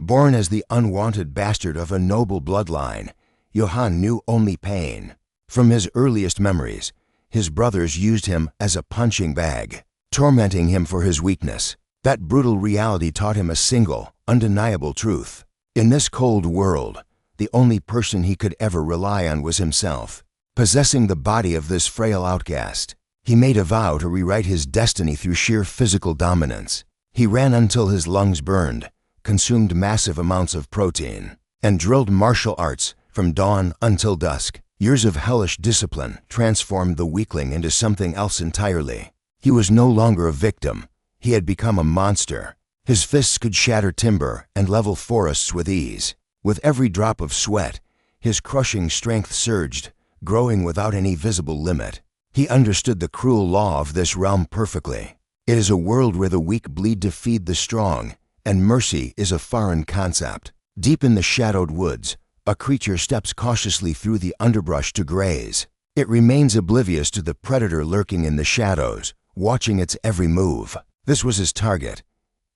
Born as the unwanted bastard of a noble bloodline, Johan knew only pain. From his earliest memories, his brothers used him as a punching bag, tormenting him for his weakness. That brutal reality taught him a single, undeniable truth. In this cold world, the only person he could ever rely on was himself. Possessing the body of this frail outcast, he made a vow to rewrite his destiny through sheer physical dominance. He ran until his lungs burned, consumed massive amounts of protein, and drilled martial arts from dawn until dusk. Years of hellish discipline transformed the weakling into something else entirely. He was no longer a victim. He had become a monster. His fists could shatter timber and level forests with ease. With every drop of sweat, his crushing strength surged, growing without any visible limit. He understood the cruel law of this realm perfectly. It is a world where the weak bleed to feed the strong, and mercy is a foreign concept. Deep in the shadowed woods, a creature steps cautiously through the underbrush to graze. It remains oblivious to the predator lurking in the shadows, watching its every move. This was his target.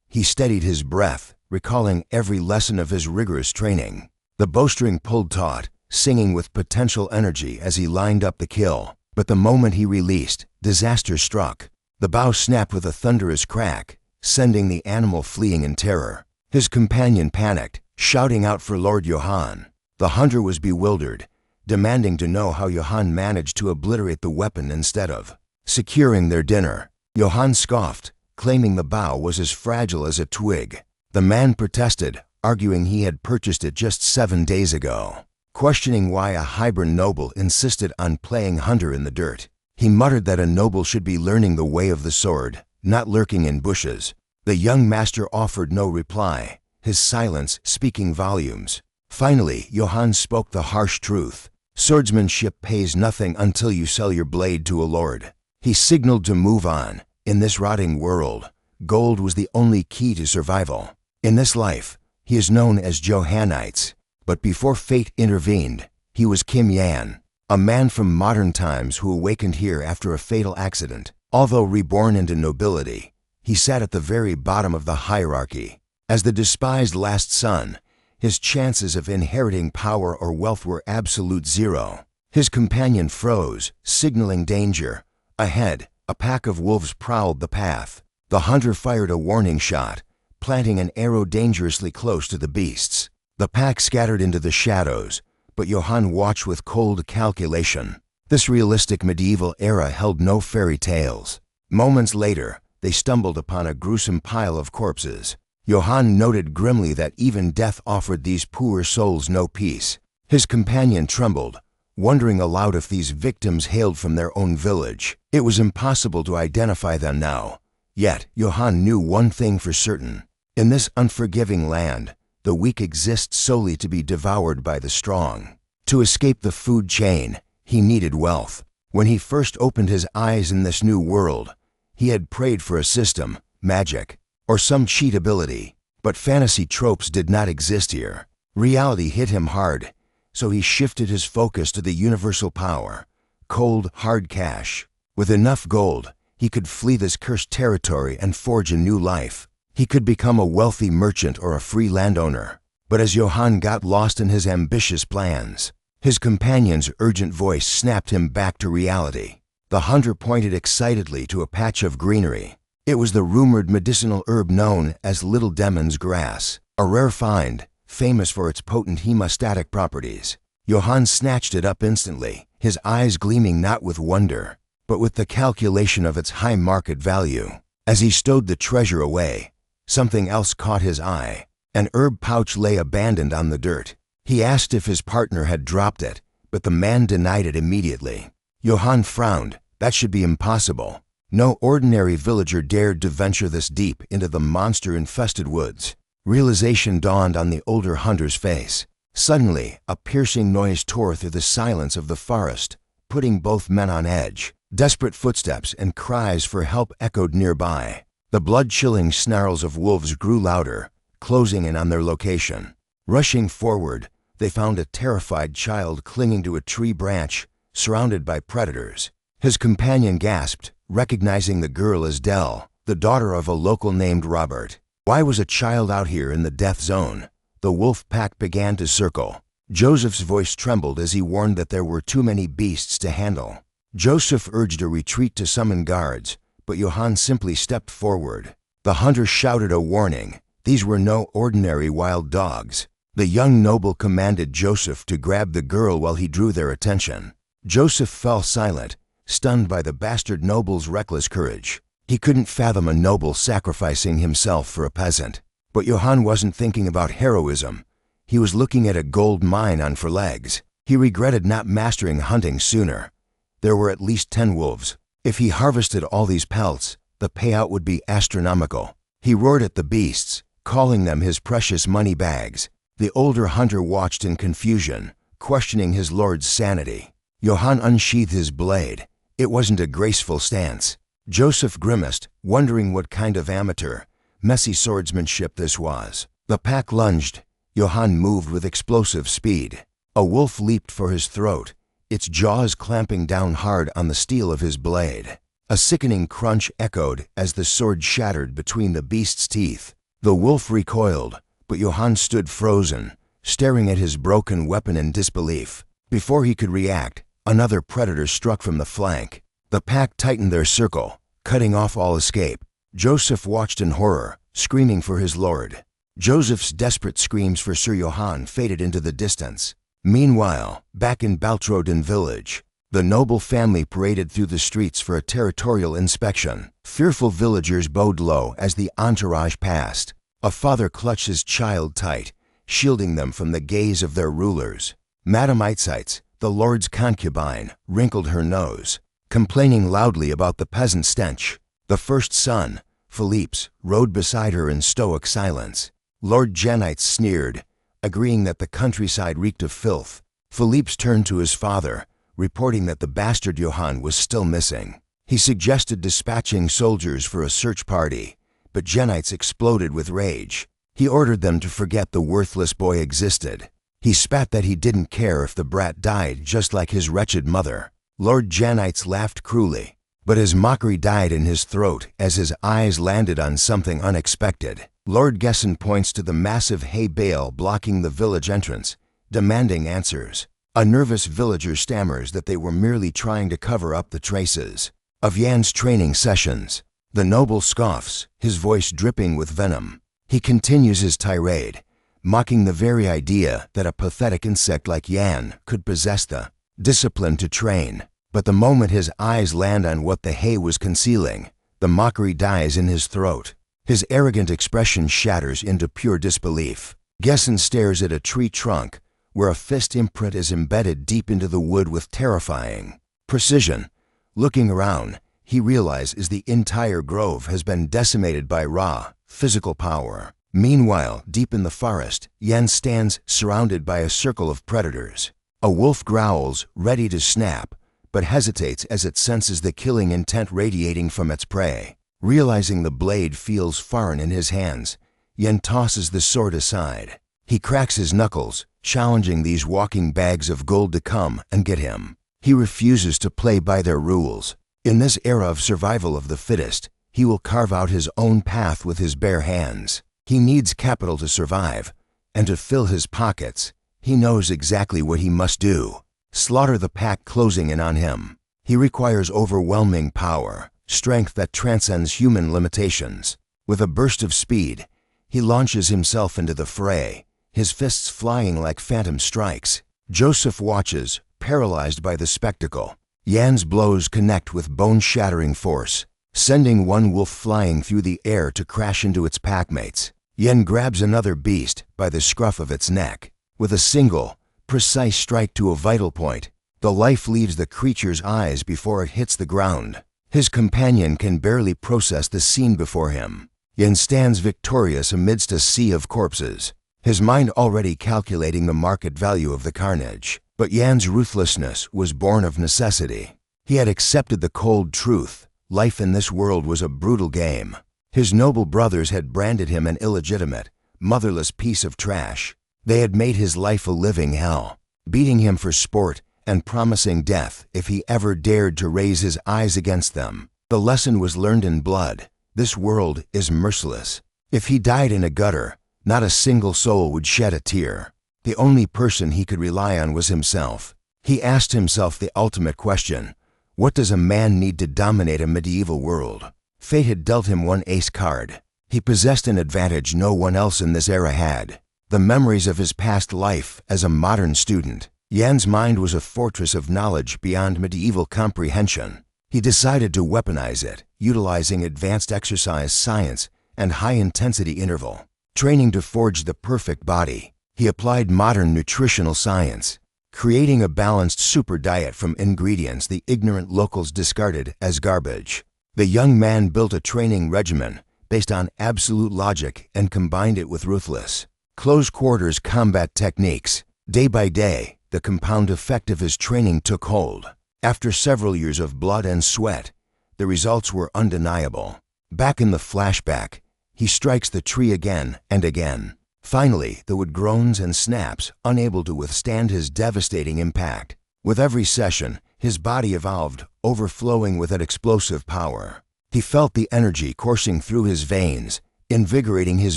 He steadied his breath, recalling every lesson of his rigorous training. The bowstring pulled taut, singing with potential energy as he lined up the kill. But the moment he released, disaster struck. The bow snapped with a thunderous crack, sending the animal fleeing in terror. His companion panicked, shouting out for Lord Johan. The hunter was bewildered, demanding to know how Johan managed to obliterate the weapon instead of securing their dinner. Johan scoffed, claiming the bow was as fragile as a twig. The man protested, arguing he had purchased it just 7 days ago. Questioning why a highborn noble insisted on playing hunter in the dirt, he muttered that a noble should be learning the way of the sword, not lurking in bushes. The young master offered no reply, his silence speaking volumes. Finally, Johan spoke the harsh truth. Swordsmanship pays nothing until you sell your blade to a lord. He signaled to move on. In this rotting world, gold was the only key to survival. In this life, he is known as Johanites. But before fate intervened, he was Kim Yan, a man from modern times who awakened here after a fatal accident. Although reborn into nobility, he sat at the very bottom of the hierarchy. As the despised last son, his chances of inheriting power or wealth were absolute zero. His companion froze, signaling danger. Ahead, a pack of wolves prowled the path. The hunter fired a warning shot, planting an arrow dangerously close to the beasts. The pack scattered into the shadows, but Johan watched with cold calculation. This realistic medieval era held no fairy tales. Moments later, they stumbled upon a gruesome pile of corpses. Johan noted grimly that even death offered these poor souls no peace. His companion trembled, wondering aloud if these victims hailed from their own village. It was impossible to identify them now. Yet, Johan knew one thing for certain. In this unforgiving land, the weak exist solely to be devoured by the strong. To escape the food chain, he needed wealth. When he first opened his eyes in this new world, he had prayed for a system, magic, or some cheat ability. But fantasy tropes did not exist here. Reality hit him hard, so he shifted his focus to the universal power, cold, hard cash. With enough gold, he could flee this cursed territory and forge a new life. He could become a wealthy merchant or a free landowner. But as Johan got lost in his ambitious plans, his companion's urgent voice snapped him back to reality. The hunter pointed excitedly to a patch of greenery. It was the rumored medicinal herb known as Little Demon's grass, a rare find, famous for its potent hemostatic properties. Johan snatched it up instantly, his eyes gleaming not with wonder, but with the calculation of its high market value. As he stowed the treasure away, something else caught his eye. An herb pouch lay abandoned on the dirt. He asked if his partner had dropped it, but the man denied it immediately. Johan frowned. That should be impossible. No ordinary villager dared to venture this deep into the monster-infested woods. Realization dawned on the older hunter's face. Suddenly, a piercing noise tore through the silence of the forest, putting both men on edge. Desperate footsteps and cries for help echoed nearby. The blood-chilling snarls of wolves grew louder, closing in on their location. Rushing forward, they found a terrified child clinging to a tree branch, surrounded by predators. His companion gasped, recognizing the girl as Dell, the daughter of a local named Robert. Why was a child out here in the death zone? the wolf pack began to circle. Joseph's voice trembled as he warned that there were too many beasts to handle. Joseph urged a retreat to summon guards, but Johan simply stepped forward. The hunter shouted a warning. These were no ordinary wild dogs. The young noble commanded Joseph to grab the girl while he drew their attention. Joseph fell silent, stunned by the bastard noble's reckless courage. He couldn't fathom a noble sacrificing himself for a peasant. But Johan wasn't thinking about heroism. He was looking at a gold mine on for legs. He regretted not mastering hunting sooner. There were at least 10 wolves. If he harvested all these pelts, the payout would be astronomical. He roared at the beasts, calling them his precious money bags. The older hunter watched in confusion, questioning his lord's sanity. Johan unsheathed his blade. It wasn't a graceful stance. Joseph grimaced, wondering what kind of amateur, messy swordsmanship this was. The pack lunged. Johan moved with explosive speed. A wolf leaped for his throat, its jaws clamping down hard on the steel of his blade. A sickening crunch echoed as the sword shattered between the beast's teeth. The wolf recoiled, but Johan stood frozen, staring at his broken weapon in disbelief. Before he could react, another predator struck from the flank. The pack tightened their circle, cutting off all escape. Joseph watched in horror, screaming for his lord. Joseph's desperate screams for Sir Johan faded into the distance. Meanwhile, back in Baltroden village, the noble family paraded through the streets for a territorial inspection. Fearful villagers bowed low as the entourage passed. A father clutched his child tight, shielding them from the gaze of their rulers. Madame Itzites, the lord's concubine, wrinkled her nose, complaining loudly about the peasant stench. The first son, Philippe's, rode beside her in stoic silence. Lord Janites sneered, agreeing that the countryside reeked of filth. Philippe's turned to his father, reporting that the bastard Johan was still missing. He suggested dispatching soldiers for a search party, but Janites exploded with rage. He ordered them to forget the worthless boy existed. He spat that he didn't care if the brat died just like his wretched mother. Lord Janites laughed cruelly, but his mockery died in his throat as his eyes landed on something unexpected. Lord Gessen points to the massive hay bale blocking the village entrance, demanding answers. A nervous villager stammers that they were merely trying to cover up the traces of Jan's training sessions. The noble scoffs, his voice dripping with venom. He continues his tirade, mocking the very idea that a pathetic insect like Jan could possess the discipline to train. But the moment his eyes land on what the hay was concealing, the mockery dies in his throat. His arrogant expression shatters into pure disbelief. Gessen stares at a tree trunk where a fist imprint is embedded deep into the wood with terrifying precision. Looking around, he realizes the entire grove has been decimated by raw, physical power. Meanwhile, deep in the forest, Jan stands surrounded by a circle of predators. A wolf growls, ready to snap, but hesitates as it senses the killing intent radiating from its prey. Realizing the blade feels foreign in his hands, Jan tosses the sword aside. He cracks his knuckles, challenging these walking bags of gold to come and get him. He refuses to play by their rules. In this era of survival of the fittest, he will carve out his own path with his bare hands. He needs capital to survive, and to fill his pockets, he knows exactly what he must do. Slaughter the pack closing in on him. He requires overwhelming power, strength that transcends human limitations. With a burst of speed, he launches himself into the fray, his fists flying like phantom strikes. Joseph watches, paralyzed by the spectacle. Jan's blows connect with bone-shattering force, sending one wolf flying through the air to crash into its packmates. Jan grabs another beast by the scruff of its neck. With a single, precise strike to a vital point, the life leaves the creature's eyes before it hits the ground. His companion can barely process the scene before him. Jan stands victorious amidst a sea of corpses, his mind already calculating the market value of the carnage. But Jan's ruthlessness was born of necessity. He had accepted the cold truth. Life in this world was a brutal game. His noble brothers had branded him an illegitimate, motherless piece of trash. They had made his life a living hell, beating him for sport and promising death if he ever dared to raise his eyes against them. The lesson was learned in blood. This world is merciless. If he died in a gutter, Not a single soul would shed a tear. The only person he could rely on was himself. He asked himself the ultimate question: what does a man need to dominate a medieval world? Fate had dealt him one ace card. He possessed an advantage no one else in this era had: the memories of his past life as a modern student. Yan's mind was a fortress of knowledge beyond medieval comprehension. He decided to weaponize it, utilizing advanced exercise science and high-intensity interval training to forge the perfect body. He applied modern nutritional science, creating a balanced super diet from ingredients the ignorant locals discarded as garbage. The young man built a training regimen based on absolute logic and combined it with ruthless, close-quarters combat techniques. Day by day, the compound effect of his training took hold. After several years of blood and sweat, the results were undeniable. Back in the flashback, he strikes the tree again and again. Finally, the wood groans and snaps, unable to withstand his devastating impact. With every session, his body evolved, overflowing with that explosive power. He felt the energy coursing through his veins, invigorating his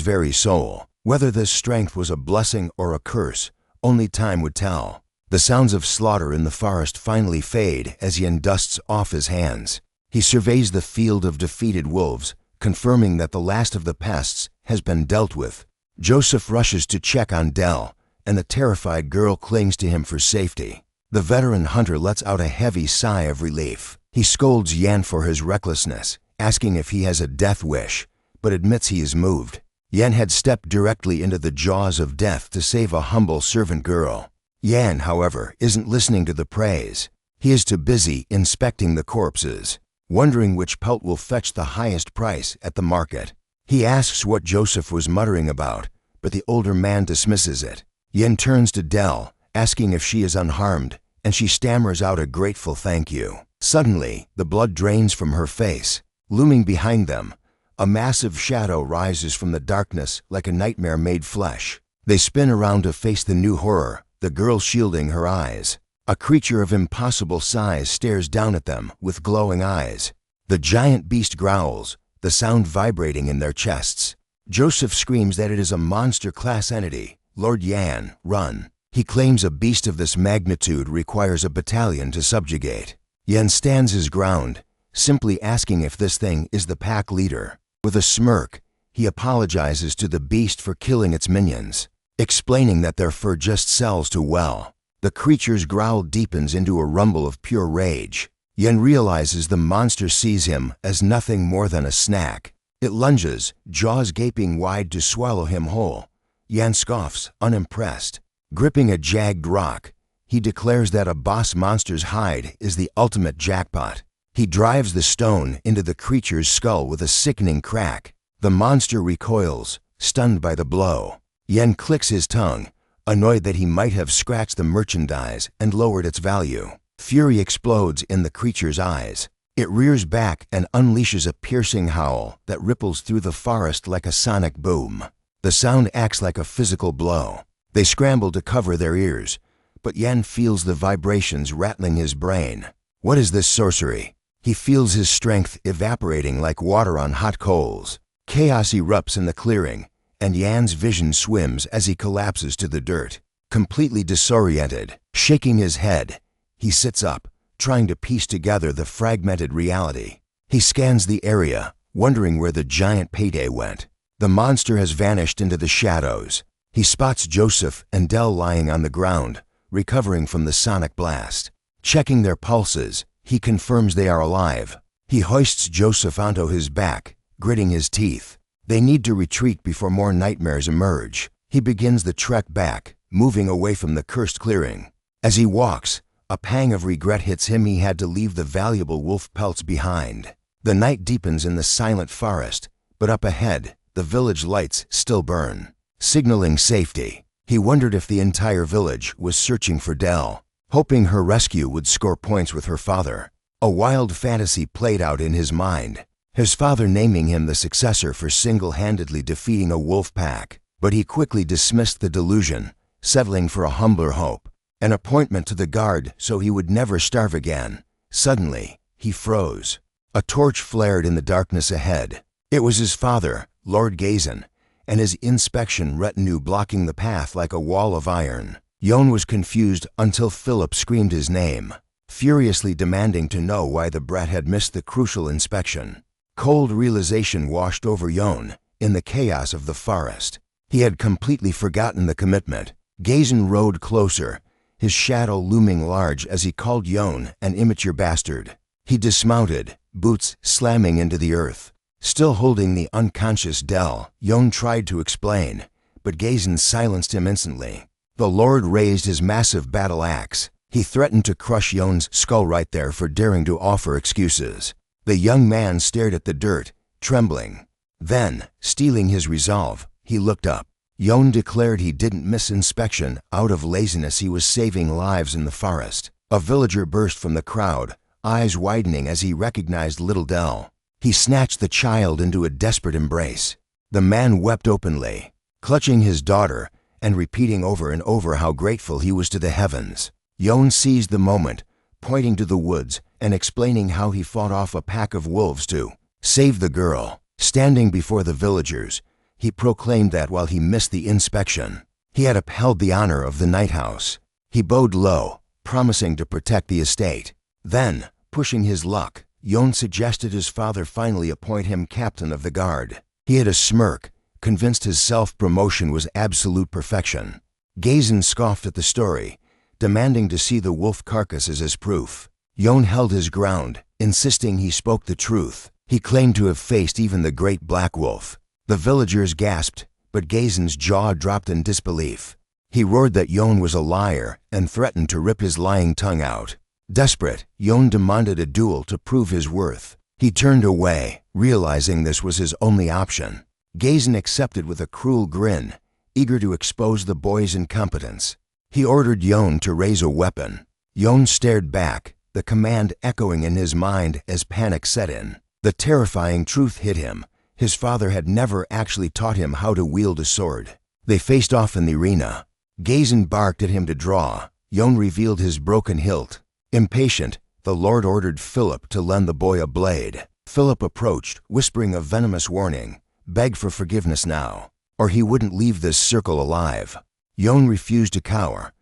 very soul. Whether this strength was a blessing or a curse, only time would tell. The sounds of slaughter in the forest finally fade as Yen dusts off his hands. He surveys the field of defeated wolves, confirming that the last of the pests has been dealt with. Joseph rushes to check on Dell, and the terrified girl clings to him for safety. The veteran hunter lets out a heavy sigh of relief. He scolds Yan for his recklessness, asking if he has a death wish, but admits he is moved. Yan had stepped directly into the jaws of death to save a humble servant girl. Yan, however, isn't listening to the praise. He is too busy inspecting the corpses, wondering which pelt will fetch the highest price at the market. He asks what Joseph was muttering about, but the older man dismisses it. Yen turns to Dell, asking if she is unharmed, and she stammers out a grateful thank you. Suddenly, the blood drains from her face. Looming behind them, a massive shadow rises from the darkness like a nightmare made flesh. They spin around to face the new horror, the girl shielding her eyes. A creature of impossible size stares down at them with glowing eyes. The giant beast growls, the sound vibrating in their chests. Joseph screams that it is a monster-class entity. Lord Yan, run. He claims a beast of this magnitude requires a battalion to subjugate. Yan stands his ground, simply asking if this thing is the pack leader. With a smirk, he apologizes to the beast for killing its minions, explaining that their fur just sells too well. The creature's growl deepens into a rumble of pure rage. Yen realizes the monster sees him as nothing more than a snack. It lunges, jaws gaping wide to swallow him whole. Yen scoffs, unimpressed. Gripping a jagged rock, he declares that a boss monster's hide is the ultimate jackpot. He drives the stone into the creature's skull with a sickening crack. The monster recoils, stunned by the blow. Yen clicks his tongue, annoyed that he might have scratched the merchandise and lowered its value. Fury explodes in the creature's eyes. It rears back and unleashes a piercing howl that ripples through the forest like a sonic boom. The sound acts like a physical blow. They scramble to cover their ears, but Yen feels the vibrations rattling his brain. What is this sorcery? He feels his strength evaporating like water on hot coals. Chaos erupts in the clearing, and Yan's vision swims as he collapses to the dirt. Completely disoriented, shaking his head, he sits up, trying to piece together the fragmented reality. He scans the area, wondering where the giant payday went. The monster has vanished into the shadows. He spots Joseph and Dell lying on the ground, recovering from the sonic blast. Checking their pulses, he confirms they are alive. He hoists Joseph onto his back, gritting his teeth. They need to retreat before more nightmares emerge. He begins the trek back, moving away from the cursed clearing. As he walks, a pang of regret hits him. He had to leave the valuable wolf pelts behind. The night deepens in the silent forest, but up ahead, the village lights still burn, signaling safety. He wondered if the entire village was searching for Dell, hoping her rescue would score points with her father. A wild fantasy played out in his mind, his father naming him the successor for single-handedly defeating a wolf pack. But he quickly dismissed the delusion, settling for a humbler hope, an appointment to the guard so he would never starve again. Suddenly, he froze. A torch flared in the darkness ahead. It was his father, Lord Gazin, and his inspection retinue blocking the path like a wall of iron. Johan was confused until Philip screamed his name, furiously demanding to know why the brat had missed the crucial inspection. Cold realization washed over Johan in the chaos of the forest. He had completely forgotten the commitment. Gazen rode closer, his shadow looming large as he called Johan an immature bastard. He dismounted, boots slamming into the earth. Still holding the unconscious Dell, Johan tried to explain, but Gazen silenced him instantly. The Lord raised his massive battle axe. He threatened to crush Johan's skull right there for daring to offer excuses. The young man stared at the dirt, trembling. Then, steeling his resolve, he looked up. Johan declared he didn't miss inspection out of laziness. He was saving lives in the forest. A villager burst from the crowd, eyes widening as he recognized little Dell. He snatched the child into a desperate embrace. The man wept openly, clutching his daughter and repeating over and over how grateful he was to the heavens. Johan seized the moment, pointing to the woods and explaining how he fought off a pack of wolves to save the girl. Standing before the villagers, he proclaimed that while he missed the inspection, he had upheld the honor of the night house. He bowed low, promising to protect the estate. Then, pushing his luck, Johan suggested his father finally appoint him captain of the guard. He had a smirk, convinced his self-promotion was absolute perfection. Gazen scoffed at the story, demanding to see the wolf carcasses as proof. Johan held his ground, insisting he spoke the truth. He claimed to have faced even the great black wolf. The villagers gasped, but Gazen's jaw dropped in disbelief. He roared that Johan was a liar and threatened to rip his lying tongue out. Desperate, Johan demanded a duel to prove his worth. He turned away, realizing this was his only option. Gazen accepted with a cruel grin, eager to expose the boy's incompetence. He ordered Johan to raise a weapon. Johan stared back, the command echoing in his mind as panic set in. The terrifying truth hit him. His father had never actually taught him how to wield a sword. They faced off in the arena. Gazen barked at him to draw. Johan revealed his broken hilt. Impatient, the Lord ordered Philip to lend the boy a blade. Philip approached, whispering a venomous warning. Beg for forgiveness now, or he wouldn't leave this circle alive. Johan refused to cower.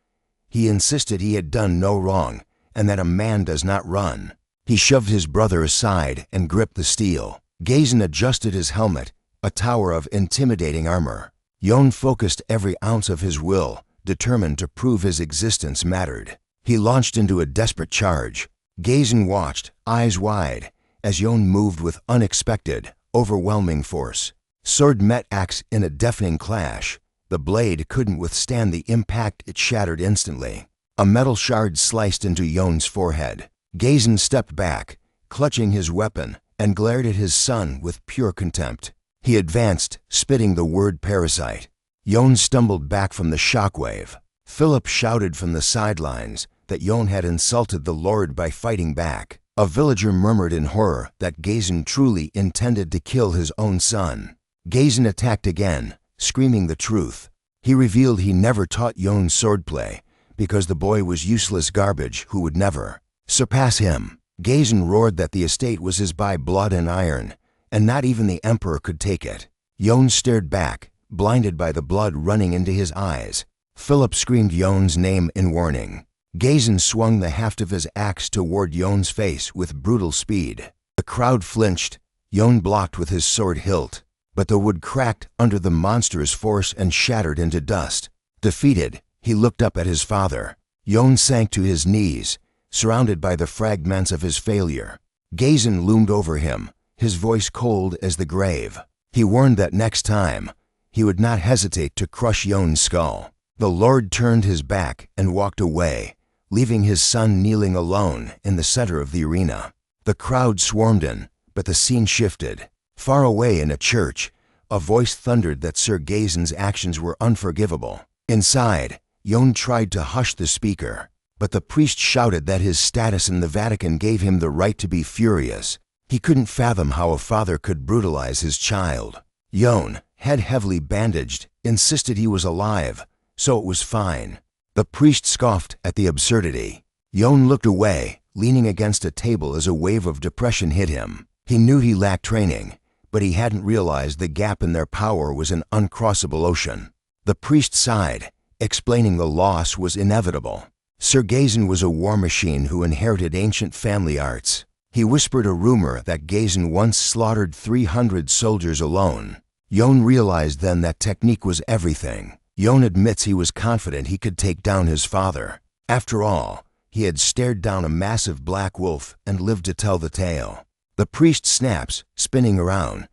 He insisted he had done no wrong, and that a man does not run. He shoved his brother aside and gripped the steel. Gazen adjusted his helmet, a tower of intimidating armor. Johan focused every ounce of his will, determined to prove his existence mattered. He launched into a desperate charge. Gazen watched, eyes wide, as Johan moved with unexpected, overwhelming force. Sword met axe in a deafening clash. The blade couldn't withstand the impact. It shattered instantly. A metal shard sliced into Johan's forehead. Gazen stepped back, clutching his weapon, and glared at his son with pure contempt. He advanced, spitting the word parasite. Johan stumbled back from the shockwave. Philip shouted from the sidelines that Johan had insulted the Lord by fighting back. A villager murmured in horror that Gazen truly intended to kill his own son. Gazen attacked again, screaming the truth. He revealed he never taught Johan swordplay because the boy was useless garbage who would never surpass him. Gazen roared that the estate was his by blood and iron, and not even the emperor could take it. Johan stared back, blinded by the blood running into his eyes. Philip screamed Johan's name in warning. Gazen swung the haft of his axe toward Johan's face with brutal speed. The crowd flinched. Johan blocked with his sword hilt, but the wood cracked under the monstrous force and shattered into dust. Defeated, he looked up at his father. Johan sank to his knees, surrounded by the fragments of his failure. Gazen loomed over him, his voice cold as the grave. He warned that next time, he would not hesitate to crush Johan's skull. The Lord turned his back and walked away, leaving his son kneeling alone in the center of the arena. The crowd swarmed in, but the scene shifted. Far away in a church, a voice thundered that Sir Gazen's actions were unforgivable. Inside, Johan tried to hush the speaker, but the priest shouted that his status in the Vatican gave him the right to be furious. He couldn't fathom how a father could brutalize his child. Johan, head heavily bandaged, insisted he was alive, so it was fine. The priest scoffed at the absurdity. Johan looked away, leaning against a table as a wave of depression hit him. He knew he lacked training, but he hadn't realized the gap in their power was an uncrossable ocean. The priest sighed, explaining the loss was inevitable. Sir Gazin was a war machine who inherited ancient family arts. He whispered a rumor that Gazin once slaughtered 300 soldiers alone. Johan realized then that technique was everything. Johan admits he was confident he could take down his father. After all, he had stared down a massive black wolf and lived to tell the tale. The priest snaps, spinning around.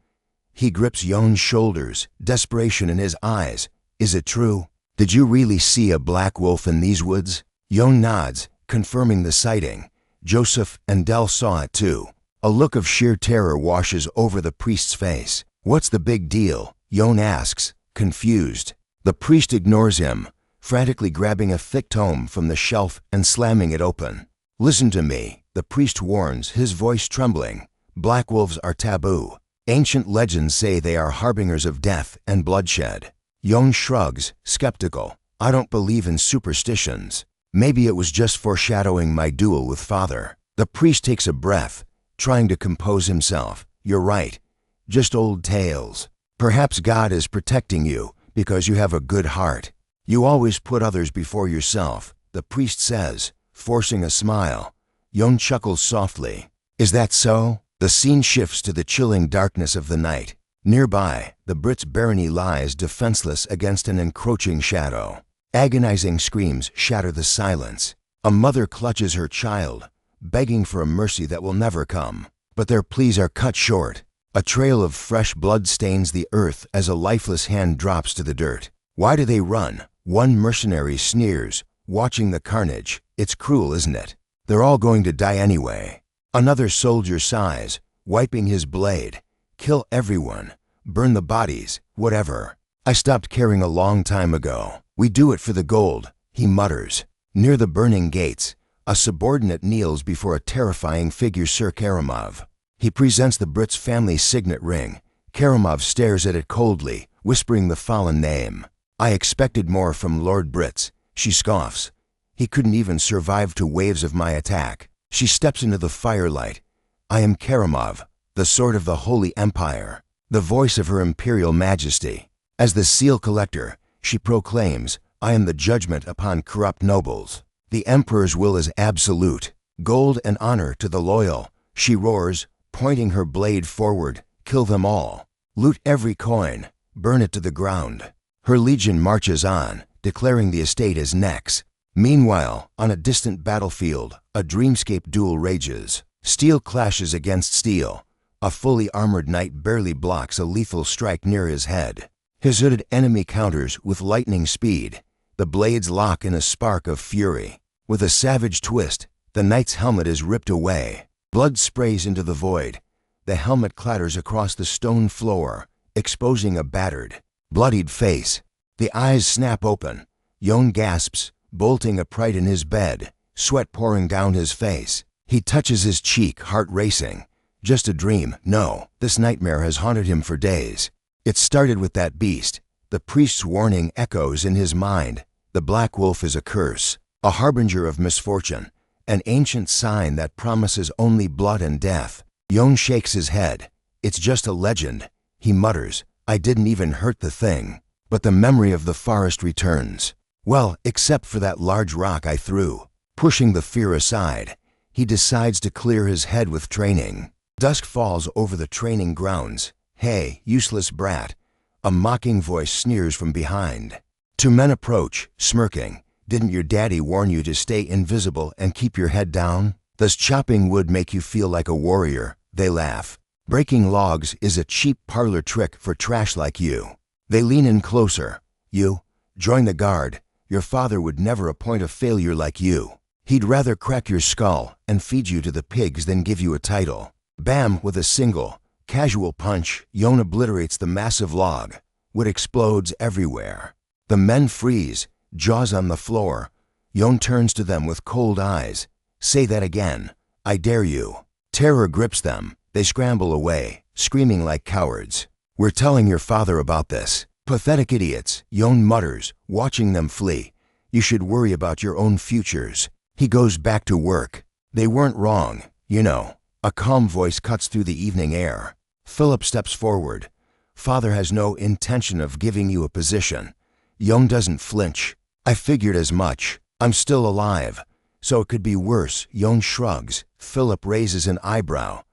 He grips Johan's shoulders, desperation in his eyes. Is it true? Did you really see a black wolf in these woods? Johan nods, confirming the sighting. Joseph and Dell saw it too. A look of sheer terror washes over the priest's face. What's the big deal? Johan asks, confused. The priest ignores him, frantically grabbing a thick tome from the shelf and slamming it open. Listen to me, the priest warns, his voice trembling. Black wolves are taboo. Ancient legends say they are harbingers of death and bloodshed. Johan shrugs, skeptical. I don't believe in superstitions. Maybe it was just foreshadowing my duel with father. The priest takes a breath, trying to compose himself. You're right. Just old tales. Perhaps God is protecting you because you have a good heart. You always put others before yourself, the priest says, forcing a smile. Johan chuckles softly. Is that so? The scene shifts to the chilling darkness of the night. Nearby, the Brit's barony lies defenseless against an encroaching shadow. Agonizing screams shatter the silence. A mother clutches her child, begging for a mercy that will never come. But their pleas are cut short. A trail of fresh blood stains the earth as a lifeless hand drops to the dirt. Why do they run? One mercenary sneers, watching the carnage. It's cruel, isn't it? They're all going to die anyway. Another soldier sighs, wiping his blade. Kill everyone. Burn the bodies. Whatever. I stopped caring a long time ago. We do it for the gold, he mutters. Near the burning gates, a subordinate kneels before a terrifying figure, Sir Karamov. He presents the Brit's family signet ring. Karamov stares at it coldly, whispering the fallen name. I expected more from Lord Brits, she scoffs. He couldn't even survive 2 waves of my attack. She steps into the firelight. I am Karamov, the sword of the Holy Empire, the voice of her Imperial Majesty. As the seal collector, she proclaims, I am the judgment upon corrupt nobles. The Emperor's will is absolute. Gold and honor to the loyal, she roars, pointing her blade forward. Kill them all. Loot every coin. Burn it to the ground. Her legion marches on, declaring the estate as next. Meanwhile, on a distant battlefield, a dreamscape duel rages. Steel clashes against steel. A fully armored knight barely blocks a lethal strike near his head. His hooded enemy counters with lightning speed. The blades lock in a spark of fury. With a savage twist, the knight's helmet is ripped away. Blood sprays into the void. The helmet clatters across the stone floor, exposing a battered, bloodied face. The eyes snap open. Johan gasps, bolting upright in his bed, sweat pouring down his face. He touches his cheek, heart racing. Just a dream. No, this nightmare has haunted him for days. It started with that beast. The priest's warning echoes in his mind. The black wolf is a curse, a harbinger of misfortune, an ancient sign that promises only blood and death. Johan shakes his head. It's just a legend, he mutters. I didn't even hurt the thing. But the memory of the forest returns. Well, except for that large rock I threw. Pushing the fear aside, he decides to clear his head with training. Dusk falls over the training grounds. Hey, useless brat. A mocking voice sneers from behind. 2 men approach, smirking. Didn't your daddy warn you to stay invisible and keep your head down? Does chopping wood make you feel like a warrior? They laugh. Breaking logs is a cheap parlor trick for trash like you. They lean in closer. You, join the guard. Your father would never appoint a failure like you. He'd rather crack your skull and feed you to the pigs than give you a title. Bam, with a single, casual punch, Johan obliterates the massive log. Wood explodes everywhere. The men freeze, jaws on the floor. Johan turns to them with cold eyes. Say that again. I dare you. Terror grips them. They scramble away, screaming like cowards. We're telling your father about this. Pathetic idiots, Johan mutters, watching them flee. You should worry about your own futures. He goes back to work. They weren't wrong, you know. A calm voice cuts through the evening air. Philip steps forward. Father has no intention of giving you a position. Young doesn't flinch. I figured as much. I'm still alive. So it could be worse. Young shrugs. Philip raises an eyebrow.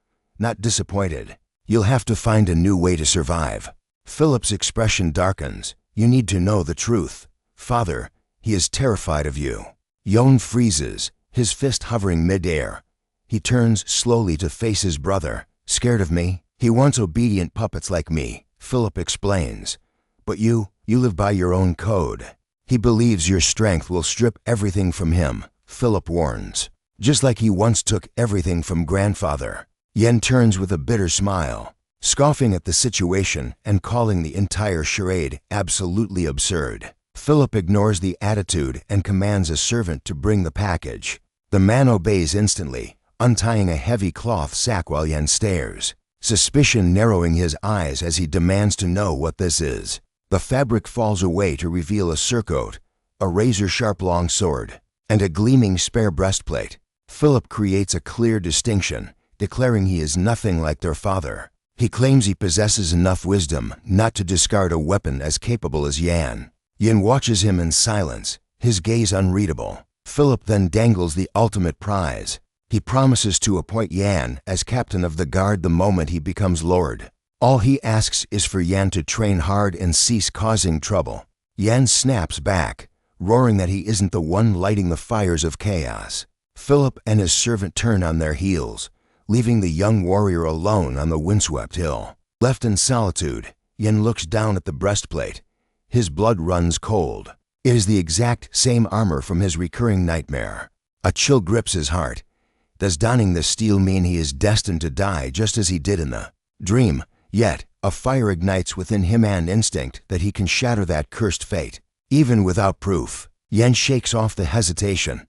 Not disappointed. You'll have to find a new way to survive. Philip's expression darkens. You need to know the truth. Father, he is terrified of you. Young freezes, his fist hovering mid-air. He turns slowly to face his brother. Scared of me? He wants obedient puppets like me, Philip explains. But you live by your own code. He believes your strength will strip everything from him, Philip warns. Just like he once took everything from grandfather. Yen turns with a bitter smile, scoffing at the situation and calling the entire charade absolutely absurd. Philip ignores the attitude and commands a servant to bring the package. The man obeys instantly, untying a heavy cloth sack while Yen stares, suspicion narrowing his eyes as he demands to know what this is. The fabric falls away to reveal a surcoat, a razor-sharp long sword, and a gleaming spare breastplate. Philip creates a clear distinction, declaring he is nothing like their father. He claims he possesses enough wisdom not to discard a weapon as capable as Yan. Yin watches him in silence, his gaze unreadable. Philip then dangles the ultimate prize. He promises to appoint Yan as captain of the guard the moment he becomes lord. All he asks is for Yan to train hard and cease causing trouble. Yan snaps back, roaring that he isn't the one lighting the fires of chaos. Philip and his servant turn on their heels, leaving the young warrior alone on the windswept hill. Left in solitude, Yen looks down at the breastplate. His blood runs cold. It is the exact same armor from his recurring nightmare. A chill grips his heart. Does donning the steel mean he is destined to die just as he did in the dream? Yet, a fire ignites within him an instinct that he can shatter that cursed fate. Even without proof, Yen shakes off the hesitation.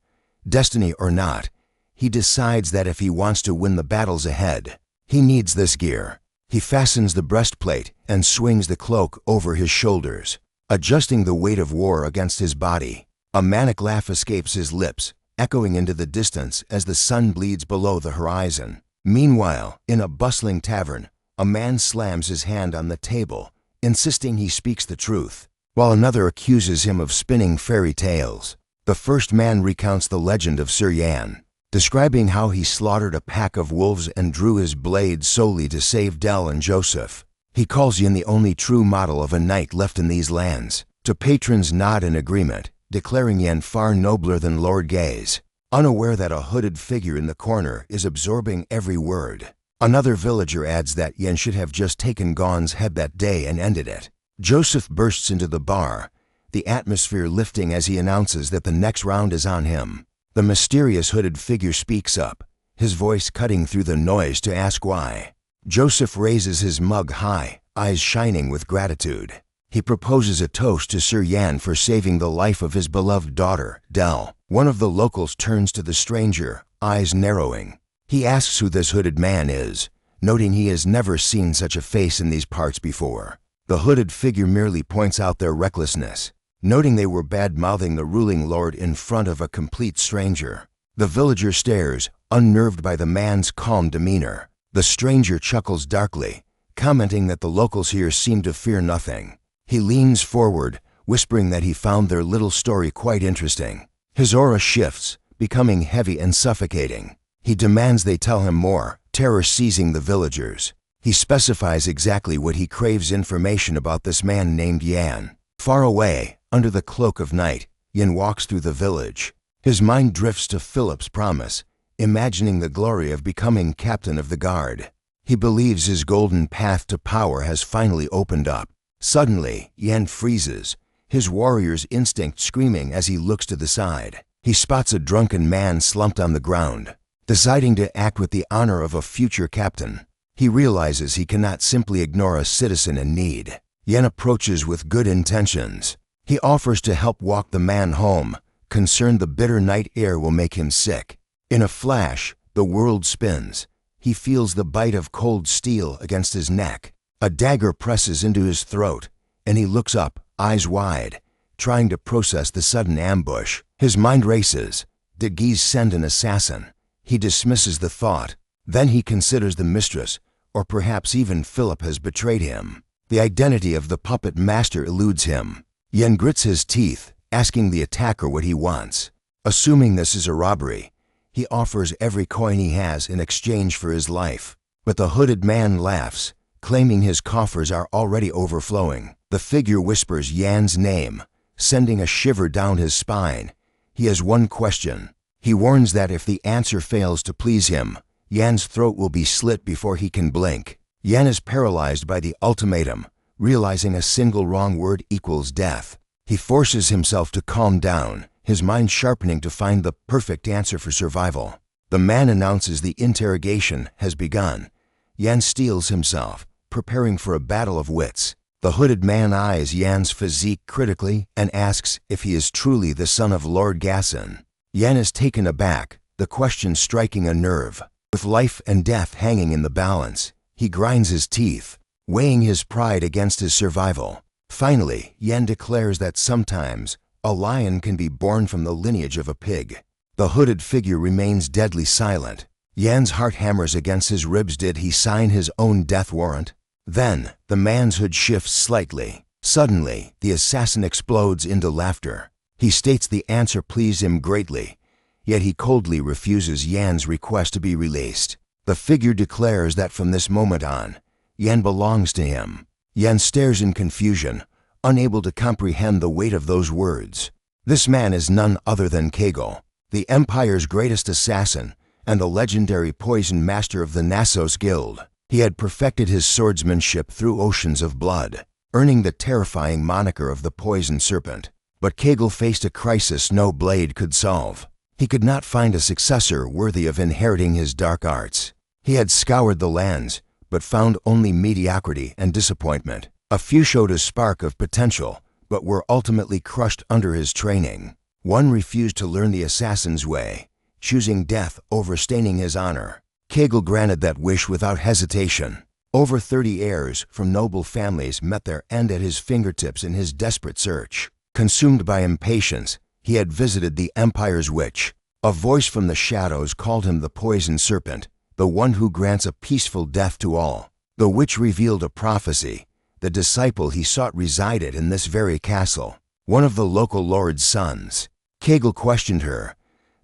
Destiny or not, he decides that if he wants to win the battles ahead, he needs this gear. He fastens the breastplate and swings the cloak over his shoulders, adjusting the weight of war against his body. A manic laugh escapes his lips, echoing into the distance as the sun bleeds below the horizon. Meanwhile, in a bustling tavern, a man slams his hand on the table, insisting he speaks the truth, while another accuses him of spinning fairy tales. The first man recounts the legend of Sir Yan, describing how he slaughtered a pack of wolves and drew his blade solely to save Del and Joseph. He calls Yin the only true model of a knight left in these lands. To patrons nod in agreement, declaring Yen far nobler than Lord Gaze, unaware that a hooded figure in the corner is absorbing every word. Another villager adds that Yen should have just taken Gon's head that day and ended it. Joseph bursts into the bar, the atmosphere lifting as he announces that the next round is on him. The mysterious hooded figure speaks up, his voice cutting through the noise to ask why. Joseph raises his mug high, eyes shining with gratitude. He proposes a toast to Sir Yan for saving the life of his beloved daughter, Del. One of the locals turns to the stranger, eyes narrowing. He asks who this hooded man is, noting he has never seen such a face in these parts before. The hooded figure merely points out their recklessness, noting they were bad-mouthing the ruling lord in front of a complete stranger. The villager stares, unnerved by the man's calm demeanor. The stranger chuckles darkly, commenting that the locals here seem to fear nothing. He leans forward, whispering that he found their little story quite interesting. His aura shifts, becoming heavy and suffocating. He demands they tell him more, terror seizing the villagers. He specifies exactly what he craves information about this man named Yan. Far away, under the cloak of night, Yin walks through the village. His mind drifts to Philip's promise, imagining the glory of becoming captain of the guard. He believes his golden path to power has finally opened up. Suddenly, Yan freezes, his warrior's instinct screaming as he looks to the side. He spots a drunken man slumped on the ground. Deciding to act with the honor of a future captain, he realizes he cannot simply ignore a citizen in need. Yen approaches with good intentions. He offers to help walk the man home, concerned the bitter night air will make him sick. In a flash, the world spins. He feels the bite of cold steel against his neck. A dagger presses into his throat, and he looks up, eyes wide, trying to process the sudden ambush. His mind races. Did Geese send an assassin? He dismisses the thought. Then he considers the mistress, or perhaps even Philip has betrayed him. The identity of the puppet master eludes him. Yen grits his teeth, asking the attacker what he wants. Assuming this is a robbery, he offers every coin he has in exchange for his life. But the hooded man laughs, claiming his coffers are already overflowing. The figure whispers Yan's name, sending a shiver down his spine. He has one question. He warns that if the answer fails to please him, Yan's throat will be slit before he can blink. Yan is paralyzed by the ultimatum, realizing a single wrong word equals death. He forces himself to calm down, his mind sharpening to find the perfect answer for survival. The man announces the interrogation has begun. Yan steels himself, preparing for a battle of wits. The hooded man eyes Yan's physique critically and asks if he is truly the son of Lord Gasson. Yan is taken aback, the question striking a nerve. With life and death hanging in the balance, he grinds his teeth, weighing his pride against his survival. Finally, Yan declares that sometimes a lion can be born from the lineage of a pig. The hooded figure remains deadly silent. Yan's heart hammers against his ribs. Did he sign his own death warrant? Then, the man's hood shifts slightly. Suddenly, the assassin explodes into laughter. He states the answer pleased him greatly, yet he coldly refuses Yan's request to be released. The figure declares that from this moment on, Yan belongs to him. Yan stares in confusion, unable to comprehend the weight of those words. This man is none other than Kegel, the Empire's greatest assassin and the legendary poison master of the Nassos Guild. He had perfected his swordsmanship through oceans of blood, earning the terrifying moniker of the Poison Serpent. But Kegel faced a crisis no blade could solve. He could not find a successor worthy of inheriting his dark arts. He had scoured the lands, but found only mediocrity and disappointment. A few showed a spark of potential, but were ultimately crushed under his training. One refused to learn the assassin's way, choosing death over staining his honor. Kegel granted that wish without hesitation. Over 30 heirs from noble families met their end at his fingertips in his desperate search. Consumed by impatience, he had visited the Empire's witch. A voice from the shadows called him the Poison Serpent, the one who grants a peaceful death to all. The witch revealed a prophecy. The disciple he sought resided in this very castle, one of the local lord's sons. Kegel questioned her,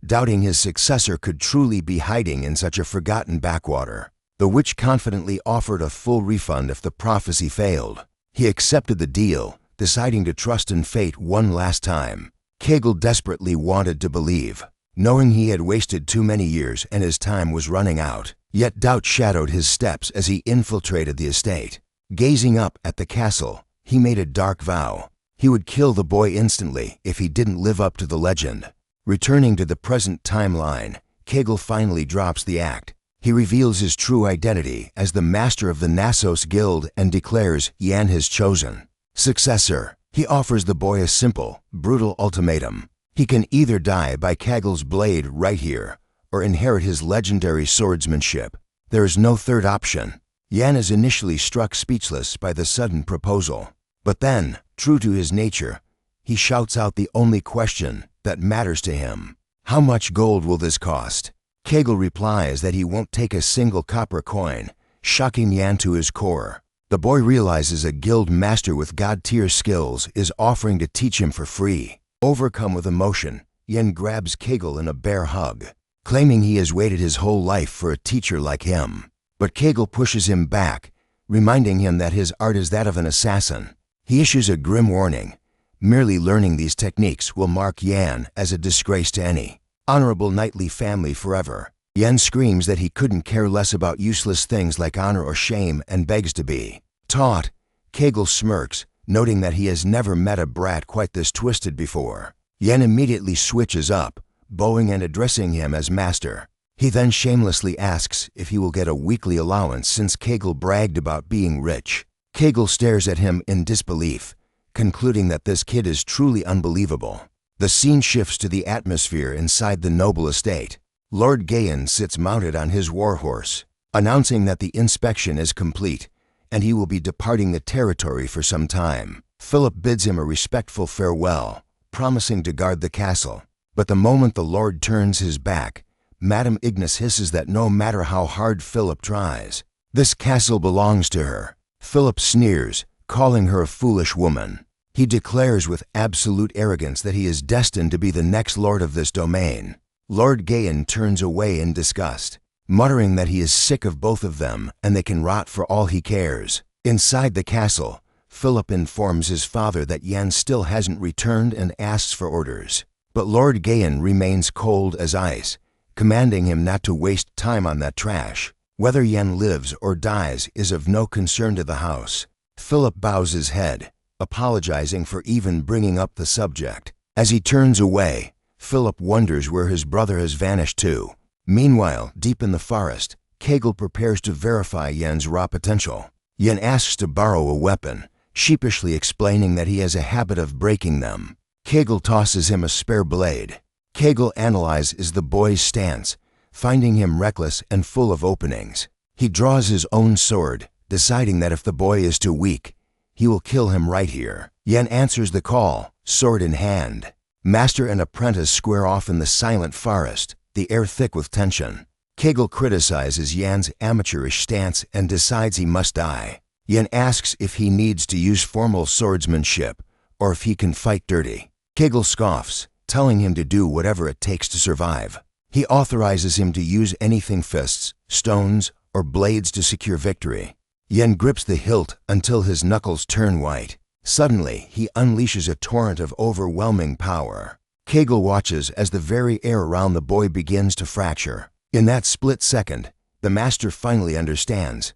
doubting his successor could truly be hiding in such a forgotten backwater. The witch confidently offered a full refund if the prophecy failed. He accepted the deal, deciding to trust in fate one last time. Kegel desperately wanted to believe, knowing he had wasted too many years and his time was running out. Yet doubt shadowed his steps as he infiltrated the estate. Gazing up at the castle, he made a dark vow. He would kill the boy instantly if he didn't live up to the legend. Returning to the present timeline, Kegel finally drops the act. He reveals his true identity as the master of the Nassos Guild and declares Yan his chosen successor. He offers the boy a simple, brutal ultimatum. He can either die by Kegel's blade right here, or inherit his legendary swordsmanship. There is no third option. Yan is initially struck speechless by the sudden proposal. But then, true to his nature, he shouts out the only question that matters to him. How much gold will this cost? Kegel replies that he won't take a single copper coin, shocking Yan to his core. The boy realizes a guild master with god-tier skills is offering to teach him for free. Overcome with emotion, Yan grabs Kegel in a bear hug, claiming he has waited his whole life for a teacher like him. But Kegel pushes him back, reminding him that his art is that of an assassin. He issues a grim warning. Merely learning these techniques will mark Yan as a disgrace to any honorable knightly family forever. Yan screams that he couldn't care less about useless things like honor or shame and begs to be taught. Kegel smirks, noting that he has never met a brat quite this twisted before. Yan immediately switches up, bowing and addressing him as master. He then shamelessly asks if he will get a weekly allowance since Kegel bragged about being rich. Kegel stares at him in disbelief, concluding that this kid is truly unbelievable. The scene shifts to the atmosphere inside the noble estate. Lord Gayan sits mounted on his warhorse, announcing that the inspection is complete and he will be departing the territory for some time. Philip bids him a respectful farewell, promising to guard the castle. But the moment the Lord turns his back, Madame Ignis hisses that no matter how hard Philip tries, This castle belongs to her. Philip sneers, calling her a foolish woman. He declares with absolute arrogance that he is destined to be the next lord of this domain. Lord Gayan turns away in disgust, muttering that he is sick of both of them and they can rot for all he cares. Inside the castle, Philip informs his father that Yen still hasn't returned and asks for orders. But Lord Gayan remains cold as ice, commanding him not to waste time on that trash. Whether Yen lives or dies is of no concern to the house. Philip bows his head, apologizing for even bringing up the subject. As he turns away, Philip wonders where his brother has vanished to. Meanwhile, deep in the forest, Kegel prepares to verify Yen's raw potential. Yen asks to borrow a weapon, sheepishly explaining that he has a habit of breaking them. Kegel tosses him a spare blade. Kegel analyzes the boy's stance, finding him reckless and full of openings. He draws his own sword, deciding that if the boy is too weak, he will kill him right here. Yen answers the call, sword in hand. Master and apprentice square off in the silent forest, the air thick with tension. Kegel criticizes Yen's amateurish stance and decides he must die. Yen asks if he needs to use formal swordsmanship or if he can fight dirty. Kegel scoffs, telling him to do whatever it takes to survive. He authorizes him to use anything: fists, stones, or blades to secure victory. Yen grips the hilt until his knuckles turn white. Suddenly, he unleashes a torrent of overwhelming power. Kegel watches as the very air around the boy begins to fracture. In that split second, the master finally understands.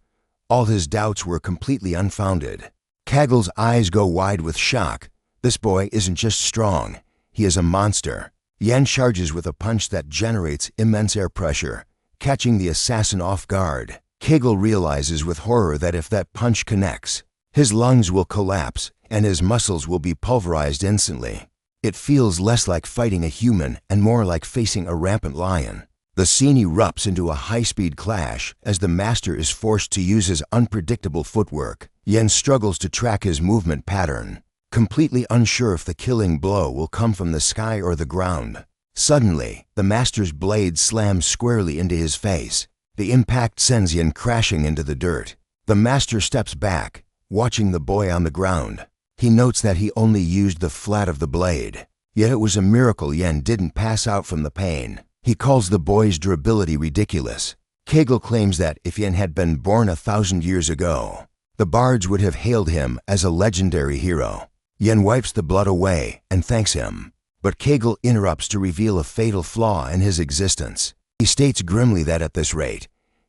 All his doubts were completely unfounded. Kegel's eyes go wide with shock. This boy isn't just strong, he is a monster. Yen charges with a punch that generates immense air pressure, catching the assassin off guard. Kegel realizes with horror that if that punch connects, his lungs will collapse and his muscles will be pulverized instantly. It feels less like fighting a human and more like facing a rampant lion. The scene erupts into a high-speed clash as the master is forced to use his unpredictable footwork. Yen struggles to track his movement pattern, completely unsure if the killing blow will come from the sky or the ground. Suddenly, the master's blade slams squarely into his face. The impact sends Yen crashing into the dirt. The master steps back, watching the boy on the ground. He notes that he only used the flat of the blade. Yet it was a miracle Yen didn't pass out from the pain. He calls the boy's durability ridiculous. Kegel claims that if Yen had been born 1,000 years ago, the bards would have hailed him as a legendary hero. Yen wipes the blood away and thanks him. But Kegel interrupts to reveal a fatal flaw in his existence. He states grimly that at this rate,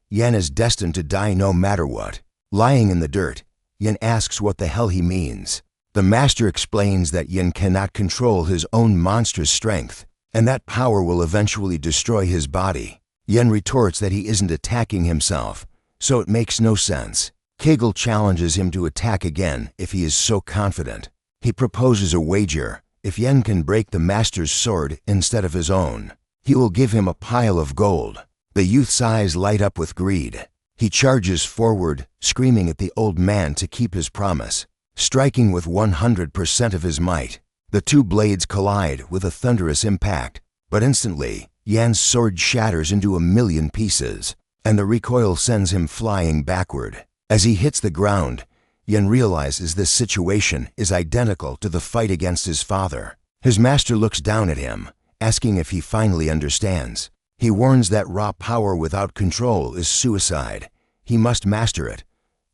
Yen is destined to die no matter what. Lying in the dirt, Yen asks what the hell he means. The master explains that Yen cannot control his own monstrous strength, and that power will eventually destroy his body. Yen retorts that he isn't attacking himself, so it makes no sense. Kegel challenges him to attack again if he is so confident. He proposes a wager. If Yen can break the master's sword instead of his own, he will give him a pile of gold. The youth's eyes light up with greed. He charges forward, screaming at the old man to keep his promise. Striking with 100% of his might, the two blades collide with a thunderous impact, but instantly, Yen's sword shatters into 1,000,000 pieces, and the recoil sends him flying backward. As he hits the ground, Yen realizes this situation is identical to the fight against his father. His master looks down at him, asking if he finally understands. He warns that raw power without control is suicide. He must master it,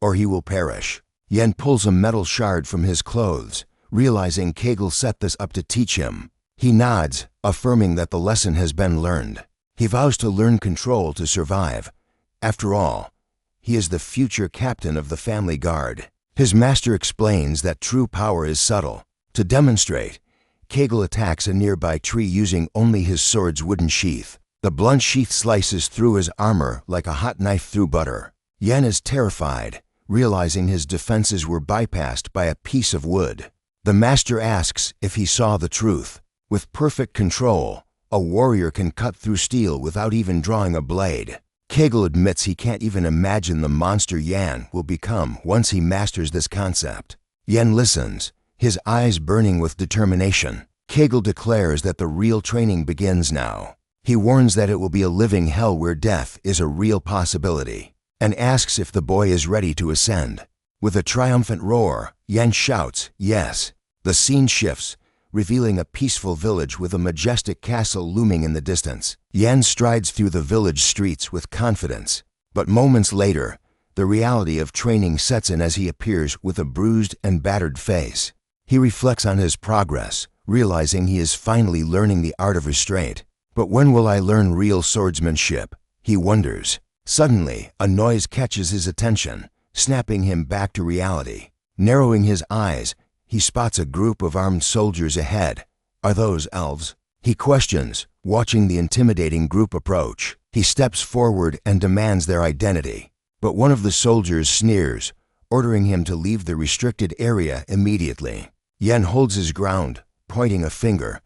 or he will perish. Yen pulls a metal shard from his clothes, realizing Kegel set this up to teach him. He nods, affirming that the lesson has been learned. He vows to learn control to survive. After all, he is the future captain of the family guard. His master explains that true power is subtle. To demonstrate, Kegel attacks a nearby tree using only his sword's wooden sheath. The blunt sheath slices through his armor like a hot knife through butter. Yen is terrified, realizing his defenses were bypassed by a piece of wood. The master asks if he saw the truth. With perfect control, a warrior can cut through steel without even drawing a blade. Kegel admits he can't even imagine the monster Yen will become once he masters this concept. Yen listens, his eyes burning with determination. Kegel declares that the real training begins now. He warns that it will be a living hell where death is a real possibility. and asks if the boy is ready to ascend. With a triumphant roar, Yan shouts, "Yes." The scene shifts, revealing a peaceful village with a majestic castle looming in the distance. Yan strides through the village streets with confidence. But moments later, the reality of training sets in as he appears with a bruised and battered face. He reflects on his progress, realizing he is finally learning the art of restraint. But when will I learn real swordsmanship? He wonders. Suddenly, a noise catches his attention, snapping him back to reality. Narrowing his eyes, he spots a group of armed soldiers ahead. Are those elves? He questions, watching the intimidating group approach. He steps forward and demands their identity. But one of the soldiers sneers, ordering him to leave the restricted area immediately. Yan holds his ground, pointing a finger.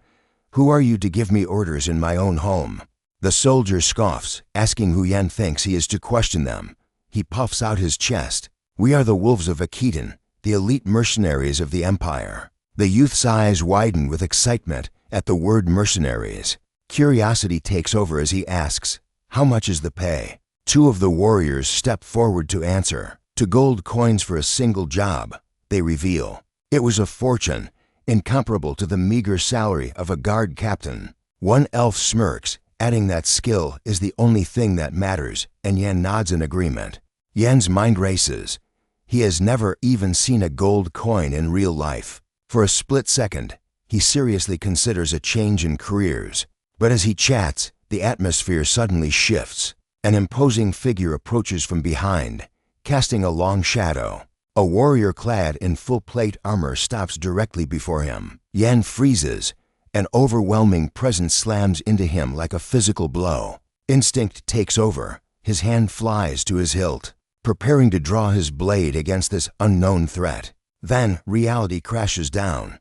"Who are you to give me orders in my own home?" The soldier scoffs, asking who Yan thinks he is to question them. He puffs out his chest. "We are the wolves of Akitan, the elite mercenaries of the Empire." The youth's eyes widen with excitement at the word mercenaries. Curiosity takes over as he asks, "How much is the pay?" Two of the warriors step forward to answer. "2 gold coins for a single job," they reveal. It was a fortune, incomparable to the meager salary of a guard captain. One elf smirks, adding that skill is the only thing that matters, and Yan nods in agreement. Yan's mind races. He has never even seen a gold coin in real life. For a split second, he seriously considers a change in careers. But as he chats, the atmosphere suddenly shifts. An imposing figure approaches from behind, casting a long shadow. A warrior clad in full plate armor stops directly before him. Yan freezes. An overwhelming presence slams into him like a physical blow. Instinct takes over. His hand flies to his hilt, preparing to draw his blade against this unknown threat. Then reality crashes down.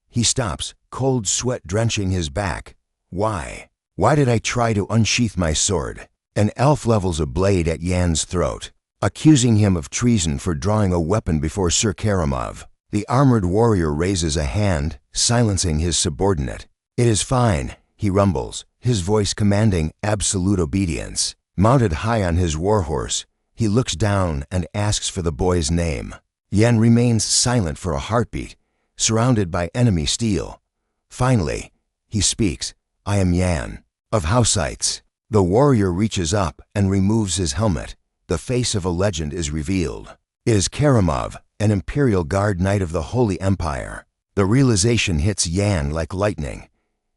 He stops, cold sweat drenching his back. Why? Why did I try to unsheath my sword? An elf levels a blade at Yan's throat, accusing him of treason for drawing a weapon before Sir Karamov. The armored warrior raises a hand, silencing his subordinate. "It is fine," he rumbles, his voice commanding absolute obedience. Mounted high on his warhorse, he looks down and asks for the boy's name. Yan remains silent for a heartbeat, surrounded by enemy steel. Finally, he speaks. "I am Yan, of Houseites." The warrior reaches up and removes his helmet. The face of a legend is revealed. It is Karamov, an Imperial Guard Knight of the Holy Empire. The realization hits Yan like lightning.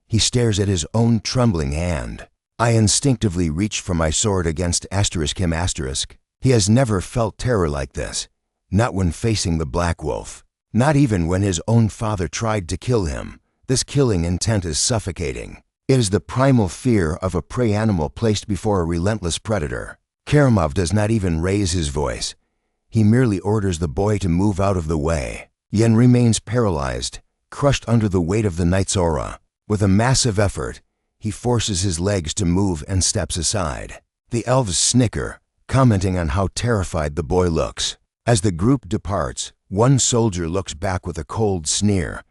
He stares at his own trembling hand. I instinctively reach for my sword against him. He has never felt terror like this. Not when facing the Black Wolf. Not even when his own father tried to kill him. This killing intent is suffocating. It is the primal fear of a prey animal placed before a relentless predator. Karamov does not even raise his voice. He merely orders the boy to move out of the way. Yan remains paralyzed, crushed under the weight of the knight's aura. With a massive effort, he forces his legs to move and steps aside. The elves snicker, commenting on how terrified the boy looks. As the group departs, one soldier looks back with a cold sneer.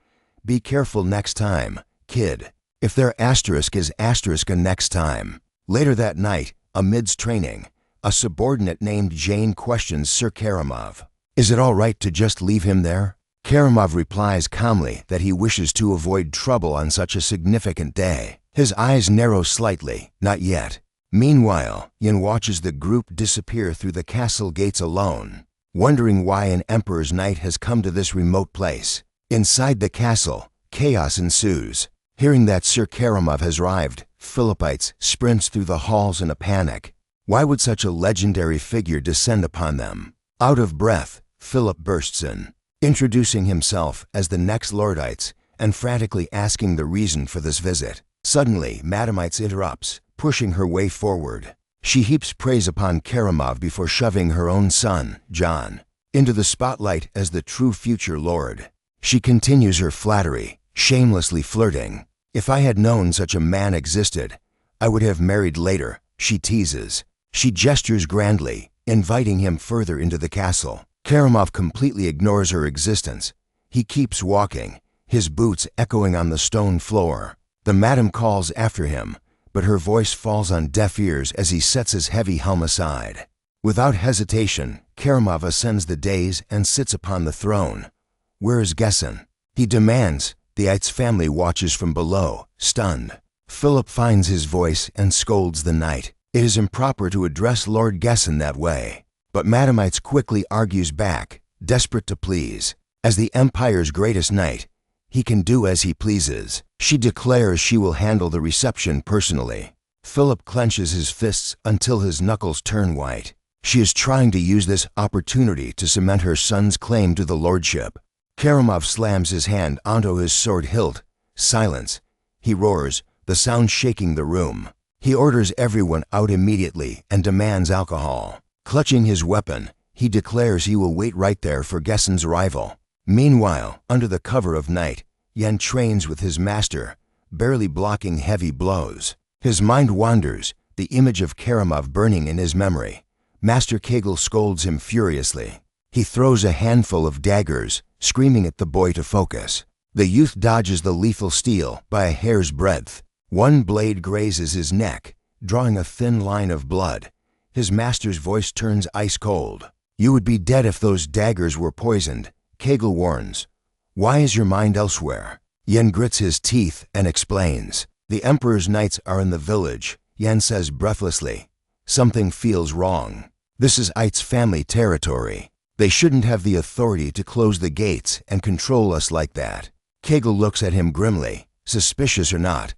"Be careful next time, kid. If their asterisk is a next time." Later that night, amidst training, a subordinate named Jane questions Sir Karamov. "Is it all right to just leave him there?" Karamov replies calmly that he wishes to avoid trouble on such a significant day. His eyes narrow slightly. Not yet. Meanwhile, Yan watches the group disappear through the castle gates alone, wondering why an emperor's knight has come to this remote place. Inside the castle, chaos ensues. Hearing that Sir Karamov has arrived, Philippites sprints through the halls in a panic. Why would such a legendary figure descend upon them? Out of breath, Philip bursts in, introducing himself as the next Lordites and frantically asking the reason for this visit. Suddenly, Madamites interrupts, pushing her way forward. She heaps praise upon Karamov before shoving her own son, Johan, into the spotlight as the true future lord. She continues her flattery, shamelessly flirting. "If I had known such a man existed, I would have married later," she teases. She gestures grandly, inviting him further into the castle. Karamov completely ignores her existence. He keeps walking, his boots echoing on the stone floor. The madam calls after him, but her voice falls on deaf ears as he sets his heavy helm aside. Without hesitation, Karamov ascends the dais and sits upon the throne. Where is Gessen? He demands. The Eit's family watches from below, stunned. Philip finds his voice and scolds the knight. It is improper to address Lord Gessen that way. But Madame Eitz quickly argues back, desperate to please. As the Empire's greatest knight, he can do as he pleases. She declares she will handle the reception personally. Philip clenches his fists until his knuckles turn white. She is trying to use this opportunity to cement her son's claim to the lordship. Karamov slams his hand onto his sword hilt. Silence. He roars, the sound shaking the room. He orders everyone out immediately and demands alcohol. Clutching his weapon, he declares he will wait right there for Gessen's arrival. Meanwhile, under the cover of night, Yen trains with his master, barely blocking heavy blows. His mind wanders, the image of Karamov burning in his memory. Master Kegel scolds him furiously. He throws a handful of daggers, screaming at the boy to focus. The youth dodges the lethal steel by a hair's breadth. One blade grazes his neck, drawing a thin line of blood. His master's voice turns ice cold. You would be dead if those daggers were poisoned, Kegel warns. Why is your mind elsewhere? Yen grits his teeth and explains. The Emperor's knights are in the village, Yen says breathlessly. Something feels wrong. This is Eit's family territory. They shouldn't have the authority to close the gates and control us like that. Kegel looks at him grimly, suspicious or not.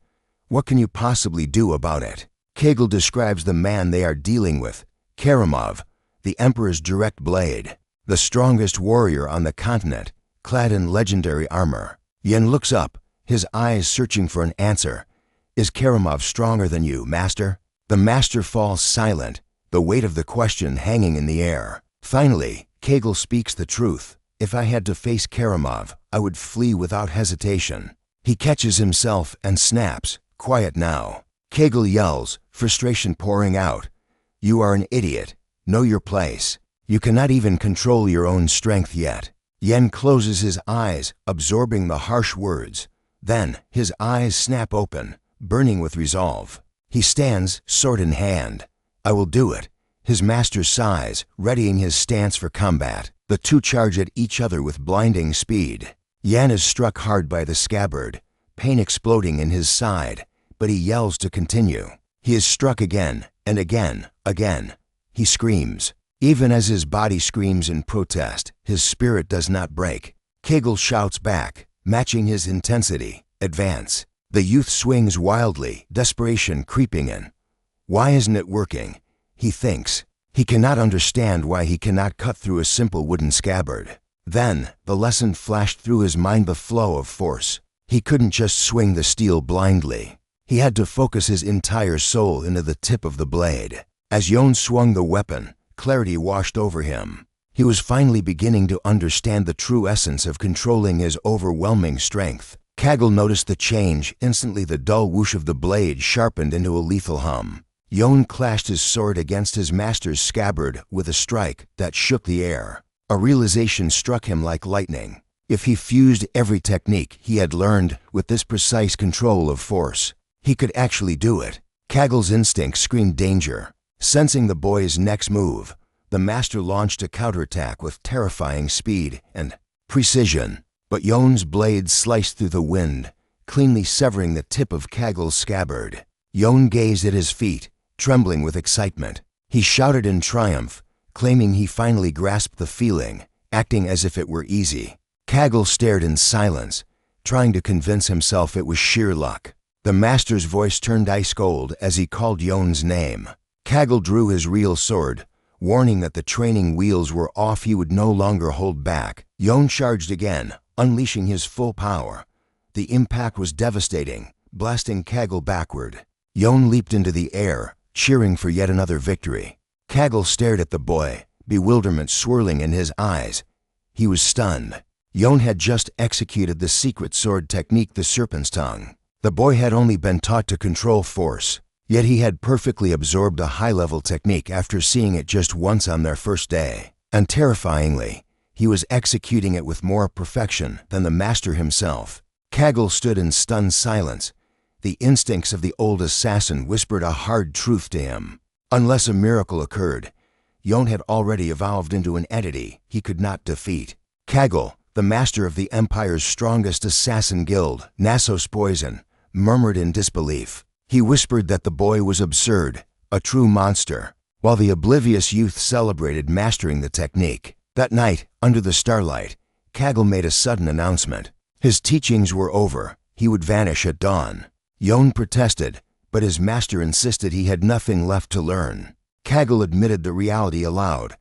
What can you possibly do about it? Kegel describes the man they are dealing with, Karamov, the Emperor's direct blade, the strongest warrior on the continent, clad in legendary armor. Yen looks up, his eyes searching for an answer. Is Karamov stronger than you, master? The master falls silent, the weight of the question hanging in the air. Finally, Kegel speaks the truth. If I had to face Karamov, I would flee without hesitation. He catches himself and snaps, quiet now. Kegel yells, frustration pouring out. You are an idiot. Know your place. You cannot even control your own strength yet. Yen closes his eyes, absorbing the harsh words. Then, his eyes snap open, burning with resolve. He stands, sword in hand. I will do it. His master sighs, readying his stance for combat. The two charge at each other with blinding speed. Yen is struck hard by the scabbard, pain exploding in his side, but he yells to continue. He is struck again, and again, again. He screams. Even as his body screams in protest, his spirit does not break. Kegel shouts back, matching his intensity. Advance. The youth swings wildly, desperation creeping in. Why isn't it working? He thinks. He cannot understand why he cannot cut through a simple wooden scabbard. Then, the lesson flashed through his mind, the flow of force. He couldn't just swing the steel blindly. He had to focus his entire soul into the tip of the blade. As Johan swung the weapon, clarity washed over him. He was finally beginning to understand the true essence of controlling his overwhelming strength. Kegel noticed the change. Instantly the dull whoosh of the blade sharpened into a lethal hum. Johan clashed his sword against his master's scabbard with a strike that shook the air. A realization struck him like lightning. If he fused every technique he had learned with this precise control of force, he could actually do it. Kegel's instinct screamed danger. Sensing the boy's next move, the master launched a counterattack with terrifying speed and precision. But Johan's blade sliced through the wind, cleanly severing the tip of Kegel's scabbard. Johan gazed at his feet, trembling with excitement. He shouted in triumph, claiming he finally grasped the feeling, acting as if it were easy. Kegel stared in silence, trying to convince himself it was sheer luck. The master's voice turned ice cold as he called Johan's name. Kegel drew his real sword, warning that the training wheels were off. He would no longer hold back. Johan charged again, unleashing his full power. The impact was devastating, blasting Kegel backward. Johan leaped into the air, cheering for yet another victory. Kegel stared at the boy, bewilderment swirling in his eyes. He was stunned. Johan had just executed the secret sword technique, the serpent's tongue. The boy had only been taught to control force, yet he had perfectly absorbed a high-level technique after seeing it just once on their first day. And terrifyingly, he was executing it with more perfection than the master himself. Kegel stood in stunned silence. The instincts of the old assassin whispered a hard truth to him. Unless a miracle occurred, Yon had already evolved into an entity he could not defeat. Kaggle, the master of the Empire's strongest assassin guild, Nassos Poison, murmured in disbelief. He whispered that the boy was absurd, a true monster, while the oblivious youth celebrated mastering the technique. That night, under the starlight, Kaggle made a sudden announcement. His teachings were over. He would vanish at dawn. Yon protested, but his master insisted he had nothing left to learn. Kaggle admitted the reality aloud.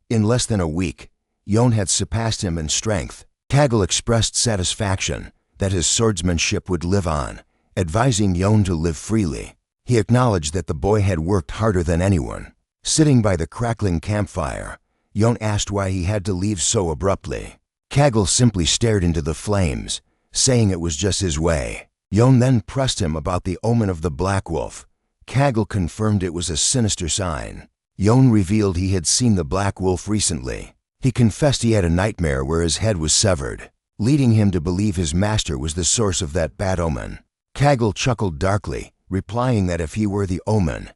In less than a week, Yon had surpassed him in strength. Kaggle expressed satisfaction that his swordsmanship would live on, advising Yon to live freely. He acknowledged that the boy had worked harder than anyone. Sitting by the crackling campfire, Yon asked why he had to leave so abruptly. Kaggle simply stared into the flames, saying it was just his way. Yon then pressed him about the omen of the Black Wolf. Kaggle confirmed it was a sinister sign. Yon revealed he had seen the Black Wolf recently. He confessed he had a nightmare where his head was severed, leading him to believe his master was the source of that bad omen. Kaggle chuckled darkly, replying that if he were the omen,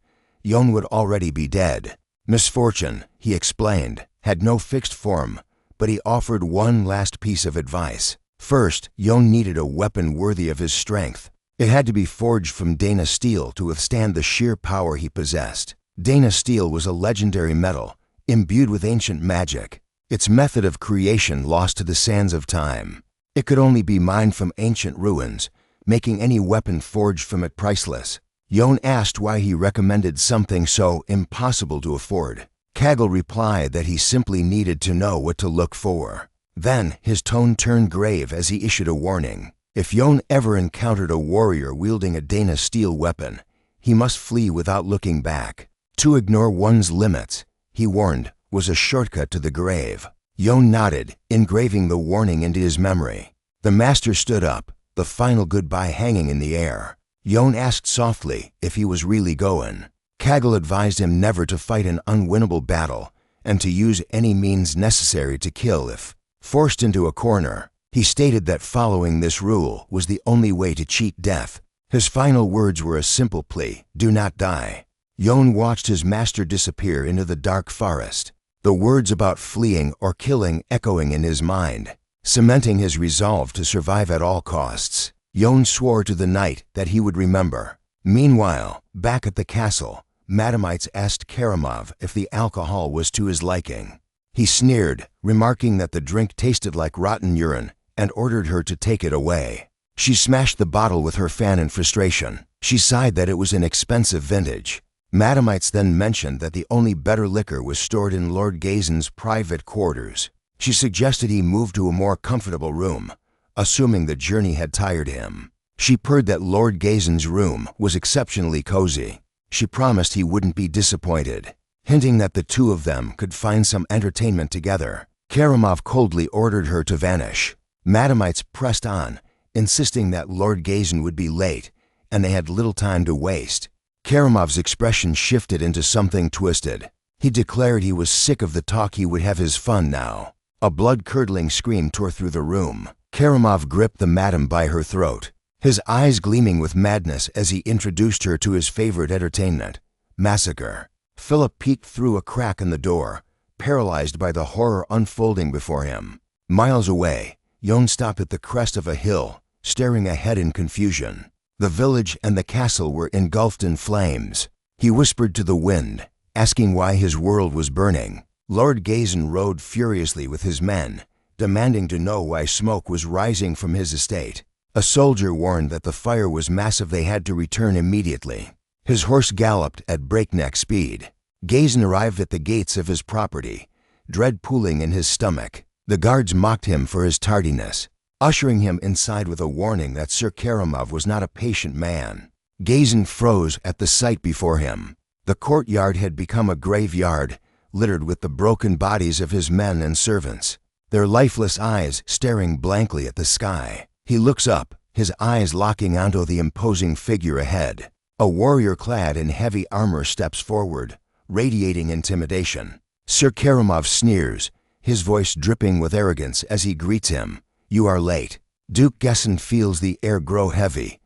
Yon would already be dead. Misfortune, he explained, had no fixed form, but he offered one last piece of advice. First, Yon needed a weapon worthy of his strength. It had to be forged from Dana steel to withstand the sheer power he possessed. Dana steel was a legendary metal, imbued with ancient magic, its method of creation lost to the sands of time. It could only be mined from ancient ruins, making any weapon forged from it priceless. Yon asked why he recommended something so impossible to afford. Kaggle replied that he simply needed to know what to look for. Then his tone turned grave as he issued a warning. If Yon ever encountered a warrior wielding a Dana steel weapon, he must flee without looking back. To ignore one's limits, he warned, was a shortcut to the grave. Yon nodded, engraving the warning into his memory. The master stood up, the final goodbye hanging in the air. Yon asked softly if he was really going. Kaggle advised him never to fight an unwinnable battle and to use any means necessary to kill if forced into a corner. He stated that following this rule was the only way to cheat death. His final words were a simple plea: do not die. Yon watched his master disappear into the dark forest, the words about fleeing or killing echoing in his mind, cementing his resolve to survive at all costs. Yon swore to the night that he would remember. Meanwhile, back at the castle, Madamites asked Karamov if the alcohol was to his liking. He sneered, remarking that the drink tasted like rotten urine, and ordered her to take it away. She smashed the bottle with her fan in frustration. She sighed that it was an expensive vintage. Madamites then mentioned that the only better liquor was stored in Lord Gazen's private quarters. She suggested he move to a more comfortable room, assuming the journey had tired him. She purred that Lord Gazen's room was exceptionally cozy. She promised he wouldn't be disappointed, hinting that the two of them could find some entertainment together. Karamov coldly ordered her to vanish. Madamites pressed on, insisting that Lord Gazen would be late, and they had little time to waste. Karamov's expression shifted into something twisted. He declared he was sick of the talk, he would have his fun now. A blood-curdling scream tore through the room. Karamov gripped the madam by her throat, his eyes gleaming with madness as he introduced her to his favorite entertainment, massacre. Philip peeked through a crack in the door, paralyzed by the horror unfolding before him. Miles away, Yon stopped at the crest of a hill, staring ahead in confusion. The village and the castle were engulfed in flames. He whispered to the wind, asking why his world was burning. Lord Gazen rode furiously with his men, demanding to know why smoke was rising from his estate. A soldier warned that the fire was massive, they had to return immediately. His horse galloped at breakneck speed. Gazen arrived at the gates of his property, dread pooling in his stomach. The guards mocked him for his tardiness, ushering him inside with a warning that Sir Karamov was not a patient man. Gazen froze at the sight before him. The courtyard had become a graveyard, littered with the broken bodies of his men and servants, their lifeless eyes staring blankly at the sky. He looks up, his eyes locking onto the imposing figure ahead. A warrior clad in heavy armor steps forward, radiating intimidation. Sir Karamov sneers, his voice dripping with arrogance as he greets him. You are late. Duke Gessen feels the air grow heavy.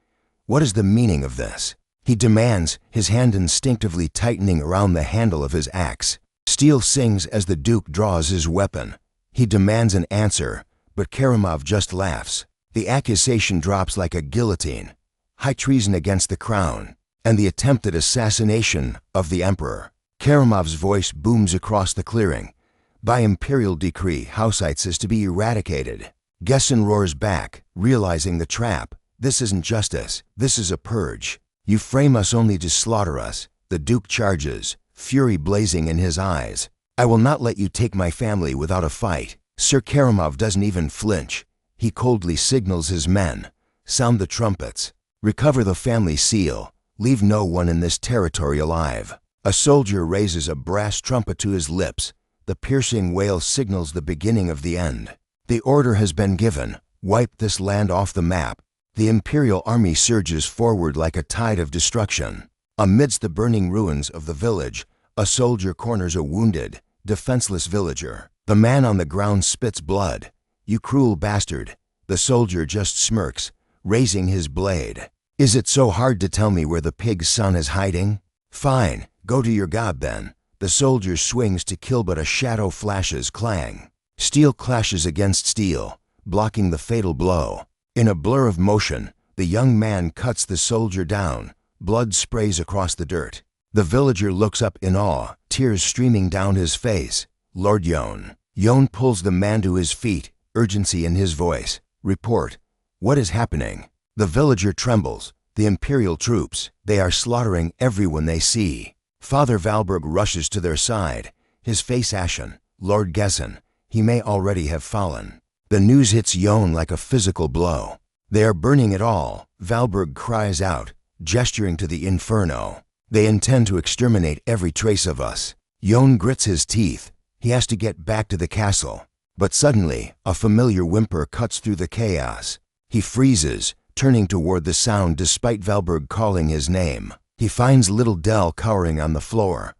What is the meaning of this? He demands, his hand instinctively tightening around the handle of his axe. Steel sings as the Duke draws his weapon. He demands an answer, but Karamov just laughs. The accusation drops like a guillotine. High treason against the crown, and the attempted assassination of the emperor. Karamov's voice booms across the clearing. By imperial decree, Hussites is to be eradicated. Gessen roars back, realizing the trap. This isn't justice, this is a purge. You frame us only to slaughter us. The Duke charges, fury blazing in his eyes. I will not let you take my family without a fight. Sir Karamov doesn't even flinch. He coldly signals his men. Sound the trumpets. Recover the family seal. Leave no one in this territory alive. A soldier raises a brass trumpet to his lips. The piercing wail signals the beginning of the end. The order has been given. Wipe this land off the map. The imperial army surges forward like a tide of destruction. Amidst the burning ruins of the village, a soldier corners a wounded, defenseless villager. The man on the ground spits blood. You cruel bastard. The soldier just smirks, raising his blade. Is it so hard to tell me where the pig's son is hiding? Fine, go to your god then. The soldier swings to kill, but a shadow flashes, clang. Steel clashes against steel, blocking the fatal blow. In a blur of motion, the young man cuts the soldier down. Blood sprays across the dirt. The villager looks up in awe, tears streaming down his face. Lord Johan. Johan pulls the man to his feet, urgency in his voice. Report. What is happening? The villager trembles. The imperial troops, they are slaughtering everyone they see. Father Valberg rushes to their side, his face ashen. Lord Gessen, he may already have fallen. The news hits Johan like a physical blow. They are burning it all, Valberg cries out, gesturing to the inferno. They intend to exterminate every trace of us. Johan grits his teeth. He has to get back to the castle. But suddenly, a familiar whimper cuts through the chaos. He freezes, turning toward the sound despite Valberg calling his name. He finds little Dell cowering on the floor.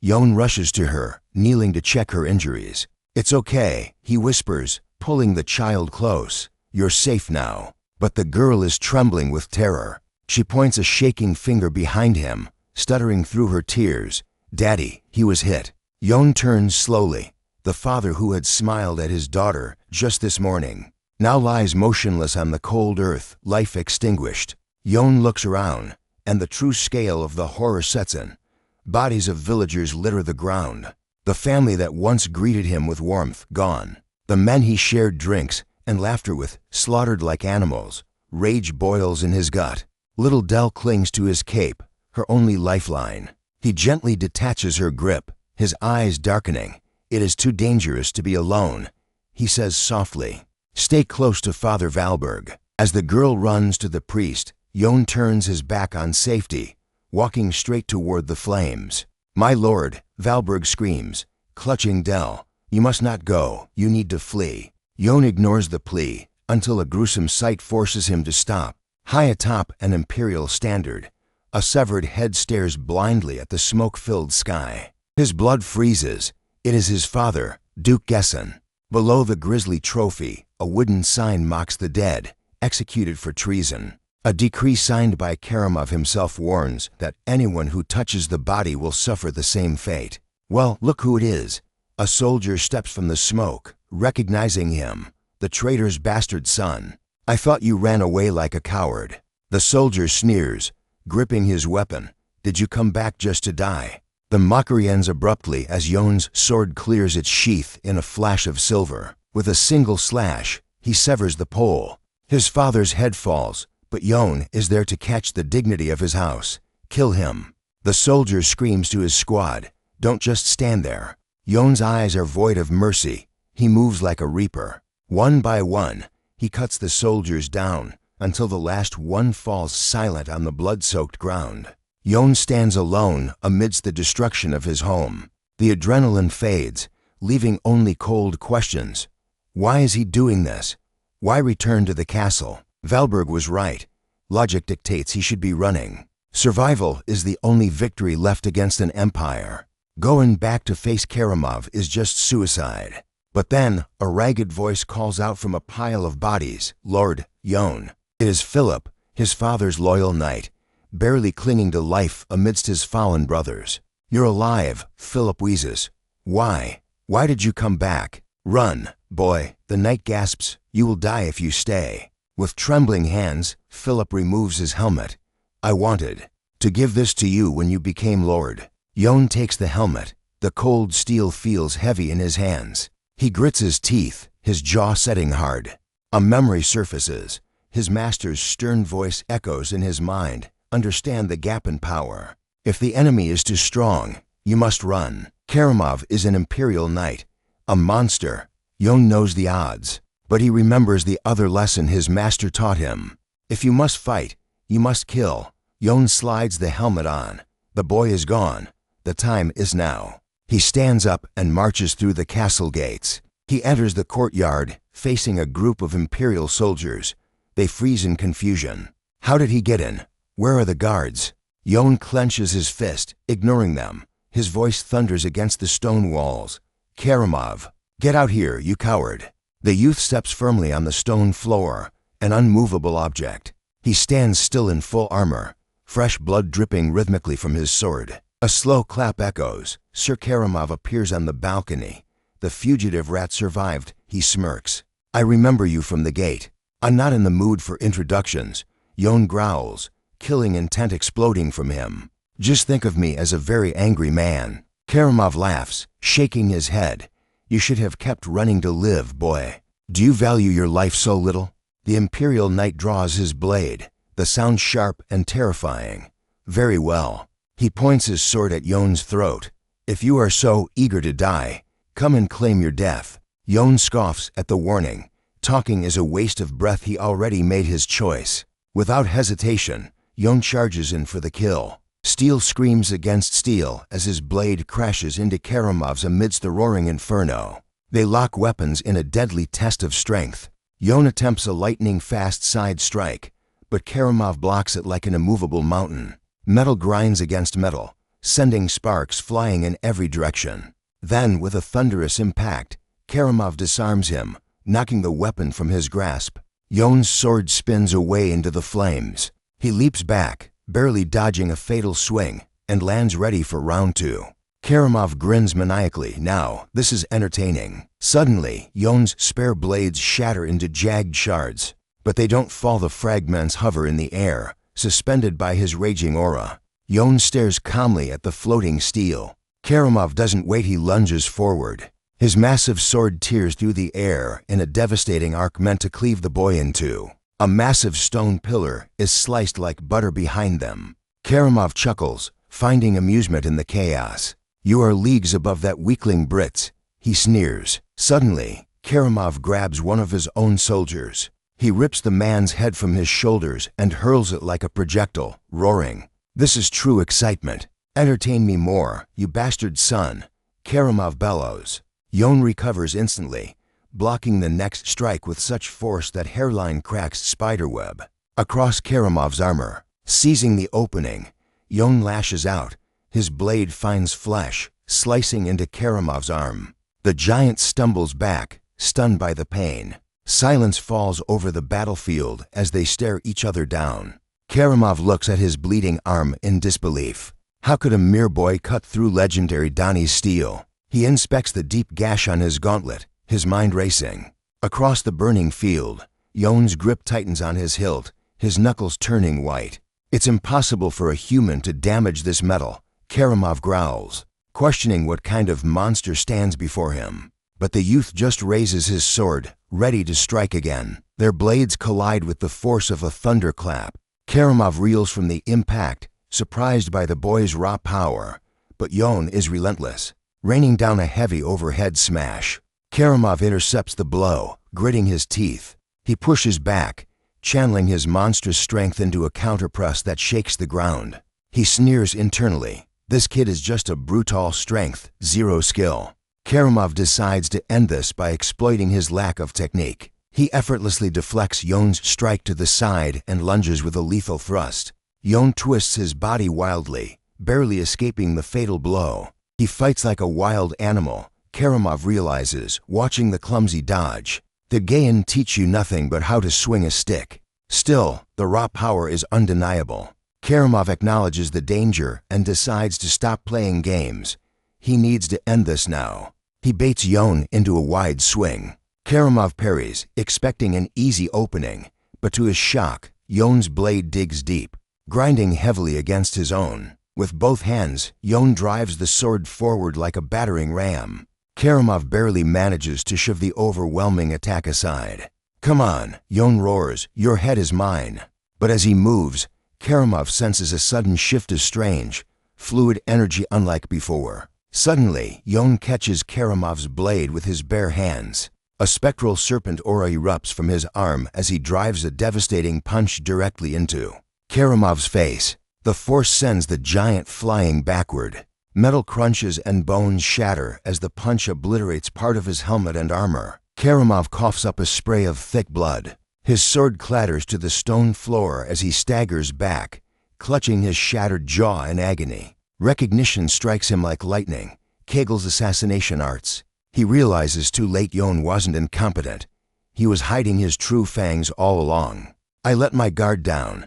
Johan rushes to her, kneeling to check her injuries. It's okay, he whispers, pulling the child close. You're safe now. But the girl is trembling with terror. She points a shaking finger behind him, stuttering through her tears. Daddy, he was hit. Johan turns slowly. The father who had smiled at his daughter just this morning now lies motionless on the cold earth, life extinguished. Johan looks around, and the true scale of the horror sets in. Bodies of villagers litter the ground. The family that once greeted him with warmth, gone. The men he shared drinks and laughter with, slaughtered like animals. Rage boils in his gut. Little Dell clings to his cape, her only lifeline. He gently detaches her grip, his eyes darkening. It is too dangerous to be alone. He says softly, stay close to Father Valberg. As the girl runs to the priest, Johan turns his back on safety, walking straight toward the flames. My lord, Valberg screams, clutching Dell. You must not go, you need to flee. Johan ignores the plea, until a gruesome sight forces him to stop. High atop an imperial standard, a severed head stares blindly at the smoke-filled sky. His blood freezes. It is his father, Duke Gessen. Below the grisly trophy, a wooden sign mocks the dead, executed for treason. A decree signed by Karamov himself warns that anyone who touches the body will suffer the same fate. Well, look who it is. A soldier steps from the smoke, recognizing him, the traitor's bastard son. I thought you ran away like a coward. The soldier sneers, gripping his weapon. Did you come back just to die? The mockery ends abruptly as Johan's sword clears its sheath in a flash of silver. With a single slash, he severs the pole. His father's head falls, but Johan is there to catch the dignity of his house. Kill him. The soldier screams to his squad, don't just stand there. Johan's eyes are void of mercy. He moves like a reaper. One by one, he cuts the soldiers down until the last one falls silent on the blood-soaked ground. Johan stands alone amidst the destruction of his home. The adrenaline fades, leaving only cold questions. Why is he doing this? Why return to the castle? Valberg was right. Logic dictates he should be running. Survival is the only victory left against an empire. Going back to face Karamov is just suicide. But then, a ragged voice calls out from a pile of bodies, Lord Johan. It is Philip, his father's loyal knight, barely clinging to life amidst his fallen brothers. You're alive, Philip wheezes. Why? Why did you come back? Run, boy, the knight gasps. You will die if you stay. With trembling hands, Philip removes his helmet. I wanted to give this to you when you became Lord. Johan takes the helmet. The cold steel feels heavy in his hands. He grits his teeth, his jaw setting hard. A memory surfaces. His master's stern voice echoes in his mind. Understand the gap in power. If the enemy is too strong, you must run. Karamov is an imperial knight, a monster. Johan knows the odds, but he remembers the other lesson his master taught him. If you must fight, you must kill. Johan slides the helmet on. The boy is gone. The time is now. He stands up and marches through the castle gates. He enters the courtyard, facing a group of imperial soldiers. They freeze in confusion. How did he get in? Where are the guards? Johan clenches his fist, ignoring them. His voice thunders against the stone walls. Karamov, get out here, you coward. The youth steps firmly on the stone floor, an unmovable object. He stands still in full armor, fresh blood dripping rhythmically from his sword. A slow clap echoes. Sir Karamov appears on the balcony. The fugitive rat survived, he smirks. I remember you from the gate. I'm not in the mood for introductions. Johan growls, killing intent exploding from him. Just think of me as a very angry man. Karamov laughs, shaking his head. You should have kept running to live, boy. Do you value your life so little? The imperial knight draws his blade, the sound sharp and terrifying. Very well. He points his sword at Johan's throat. If you are so eager to die, come and claim your death. Johan scoffs at the warning. Talking is a waste of breath. He already made his choice. Without hesitation, Johan charges in for the kill. Steel screams against steel as his blade crashes into Karamov's amidst the roaring inferno. They lock weapons in a deadly test of strength. Johan attempts a lightning-fast side strike, but Karamov blocks it like an immovable mountain. Metal grinds against metal, sending sparks flying in every direction. Then, with a thunderous impact, Karamov disarms him, knocking the weapon from his grasp. Johan's sword spins away into the flames. He leaps back, barely dodging a fatal swing, and lands ready for round two. Karamov grins maniacally. Now, this is entertaining. Suddenly, Johan's spare blades shatter into jagged shards, but they don't fall. The fragments hover in the air, suspended by his raging aura. Johan stares calmly at the floating steel. Karamov doesn't wait. He lunges forward. His massive sword tears through the air in a devastating arc meant to cleave the boy in two. A massive stone pillar is sliced like butter behind them. Karamov chuckles, finding amusement in the chaos. You are leagues above that weakling Brits, he sneers. Suddenly, Karamov grabs one of his own soldiers. He rips the man's head from his shoulders and hurls it like a projectile, roaring. This is true excitement. Entertain me more, you bastard son. Karamov bellows. Johan recovers instantly, blocking the next strike with such force that hairline cracks spiderweb across Karamov's armor. Seizing the opening, Johan lashes out. His blade finds flesh, slicing into Karamov's arm. The giant stumbles back, stunned by the pain. Silence falls over the battlefield as they stare each other down. Karamov looks at his bleeding arm in disbelief. How could a mere boy cut through legendary Donnie's steel? He inspects the deep gash on his gauntlet, his mind racing. Across the burning field, Johan's grip tightens on his hilt, his knuckles turning white. It's impossible for a human to damage this metal, Karamov growls, questioning what kind of monster stands before him. But the youth just raises his sword, ready to strike again. Their blades collide with the force of a thunderclap. Karamov reels from the impact, surprised by the boy's raw power. But Johan is relentless, raining down a heavy overhead smash. Karamov intercepts the blow, gritting his teeth. He pushes back, channeling his monstrous strength into a counterpress that shakes the ground. He sneers internally. This kid is just a brutal strength, zero skill. Karamov decides to end this by exploiting his lack of technique. He effortlessly deflects Johan's strike to the side and lunges with a lethal thrust. Johan twists his body wildly, barely escaping the fatal blow. He fights like a wild animal, Karamov realizes, watching the clumsy dodge. The Gayan teach you nothing but how to swing a stick. Still, the raw power is undeniable. Karamov acknowledges the danger and decides to stop playing games. He needs to end this now. He baits Yon into a wide swing. Karamov parries, expecting an easy opening, but to his shock, Yon's blade digs deep, grinding heavily against his own. With both hands, Yon drives the sword forward like a battering ram. Karamov barely manages to shove the overwhelming attack aside. "Come on," Yon roars, "your head is mine." But as he moves, Karamov senses a sudden shift of strange, fluid energy unlike before. Suddenly, Yon catches Karamov's blade with his bare hands. A spectral serpent aura erupts from his arm as he drives a devastating punch directly into Karamov's face. The force sends the giant flying backward. Metal crunches and bones shatter as the punch obliterates part of his helmet and armor. Karamov coughs up a spray of thick blood. His sword clatters to the stone floor as he staggers back, clutching his shattered jaw in agony. Recognition strikes him like lightning, Kegel's assassination arts. He realizes too late Yon wasn't incompetent. He was hiding his true fangs all along. "I let my guard down."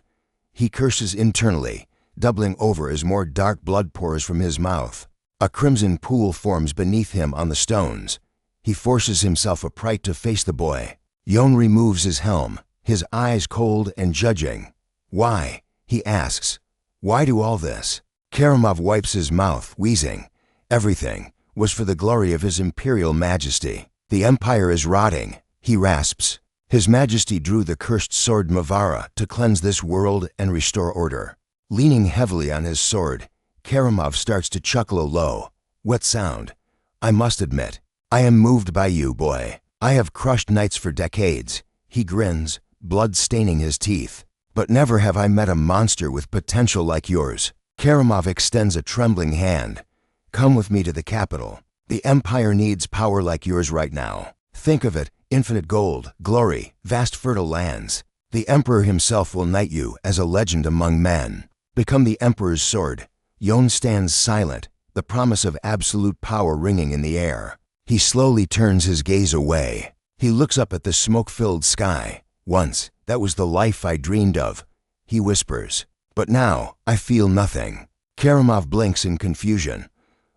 He curses internally, doubling over as more dark blood pours from his mouth. A crimson pool forms beneath him on the stones. He forces himself upright to face the boy. Yon removes his helm, his eyes cold and judging. "Why?" he asks. "Why do all this?" Karamov wipes his mouth, wheezing. "Everything was for the glory of His Imperial Majesty. The Empire is rotting," he rasps. His Majesty drew the cursed sword Mavara to cleanse this world and restore order. Leaning heavily on his sword, Karamov starts to chuckle a low, wet sound. "I must admit, I am moved by you, boy. I have crushed knights for decades." He grins, blood staining his teeth. "But never have I met a monster with potential like yours." Karamov extends a trembling hand. "Come with me to the capital. The Empire needs power like yours right now. Think of it, infinite gold, glory, vast fertile lands. The Emperor himself will knight you as a legend among men. Become the Emperor's sword." Yon stands silent, the promise of absolute power ringing in the air. He slowly turns his gaze away. He looks up at the smoke-filled sky. "Once, that was the life I dreamed of," he whispers. "But now, I feel nothing." Karamov blinks in confusion.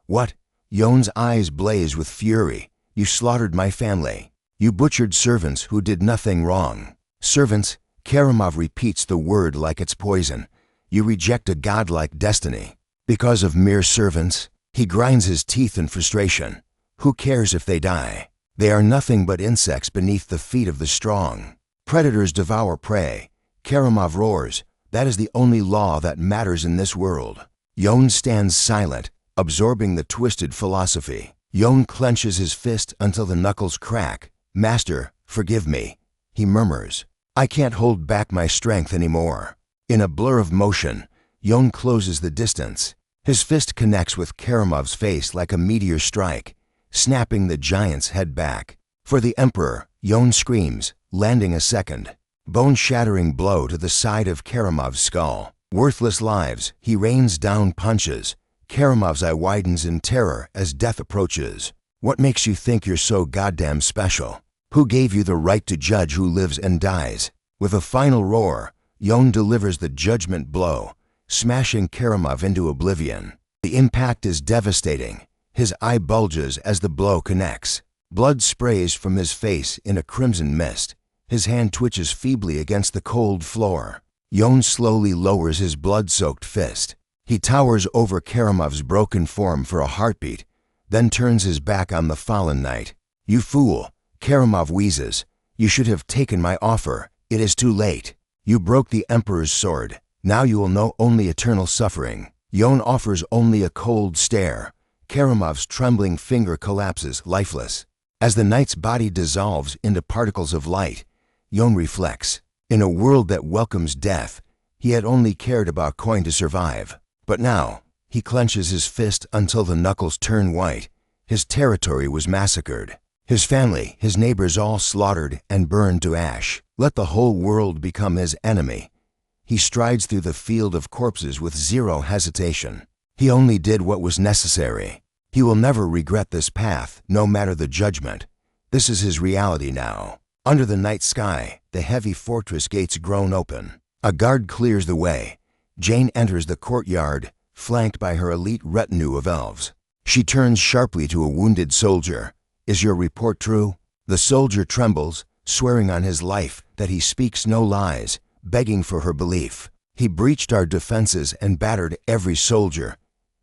"What?" Yon's eyes blaze with fury. "You slaughtered my family. You butchered servants who did nothing wrong." "Servants?" Karamov repeats the word like it's poison. "You reject a godlike destiny. Because of mere servants?" He grinds his teeth in frustration. "Who cares if they die? They are nothing but insects beneath the feet of the strong. Predators devour prey." Karamov roars. "That is the only law that matters in this world." Yon stands silent, absorbing the twisted philosophy. Yon clenches his fist until the knuckles crack. "Master, forgive me," he murmurs. "I can't hold back my strength anymore." In a blur of motion, Yon closes the distance. His fist connects with Karamov's face like a meteor strike, snapping the giant's head back. "For the Emperor," Yon screams, landing a second, bone-shattering blow to the side of Karamov's skull. Worthless lives, he rains down punches. Karamov's eye widens in terror as death approaches. "What makes you think you're so goddamn special? Who gave you the right to judge who lives and dies?" With a final roar, Yon delivers the judgment blow, smashing Karamov into oblivion. The impact is devastating. His eye bulges as the blow connects. Blood sprays from his face in a crimson mist. His hand twitches feebly against the cold floor. Yon slowly lowers his blood-soaked fist. He towers over Karamov's broken form for a heartbeat, then turns his back on the fallen knight. "You fool," Karamov wheezes. "You should have taken my offer. It is too late. You broke the Emperor's sword. Now you will know only eternal suffering." Yon offers only a cold stare. Karamov's trembling finger collapses, lifeless. As the knight's body dissolves into particles of light, Yon reflects. In a world that welcomes death, he had only cared about coin to survive. But now, he clenches his fist until the knuckles turn white. His territory was massacred. His family, his neighbors all slaughtered and burned to ash. Let the whole world become his enemy. He strides through the field of corpses with zero hesitation. He only did what was necessary. He will never regret this path, no matter the judgment. This is his reality now. Under the night sky, the heavy fortress gates groan open. A guard clears the way. Jane enters the courtyard, flanked by her elite retinue of elves. She turns sharply to a wounded soldier. Is your report true? The soldier trembles, swearing on his life that he speaks no lies, begging for her belief. He breached our defenses and battered every soldier.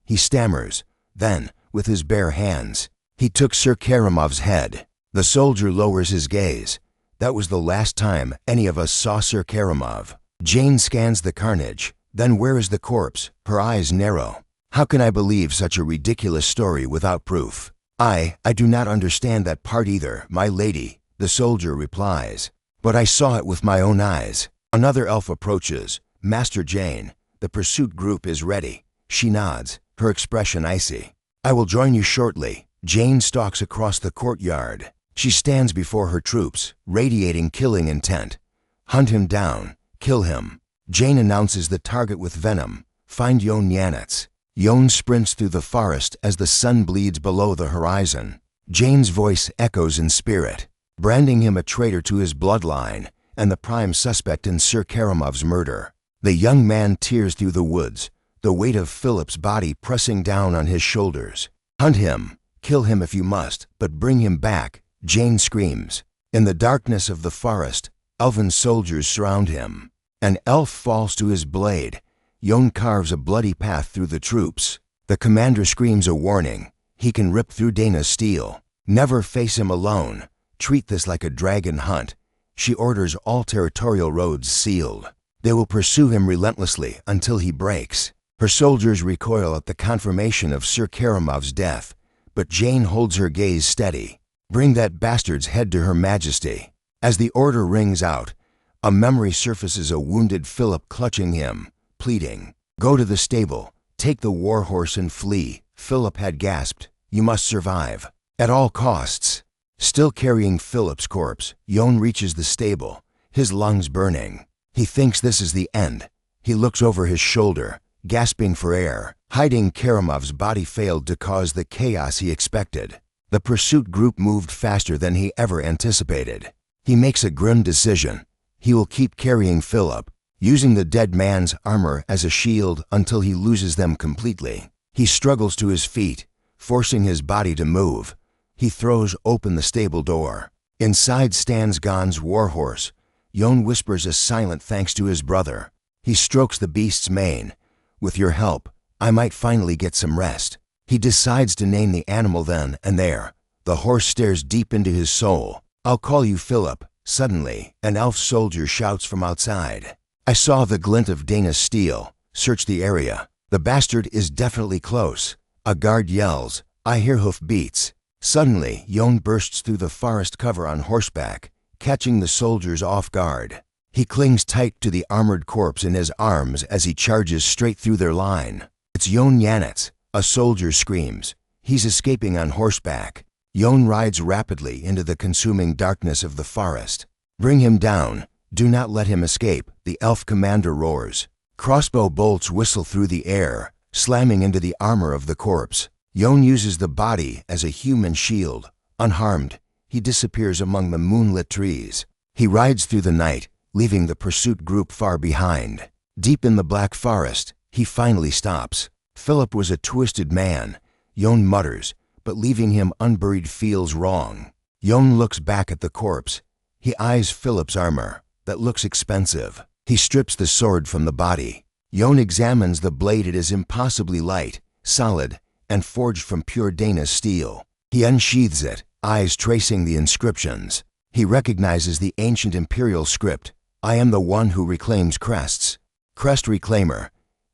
He stammers. Then, with his bare hands, he took Sir Karamov's head. The soldier lowers his gaze. That was the last time any of us saw Sir Karamov. Jane scans the carnage. Then where is the corpse? Her eyes narrow. How can I believe such a ridiculous story without proof? I do not understand that part either, my lady, the soldier replies. But I saw it with my own eyes. Another elf approaches. Master Jane, the pursuit group is ready. She nods, her expression icy. I will join you shortly. Jane stalks across the courtyard. She stands before her troops, radiating killing intent. Hunt him down. Kill him. Jane announces the target with venom. Find Yon Yanets. Yon sprints through the forest as the sun bleeds below the horizon. Jane's voice echoes in spirit, branding him a traitor to his bloodline and the prime suspect in Sir Karamov's murder. The young man tears through the woods, the weight of Philip's body pressing down on his shoulders. Hunt him. Kill him if you must, but bring him back, Jane screams. In the darkness of the forest, elven soldiers surround him. An elf falls to his blade. Yon carves a bloody path through the troops. The commander screams a warning. He can rip through Dana's steel. Never face him alone. Treat this like a dragon hunt. She orders all territorial roads sealed. They will pursue him relentlessly until he breaks. Her soldiers recoil at the confirmation of Sir Karamov's death, but Jane holds her gaze steady. Bring that bastard's head to Her Majesty. As the order rings out, a memory surfaces, a wounded Philip clutching him, pleading. Go to the stable, take the war horse and flee. Philip had gasped. You must survive. At all costs. Still carrying Philip's corpse, Yon reaches the stable, his lungs burning. He thinks this is the end. He looks over his shoulder, gasping for air. Hiding Karamov's body failed to cause the chaos he expected. The pursuit group moved faster than he ever anticipated. He makes a grim decision. He will keep carrying Philip, using the dead man's armor as a shield until he loses them completely. He struggles to his feet, forcing his body to move. He throws open the stable door. Inside stands Gon's warhorse. Yon whispers a silent thanks to his brother. He strokes the beast's mane. With your help, I might finally get some rest. He decides to name the animal then and there. The horse stares deep into his soul. I'll call you Philip. Suddenly, an elf soldier shouts from outside. I saw the glint of Dana's steel. Search the area. The bastard is definitely close. A guard yells. I hear hoof beats. Suddenly, Yon bursts through the forest cover on horseback, catching the soldiers off guard. He clings tight to the armored corpse in his arms as he charges straight through their line. It's Yon Yanets, a soldier screams. He's escaping on horseback. Yon rides rapidly into the consuming darkness of the forest. Bring him down. Do not let him escape, the elf commander roars. Crossbow bolts whistle through the air, slamming into the armor of the corpse. Yon uses the body as a human shield. Unharmed, he disappears among the moonlit trees. He rides through the night, leaving the pursuit group far behind. Deep in the black forest, he finally stops. Philip was a twisted man, Yon mutters, but leaving him unburied feels wrong. Yon looks back at the corpse. He eyes Philip's armor. That looks expensive. He strips the sword from the body. Yon examines the blade. It is impossibly light, solid, and forged from pure Dana's steel. He unsheathes it, eyes tracing the inscriptions. He recognizes the ancient imperial script. I am the one who reclaims crests. Crest reclaimer.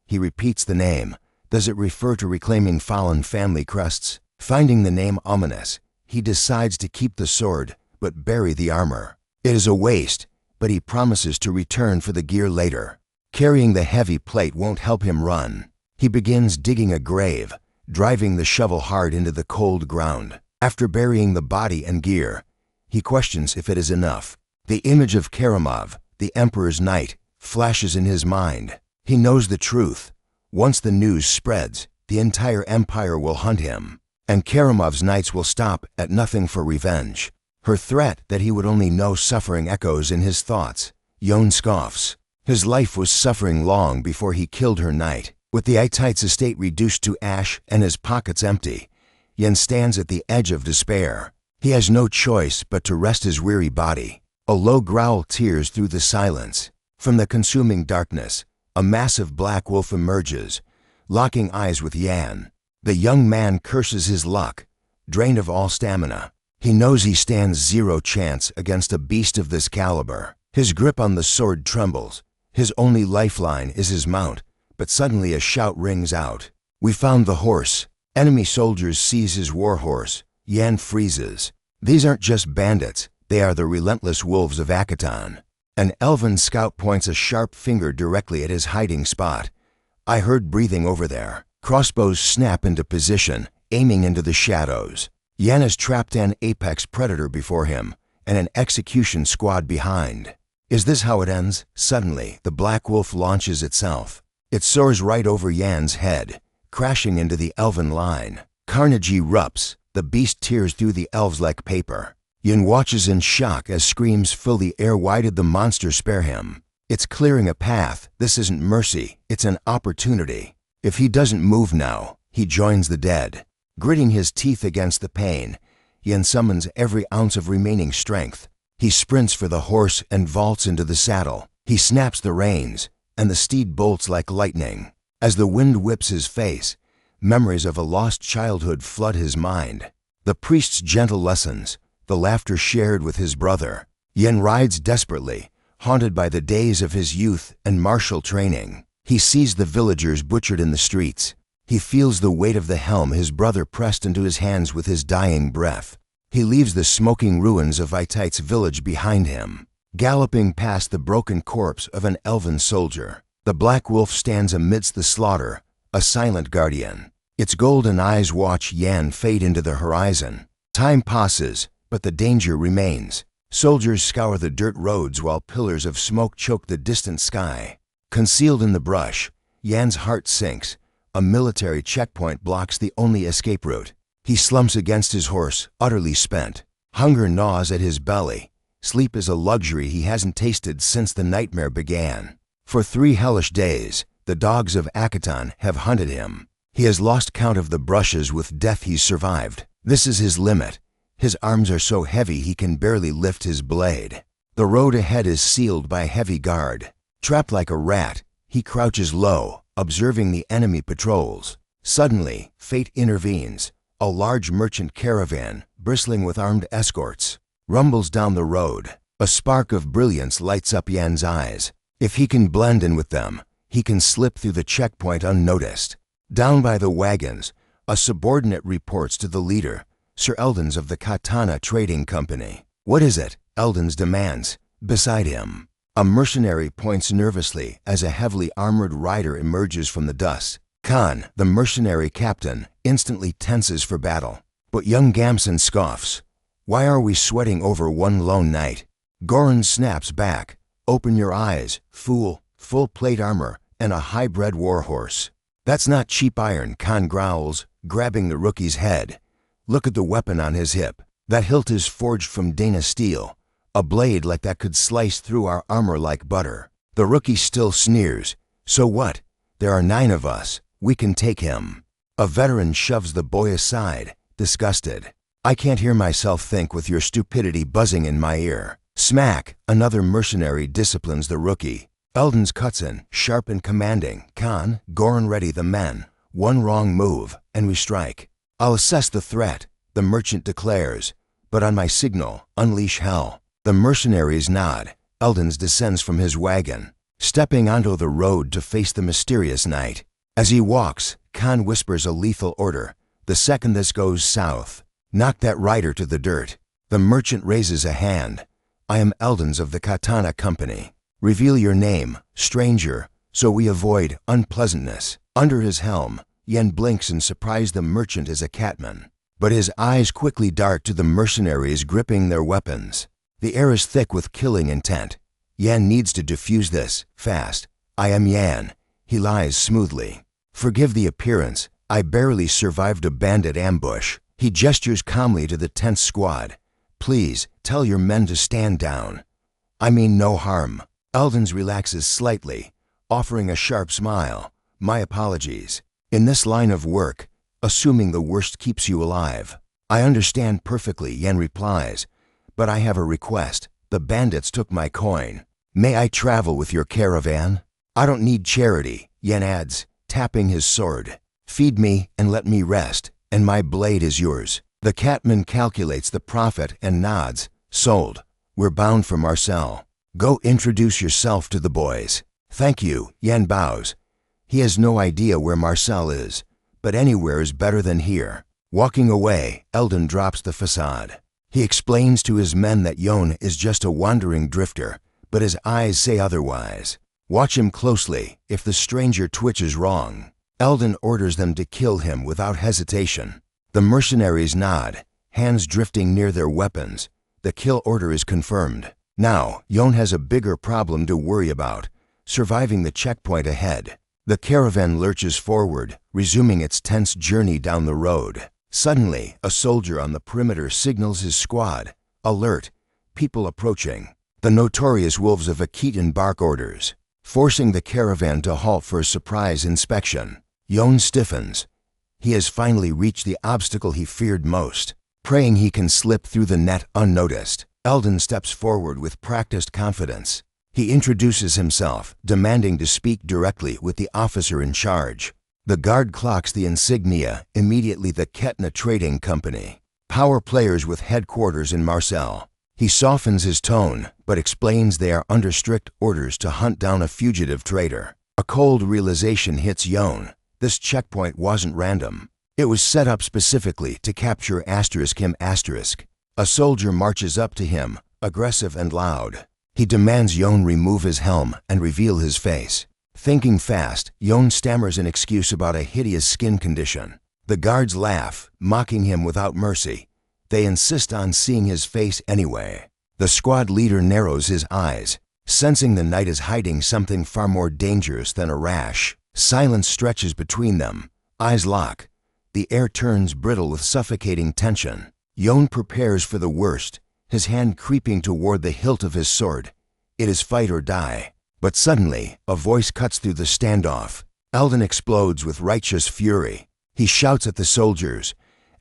He repeats the name. Does it refer to reclaiming fallen family crests? Finding the name ominous, he decides to keep the sword, but bury the armor. It is a waste, but he promises to return for the gear later. Carrying the heavy plate won't help him run. He begins digging a grave, driving the shovel hard into the cold ground. After burying the body and gear, he questions if it is enough. The image of Karamov, the Emperor's knight, flashes in his mind. He knows the truth. Once the news spreads, the entire empire will hunt him, and Karamov's knights will stop at nothing for revenge. Her threat that he would only know suffering echoes in his thoughts. Yon scoffs. His life was suffering long before he killed her knight. With the Hittite's estate reduced to ash and his pockets empty, Yan stands at the edge of despair. He has no choice but to rest his weary body. A low growl tears through the silence. From the consuming darkness, a massive black wolf emerges, locking eyes with Yan. The young man curses his luck, drained of all stamina. He knows he stands zero chance against a beast of this caliber. His grip on the sword trembles. His only lifeline is his mount, but suddenly a shout rings out. "We found the horse!" Enemy soldiers seize his warhorse. Yan freezes. These aren't just bandits, they are the relentless wolves of Akatan. An elven scout points a sharp finger directly at his hiding spot. I heard breathing over there. Crossbows snap into position, aiming into the shadows. Yan has trapped an apex predator before him, and an execution squad behind. Is this how it ends? Suddenly, the black wolf launches itself. It soars right over Yan's head, crashing into the elven line. Carnage erupts. The beast tears through the elves like paper. Yan watches in shock as screams fill the air. Why did the monster spare him? It's clearing a path. This isn't mercy, it's an opportunity. If he doesn't move now, he joins the dead. Gritting his teeth against the pain, Yan summons every ounce of remaining strength. He sprints for the horse and vaults into the saddle. He snaps the reins, and the steed bolts like lightning. As the wind whips his face, memories of a lost childhood flood his mind. The priest's gentle lessons, the laughter shared with his brother. Yan rides desperately, haunted by the days of his youth and martial training. He sees the villagers butchered in the streets. He feels the weight of the helm his brother pressed into his hands with his dying breath. He leaves the smoking ruins of Vitite's village behind him, galloping past the broken corpse of an elven soldier. The black wolf stands amidst the slaughter, a silent guardian. Its golden eyes watch Yan fade into the horizon. Time passes, but the danger remains. Soldiers scour the dirt roads while pillars of smoke choke the distant sky. Concealed in the brush, Yan's heart sinks. A military checkpoint blocks the only escape route. He slumps against his horse, utterly spent. Hunger gnaws at his belly. Sleep is a luxury he hasn't tasted since the nightmare began. For 3 hellish days, the dogs of Akatan have hunted him. He has lost count of the brushes with death he's survived. This is his limit. His arms are so heavy he can barely lift his blade. The road ahead is sealed by a heavy guard. Trapped like a rat, he crouches low, observing the enemy patrols. Suddenly, fate intervenes. A large merchant caravan, bristling with armed escorts, rumbles down the road. A spark of brilliance lights up Yan's eyes. If he can blend in with them, he can slip through the checkpoint unnoticed. Down by the wagons, a subordinate reports to the leader, Sir Eldon's of the Katana Trading Company. "What is it?" Eldon's demands. Beside him, a mercenary points nervously as a heavily armored rider emerges from the dust. Khan, the mercenary captain, instantly tenses for battle. But young Gamson scoffs. "Why are we sweating over one lone knight?" Goran snaps back. "Open your eyes, fool. Full plate armor and a high-bred warhorse." "That's not cheap iron," Khan growls, grabbing the rookie's head. "Look at the weapon on his hip. That hilt is forged from Dana steel. A blade like that could slice through our armor like butter." The rookie still sneers. "So what? There are 9 of us. We can take him." A veteran shoves the boy aside, disgusted. "I can't hear myself think with your stupidity buzzing in my ear." Smack! Another mercenary disciplines the rookie. Eldon's cuts in, sharp and commanding. "Khan, Goran ready the men. One wrong move, and we strike." "I'll assess the threat," the merchant declares. "But on my signal, unleash hell." The mercenaries nod. Eldon's descends from his wagon, stepping onto the road to face the mysterious night. As he walks, Khan whispers a lethal order. "The second this goes south, knock that rider to the dirt." The merchant raises a hand. "I am Eldon's of the Katana Company. Reveal your name, stranger, so we avoid unpleasantness." Under his helm, Yan blinks in surprise. The merchant is a catman, but his eyes quickly dart to the mercenaries gripping their weapons. The air is thick with killing intent. Yan needs to defuse this, fast. "I am Yan." He lies smoothly. "Forgive the appearance. I barely survived a bandit ambush." He gestures calmly to the tense squad. "Please, tell your men to stand down. I mean no harm." Eldon's relaxes slightly, offering a sharp smile. "My apologies. In this line of work, assuming the worst keeps you alive. I understand perfectly, Yen replies, but I have a request. The bandits took my coin. May I travel with your caravan? I don't need charity, Yen adds, tapping his sword. Feed me and let me rest, and my blade is yours. The catman calculates the profit and nods. Sold. We're bound for Marcel. Go introduce yourself to the boys. Thank you, Yen bows. He has no idea where Marcel is, but anywhere is better than here. Walking away, Eldon drops the facade. He explains to his men that Johan is just a wandering drifter, but his eyes say otherwise. Watch him closely if the stranger twitches wrong. Eldon orders them to kill him without hesitation. The mercenaries nod, hands drifting near their weapons. The kill order is confirmed. Now, Johan has a bigger problem to worry about, surviving the checkpoint ahead. The caravan lurches forward, resuming its tense journey down the road. Suddenly, a soldier on the perimeter signals his squad. Alert! People approaching. The notorious wolves of Akitan bark orders, forcing the caravan to halt for a surprise inspection. Johan stiffens. He has finally reached the obstacle he feared most. Praying he can slip through the net unnoticed, Eldon steps forward with practiced confidence. He introduces himself, demanding to speak directly with the officer in charge. The guard clocks the insignia, immediately the Ketna Trading Company. Power players with headquarters in Marcel. He softens his tone, but explains they are under strict orders to hunt down a fugitive trader. A cold realization hits Johan. This checkpoint wasn't random. It was set up specifically to capture him. A soldier marches up to him, aggressive and loud. He demands Johan remove his helm and reveal his face. Thinking fast, Johan stammers an excuse about a hideous skin condition. The guards laugh, mocking him without mercy. They insist on seeing his face anyway. The squad leader narrows his eyes, sensing the night is hiding something far more dangerous than a rash. Silence stretches between them. Eyes lock. The air turns brittle with suffocating tension. Johan prepares for the worst, his hand creeping toward the hilt of his sword. It is fight or die. But suddenly, a voice cuts through the standoff. Eldon explodes with righteous fury. He shouts at the soldiers,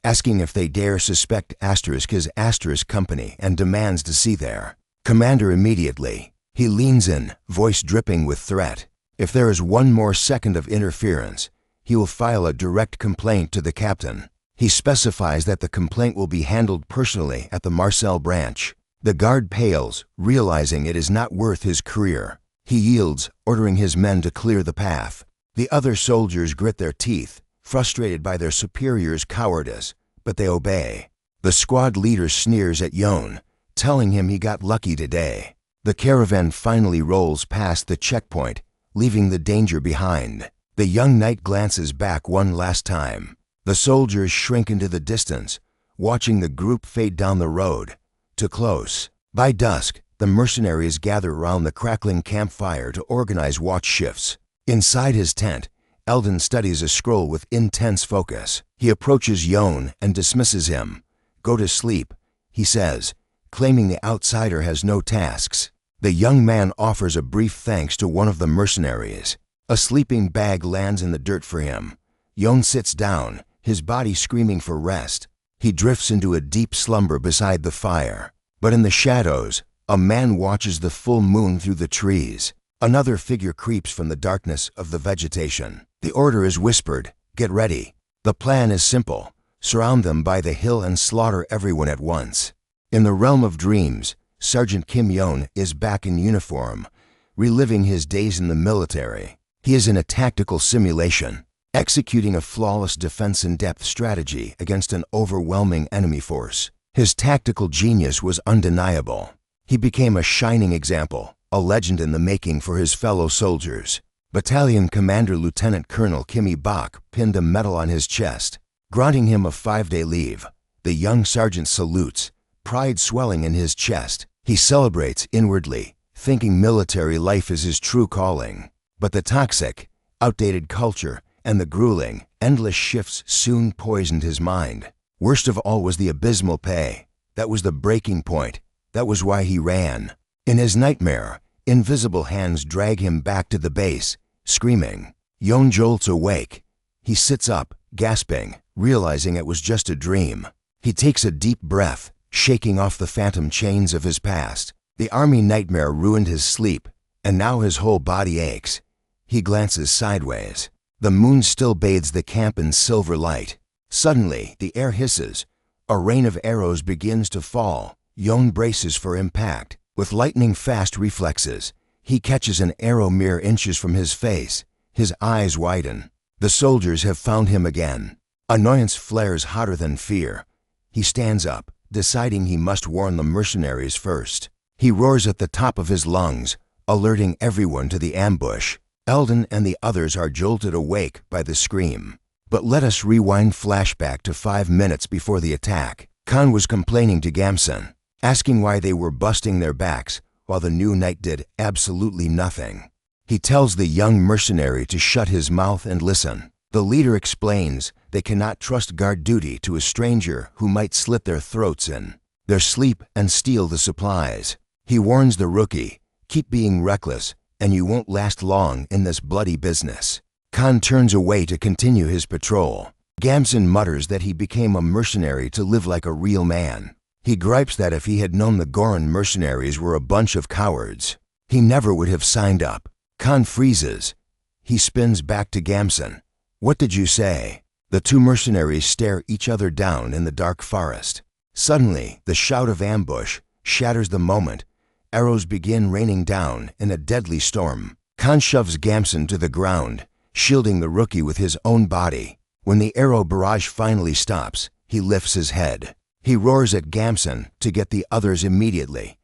asking if they dare suspect his company and demands to see their commander immediately. He leans in, voice dripping with threat. If there is one more second of interference, he will file a direct complaint to the captain. He specifies that the complaint will be handled personally at the Marcel branch. The guard pales, realizing it is not worth his career. He yields, ordering his men to clear the path. The other soldiers grit their teeth, frustrated by their superior's cowardice, but they obey. The squad leader sneers at Johan, telling him he got lucky today. The caravan finally rolls past the checkpoint, leaving the danger behind. The young knight glances back one last time. The soldiers shrink into the distance, watching the group fade down the road. Too close. By dusk, the mercenaries gather around the crackling campfire to organize watch shifts. Inside his tent, Eldon studies a scroll with intense focus. He approaches Johan and dismisses him. Go to sleep, he says, claiming the outsider has no tasks. The young man offers a brief thanks to one of the mercenaries. A sleeping bag lands in the dirt for him. Johan sits down, his body screaming for rest. He drifts into a deep slumber beside the fire. But in the shadows, a man watches the full moon through the trees. Another figure creeps from the darkness of the vegetation. The order is whispered, get ready. The plan is simple. Surround them by the hill and slaughter everyone at once. In the realm of dreams, Sergeant Kim Johan is back in uniform, reliving his days in the military. He is in a tactical simulation, executing a flawless defense-in-depth strategy against an overwhelming enemy force. His tactical genius was undeniable. He became a shining example, a legend in the making for his fellow soldiers. Battalion Commander Lieutenant Colonel Kimmy Bach pinned a medal on his chest, granting him a 5-day leave. The young sergeant salutes, pride swelling in his chest. He celebrates inwardly, thinking military life is his true calling. But the toxic, outdated culture and the grueling, endless shifts soon poisoned his mind. Worst of all was the abysmal pay. That was the breaking point. That was why he ran. In his nightmare, invisible hands drag him back to the base, screaming. Johan jolts awake. He sits up, gasping. realizing it was just a dream. He takes a deep breath, shaking off the phantom chains of his past. The army nightmare ruined his sleep, and now his whole body aches. He glances sideways. The moon still bathes the camp in silver light. Suddenly, the air hisses. A rain of arrows begins to fall. Johan braces for impact. With lightning-fast reflexes, he catches an arrow mere inches from his face. His eyes widen. The soldiers have found him again. Annoyance flares hotter than fear. He stands up, deciding he must warn the mercenaries first. He roars at the top of his lungs, alerting everyone to the ambush. Eldon and the others are jolted awake by the scream. But let us rewind flashback to 5 minutes before the attack. Khan was complaining to Gamson, asking why they were busting their backs while the new knight did absolutely nothing. He tells the young mercenary to shut his mouth and listen. The leader explains they cannot trust guard duty to a stranger who might slit their throats in their sleep and steal the supplies. He warns the rookie, keep being reckless and you won't last long in this bloody business. Khan turns away to continue his patrol. Gamson mutters that he became a mercenary to live like a real man. He gripes that if he had known the Goran mercenaries were a bunch of cowards, he never would have signed up. Khan freezes. He spins back to Gamson. What did you say? The two mercenaries stare each other down in the dark forest. Suddenly, the shout of ambush shatters the moment. Arrows begin raining down in a deadly storm. Khan shoves Gamson to the ground, shielding the rookie with his own body. When the arrow barrage finally stops, he lifts his head. He roars at Gamson to get the others immediately,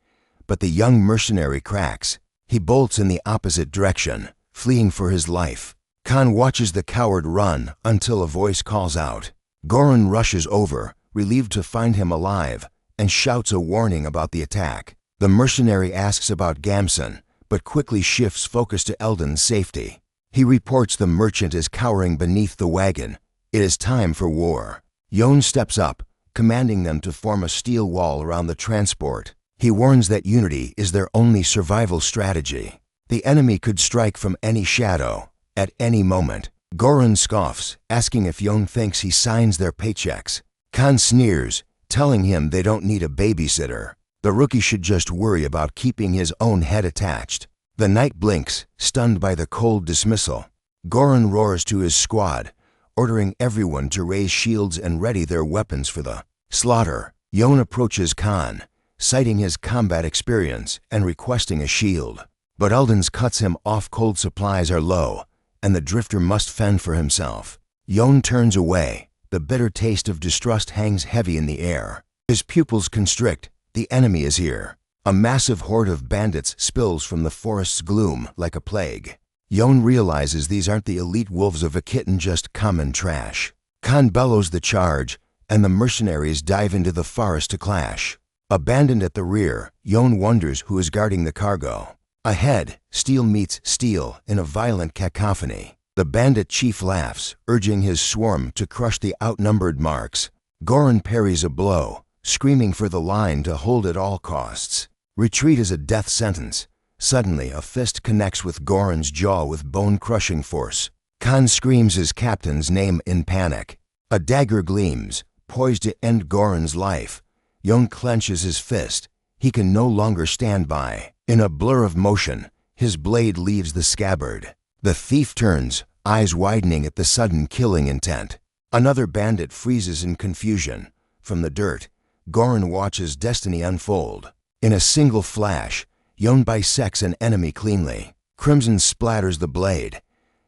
but the young mercenary cracks. He bolts in the opposite direction, fleeing for his life. Khan watches the coward run until a voice calls out. Goran rushes over, relieved to find him alive, and shouts a warning about the attack. The mercenary asks about Gamson, but quickly shifts focus to Eldon's safety. He reports the merchant is cowering beneath the wagon. It is time for war. Johan steps up, commanding them to form a steel wall around the transport. He warns that unity is their only survival strategy. The enemy could strike from any shadow, at any moment. Goran scoffs, asking if Johan thinks he signs their paychecks. Khan sneers, telling him they don't need a babysitter. The rookie should just worry about keeping his own head attached. The knight blinks, stunned by the cold dismissal. Goran roars to his squad, ordering everyone to raise shields and ready their weapons for the slaughter. Johan approaches Khan, citing his combat experience and requesting a shield. But Eldon's cuts him off. Cold supplies are low, and the drifter must fend for himself. Johan turns away. The bitter taste of distrust hangs heavy in the air. His pupils constrict. The enemy is here. A massive horde of bandits spills from the forest's gloom like a plague. Johan realizes these aren't the elite wolves of a kitten, just common trash. Khan bellows the charge, and the mercenaries dive into the forest to clash. Abandoned at the rear, Johan wonders who is guarding the cargo. Ahead, steel meets steel in a violent cacophony. The bandit chief laughs, urging his swarm to crush the outnumbered marks. Goran parries a blow, screaming for the line to hold at all costs. Retreat is a death sentence. Suddenly, a fist connects with Goran's jaw with bone-crushing force. Khan screams his captain's name in panic. A dagger gleams, poised to end Goran's life. Johan clenches his fist. He can no longer stand by. In a blur of motion, his blade leaves the scabbard. The thief turns, eyes widening at the sudden killing intent. Another bandit freezes in confusion. From the dirt, Goran watches destiny unfold. In a single flash, Johan bisects an enemy cleanly. Crimson splatters the blade.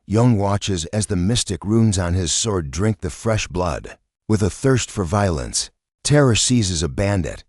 Johan watches as the mystic runes on his sword drink the fresh blood. With a thirst for violence, terror seizes a bandit.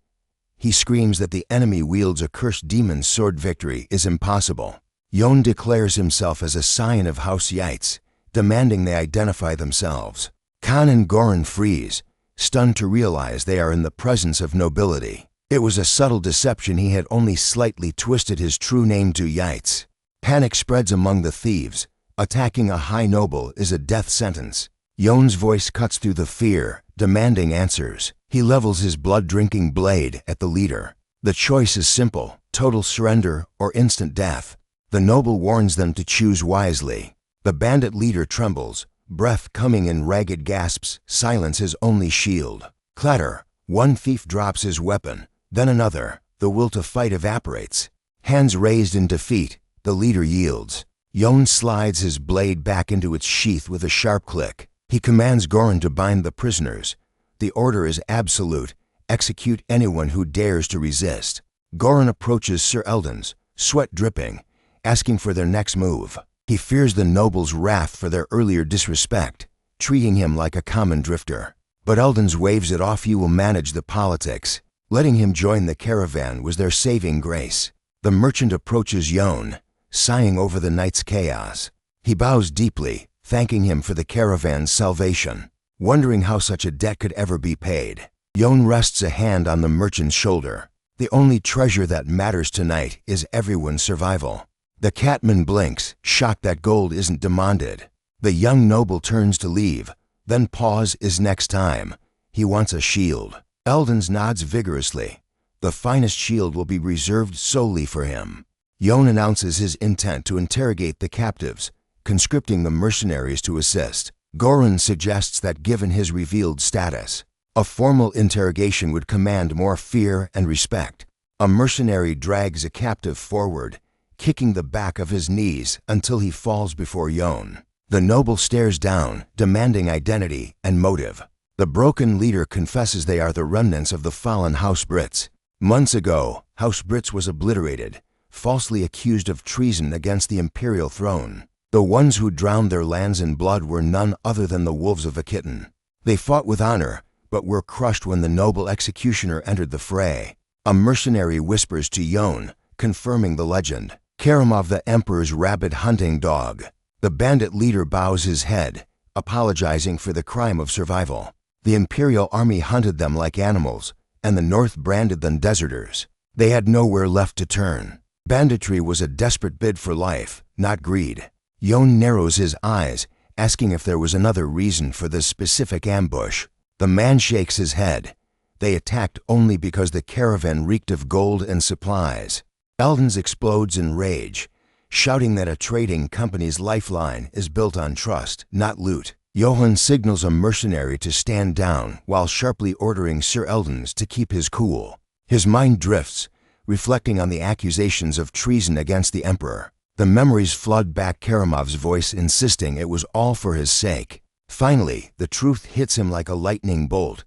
He screams that the enemy wields a cursed demon's sword. Victory is impossible. Johan declares himself as a scion of House Yates, demanding they identify themselves. Khan and Goran freeze, stunned to realize they are in the presence of nobility. It was a subtle deception. He had only slightly twisted his true name to Yates. Panic spreads among the thieves. Attacking a high noble is a death sentence. Johan's voice cuts through the fear, demanding answers. He levels his blood-drinking blade at the leader. The choice is simple: total surrender or instant death. The noble warns them to choose wisely. The bandit leader trembles, breath coming in ragged gasps, silence his only shield. Clatter! One thief drops his weapon, then another. The will to fight evaporates. Hands raised in defeat, the leader yields. Johan slides his blade back into its sheath with a sharp click. He commands Goran to bind the prisoners. The order is absolute. Execute anyone who dares to resist. Goran approaches Sir Eldon's, sweat dripping, asking for their next move. He fears the noble's wrath for their earlier disrespect, treating him like a common drifter. But Eldon's waves it off. He will manage the politics. Letting him join the caravan was their saving grace. The merchant approaches Johan, sighing over the night's chaos. He bows deeply, thanking him for the caravan's salvation, wondering how such a debt could ever be paid. Johan rests a hand on the merchant's shoulder. The only treasure that matters tonight is everyone's survival. The catman blinks, shocked that gold isn't demanded. The young noble turns to leave, then pause is next time. He wants a shield. Eldon's nods vigorously. The finest shield will be reserved solely for him. Johan announces his intent to interrogate the captives, conscripting the mercenaries to assist. Goran suggests that given his revealed status, a formal interrogation would command more fear and respect. A mercenary drags a captive forward, kicking the back of his knees until he falls before Johan. The noble stares down, demanding identity and motive. The broken leader confesses they are the remnants of the fallen House Brits. Months ago, House Brits was obliterated, falsely accused of treason against the imperial throne. The ones who drowned their lands in blood were none other than the wolves of Akitan. They fought with honor, but were crushed when the noble executioner entered the fray. A mercenary whispers to Johan, confirming the legend. Karamov, the emperor's rabid hunting dog. The bandit leader bows his head, apologizing for the crime of survival. The imperial army hunted them like animals, and the north branded them deserters. They had nowhere left to turn. Banditry was a desperate bid for life, not greed. Johan narrows his eyes, asking if there was another reason for this specific ambush. The man shakes his head. They attacked only because the caravan reeked of gold and supplies. Eldon's explodes in rage, shouting that a trading company's lifeline is built on trust, not loot. Johan signals a mercenary to stand down while sharply ordering Sir Eldon's to keep his cool. His mind drifts, reflecting on the accusations of treason against the emperor. The memories flood back Karamov's voice insisting it was all for his sake. Finally, the truth hits him like a lightning bolt.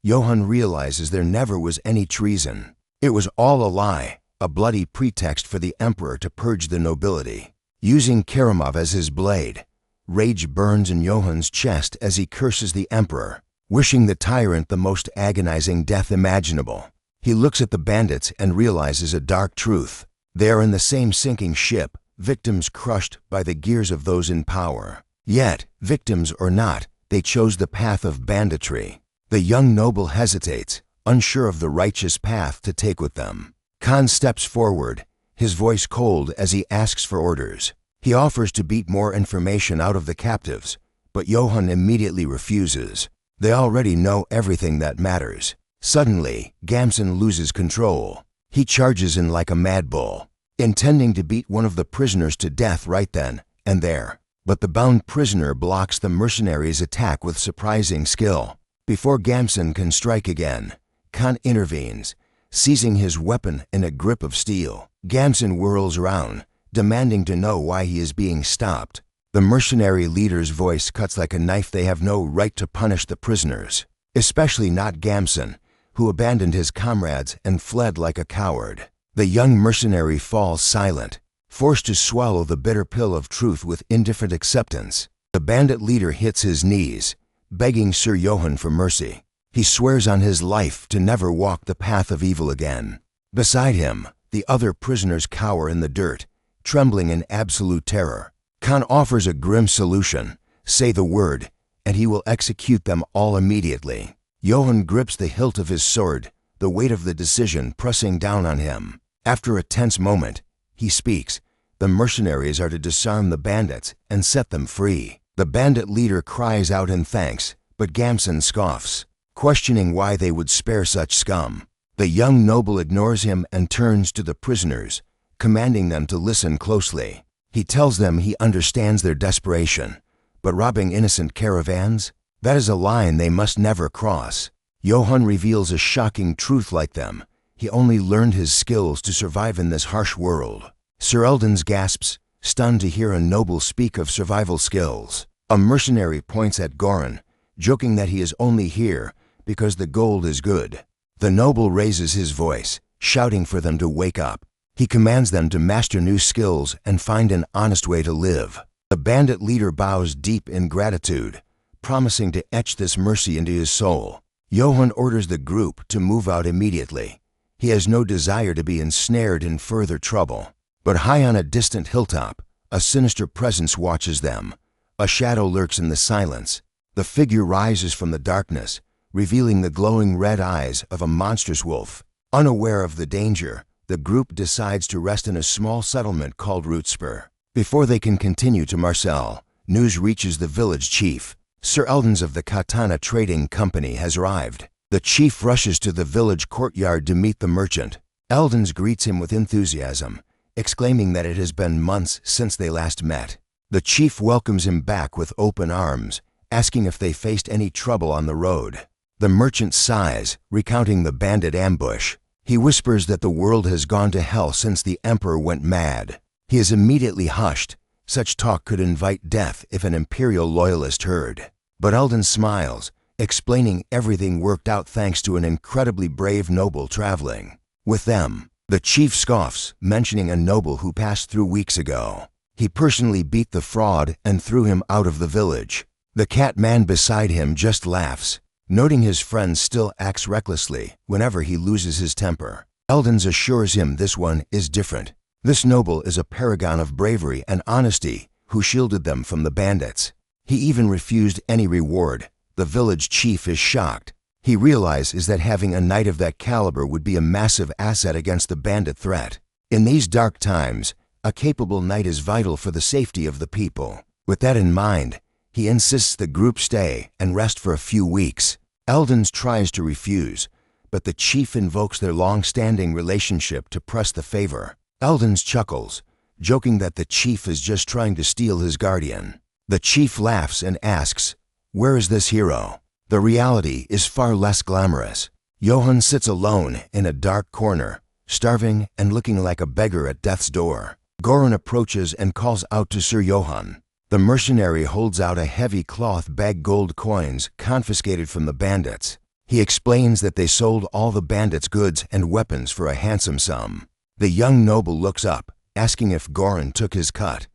Johan realizes there never was any treason. It was all a lie, a bloody pretext for the emperor to purge the nobility. Using Karamov as his blade, rage burns in Johan's chest as he curses the emperor, wishing the tyrant the most agonizing death imaginable. He looks at the bandits and realizes a dark truth. They are in the same sinking ship, victims crushed by the gears of those in power. Yet, victims or not, they chose the path of banditry. The young noble hesitates, unsure of the righteous path to take with them. Khan steps forward, his voice cold as he asks for orders. He offers to beat more information out of the captives, but Johan immediately refuses. They already know everything that matters. Suddenly, Gamson loses control. He charges in like a mad bull, intending to beat one of the prisoners to death right then and there. But the bound prisoner blocks the mercenary's attack with surprising skill. Before Gamson can strike again, Khan intervenes, seizing his weapon in a grip of steel. Gamson whirls around, demanding to know why he is being stopped. The mercenary leader's voice cuts like a knife. They have no right to punish the prisoners, especially not Gamson, who abandoned his comrades and fled like a coward. The young mercenary falls silent, forced to swallow the bitter pill of truth with indifferent acceptance. The bandit leader hits his knees, begging Sir Johan for mercy. He swears on his life to never walk the path of evil again. Beside him, the other prisoners cower in the dirt, trembling in absolute terror. Khan offers a grim solution. Say the word, and he will execute them all immediately. Johan grips the hilt of his sword, the weight of the decision pressing down on him. After a tense moment, he speaks. The mercenaries are to disarm the bandits and set them free. The bandit leader cries out in thanks, but Gamson scoffs, questioning why they would spare such scum. The young noble ignores him and turns to the prisoners, commanding them to listen closely. He tells them he understands their desperation, but robbing innocent caravans? That is a line they must never cross. Johan reveals a shocking truth like them. He only learned his skills to survive in this harsh world. Sir Eldons gasps, stunned to hear a noble speak of survival skills. A mercenary points at Goran, joking that he is only here because the gold is good. The noble raises his voice, shouting for them to wake up. He commands them to master new skills and find an honest way to live. The bandit leader bows deep in gratitude, promising to etch this mercy into his soul. Johan orders the group to move out immediately. He has no desire to be ensnared in further trouble. But high on a distant hilltop, a sinister presence watches them. A shadow lurks in the silence. The figure rises from the darkness, revealing the glowing red eyes of a monstrous wolf. Unaware of the danger, the group decides to rest in a small settlement called Rootspur. Before they can continue to Marseille, news reaches the village chief. Sir Eldons of the Katana Trading Company has arrived. The chief rushes to the village courtyard to meet the merchant. Eldons greets him with enthusiasm, exclaiming that it has been months since they last met. The chief welcomes him back with open arms, asking if they faced any trouble on the road. The merchant sighs, recounting the bandit ambush. He whispers that the world has gone to hell since the emperor went mad. He is immediately hushed. Such talk could invite death if an imperial loyalist heard. But Eldon smiles, explaining everything worked out thanks to an incredibly brave noble traveling with them. The chief scoffs, mentioning a noble who passed through weeks ago. He personally beat the fraud and threw him out of the village. The cat man beside him just laughs, noting his friend still acts recklessly whenever he loses his temper. Eldons assures him this one is different. This noble is a paragon of bravery and honesty who shielded them from the bandits. He even refused any reward. The village chief is shocked. He realizes that having a knight of that caliber would be a massive asset against the bandit threat. In these dark times, a capable knight is vital for the safety of the people. With that in mind, he insists the group stay and rest for a few weeks. Eldons tries to refuse, but the chief invokes their long-standing relationship to press the favor. Eldons chuckles, joking that the chief is just trying to steal his guardian. The chief laughs and asks, "Where is this hero?" The reality is far less glamorous. Johan sits alone in a dark corner, starving and looking like a beggar at death's door. Goran approaches and calls out to Sir Johan. The mercenary holds out a heavy cloth bag gold coins confiscated from the bandits. He explains that they sold all the bandits' goods and weapons for a handsome sum. The young noble looks up, asking if Goran took his cut.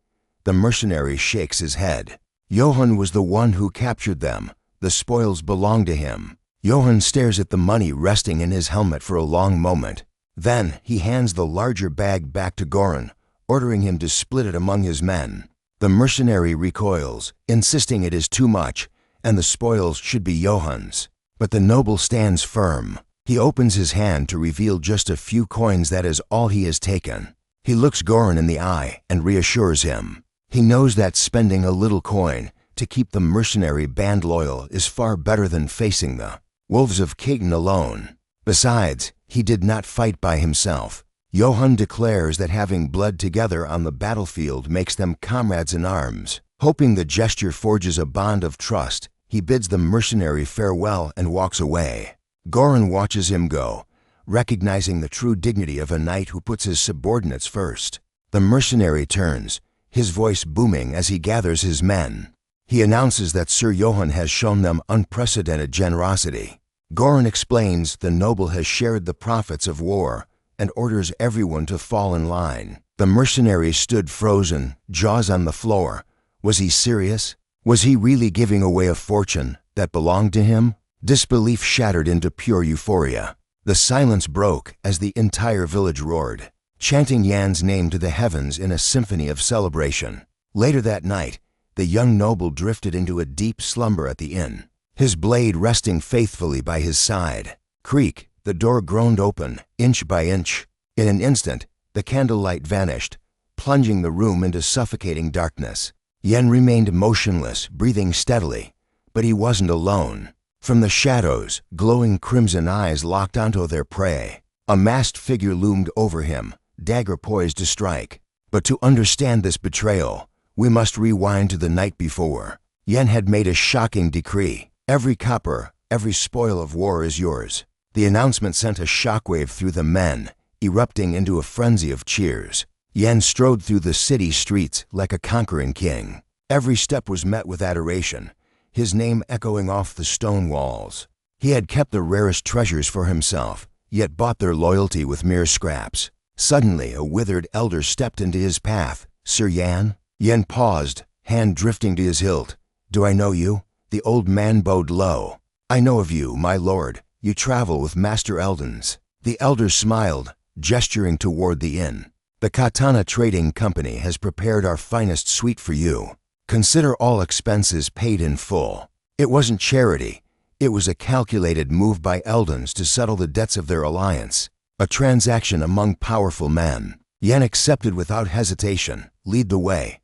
The mercenary shakes his head. Johan was the one who captured them. The spoils belong to him. Johan stares at the money resting in his helmet for a long moment. Then he hands the larger bag back to Goran, ordering him to split it among his men. The mercenary recoils, insisting it is too much, and the spoils should be Johan's. But the noble stands firm. He opens his hand to reveal just a few coins. That is all he has taken. He looks Goran in the eye and reassures him. He knows that spending a little coin to keep the mercenary band loyal is far better than facing the wolves of Caton alone. Besides, he did not fight by himself. Johan declares that having bled together on the battlefield makes them comrades in arms. Hoping the gesture forges a bond of trust, he bids the mercenary farewell and walks away. Goran watches him go, recognizing the true dignity of a knight who puts his subordinates first. The mercenary turns, his voice booming as he gathers his men. He announces that Sir Johan has shown them unprecedented generosity. Goran explains the noble has shared the profits of war and orders everyone to fall in line. The mercenary stood frozen, jaws on the floor. Was he serious? Was he really giving away a fortune that belonged to him? Disbelief shattered into pure euphoria. The silence broke as the entire village roared, chanting Yan's name to the heavens in a symphony of celebration. Later that night, the young noble drifted into a deep slumber at the inn, his blade resting faithfully by his side. Creak, the door groaned open, inch by inch. In an instant, the candlelight vanished, plunging the room into suffocating darkness. Yen remained motionless, breathing steadily, but he wasn't alone. From the shadows, glowing crimson eyes locked onto their prey. A masked figure loomed over him, dagger poised to strike. But to understand this betrayal, we must rewind to the night before. Yen had made a shocking decree. Every copper, every spoil of war is yours. The announcement sent a shockwave through the men, erupting into a frenzy of cheers. Yen strode through the city streets like a conquering king. Every step was met with adoration, his name echoing off the stone walls. He had kept the rarest treasures for himself, yet bought their loyalty with mere scraps. Suddenly, a withered elder stepped into his path. "Sir Yan?" Yen paused, hand drifting to his hilt. "Do I know you?" The old man bowed low. "I know of you, my lord. You travel with Master Eldons." The elder smiled, gesturing toward the inn. "The Katana Trading Company has prepared our finest suite for you. Consider all expenses paid in full." It wasn't charity. It was a calculated move by Eldons to settle the debts of their alliance. A transaction among powerful men. Yen accepted without hesitation, lead the way.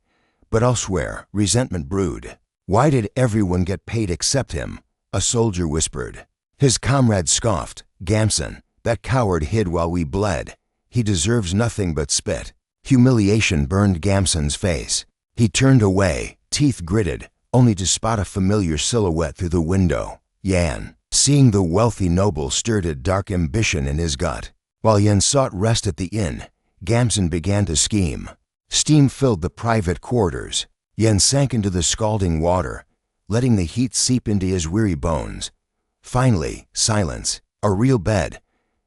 But elsewhere, resentment brewed. Why did everyone get paid except him? A soldier whispered. His comrade scoffed. "Gamson, that coward hid while we bled. He deserves nothing but spit." Humiliation burned Gamson's face. He turned away, teeth gritted, only to spot a familiar silhouette through the window. Yan. Seeing the wealthy noble stirred a dark ambition in his gut. While Yen sought rest at the inn, Gamson began to scheme. Steam filled the private quarters. Yen sank into the scalding water, letting the heat seep into his weary bones. Finally, silence, a real bed,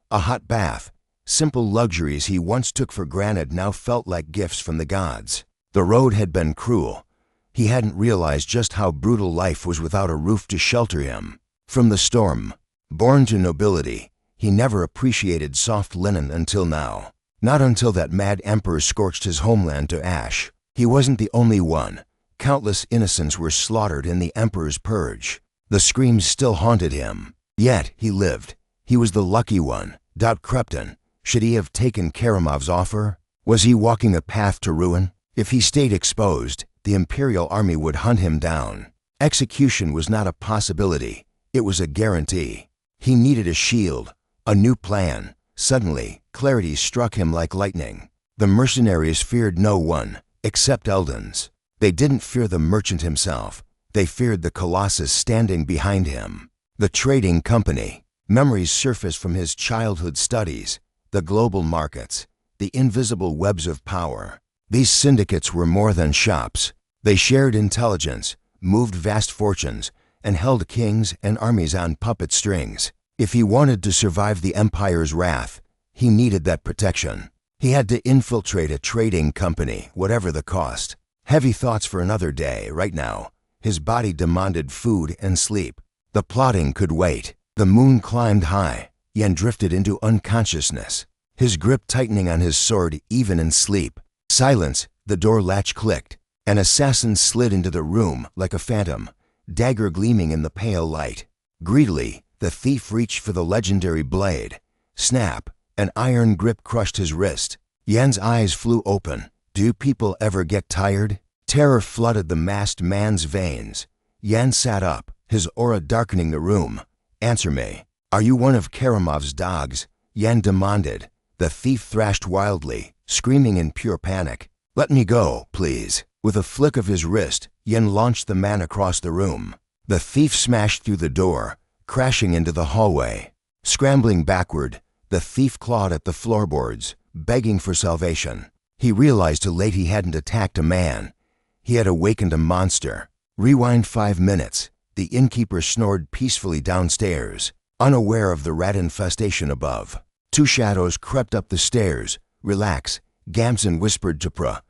a hot bath. Simple luxuries he once took for granted now felt like gifts from the gods. The road had been cruel. He hadn't realized just how brutal life was without a roof to shelter him. From the storm, born to nobility, he never appreciated soft linen until now. Not until that mad emperor scorched his homeland to ash. He wasn't the only one. Countless innocents were slaughtered in the emperor's purge. The screams still haunted him. Yet he lived. He was the lucky one. Doubt crept in. Should he have taken Karamov's offer? Was he walking a path to ruin? If he stayed exposed, the Imperial Army would hunt him down. Execution was not a possibility. It was a guarantee. He needed a shield, a new plan. Suddenly, clarity struck him like lightning. The mercenaries feared no one, except Eldons. They didn't fear the merchant himself. They feared the colossus standing behind him. The trading company. Memories surfaced from his childhood studies. The global markets. The invisible webs of power. These syndicates were more than shops. They shared intelligence, moved vast fortunes, and held kings and armies on puppet strings. If he wanted to survive the Empire's wrath, he needed that protection. He had to infiltrate a trading company, whatever the cost. Heavy thoughts for another day. Right now, his body demanded food and sleep. The plotting could wait. The moon climbed high. Yen drifted into unconsciousness, his grip tightening on his sword even in sleep. Silence. The door latch clicked. An assassin slid into the room like a phantom, dagger gleaming in the pale light. Greedily, the thief reached for the legendary blade. Snap. An iron grip crushed his wrist. Yen's eyes flew open. Do people ever get tired? Terror flooded the masked man's veins. Yen sat up, his aura darkening the room. "Answer me. Are you one of Karamov's dogs?" Yen demanded. The thief thrashed wildly, screaming in pure panic. "Let me go, please." With a flick of his wrist, Yen launched the man across the room. The thief smashed through the door, crashing into the hallway. Scrambling backward, the thief clawed at the floorboards, begging for salvation. He realized too late he hadn't attacked a man. He had awakened a monster. Rewind 5 minutes. The innkeeper snored peacefully downstairs, unaware of the rat infestation above. 2 shadows crept up the stairs. "Relax," Gamson whispered to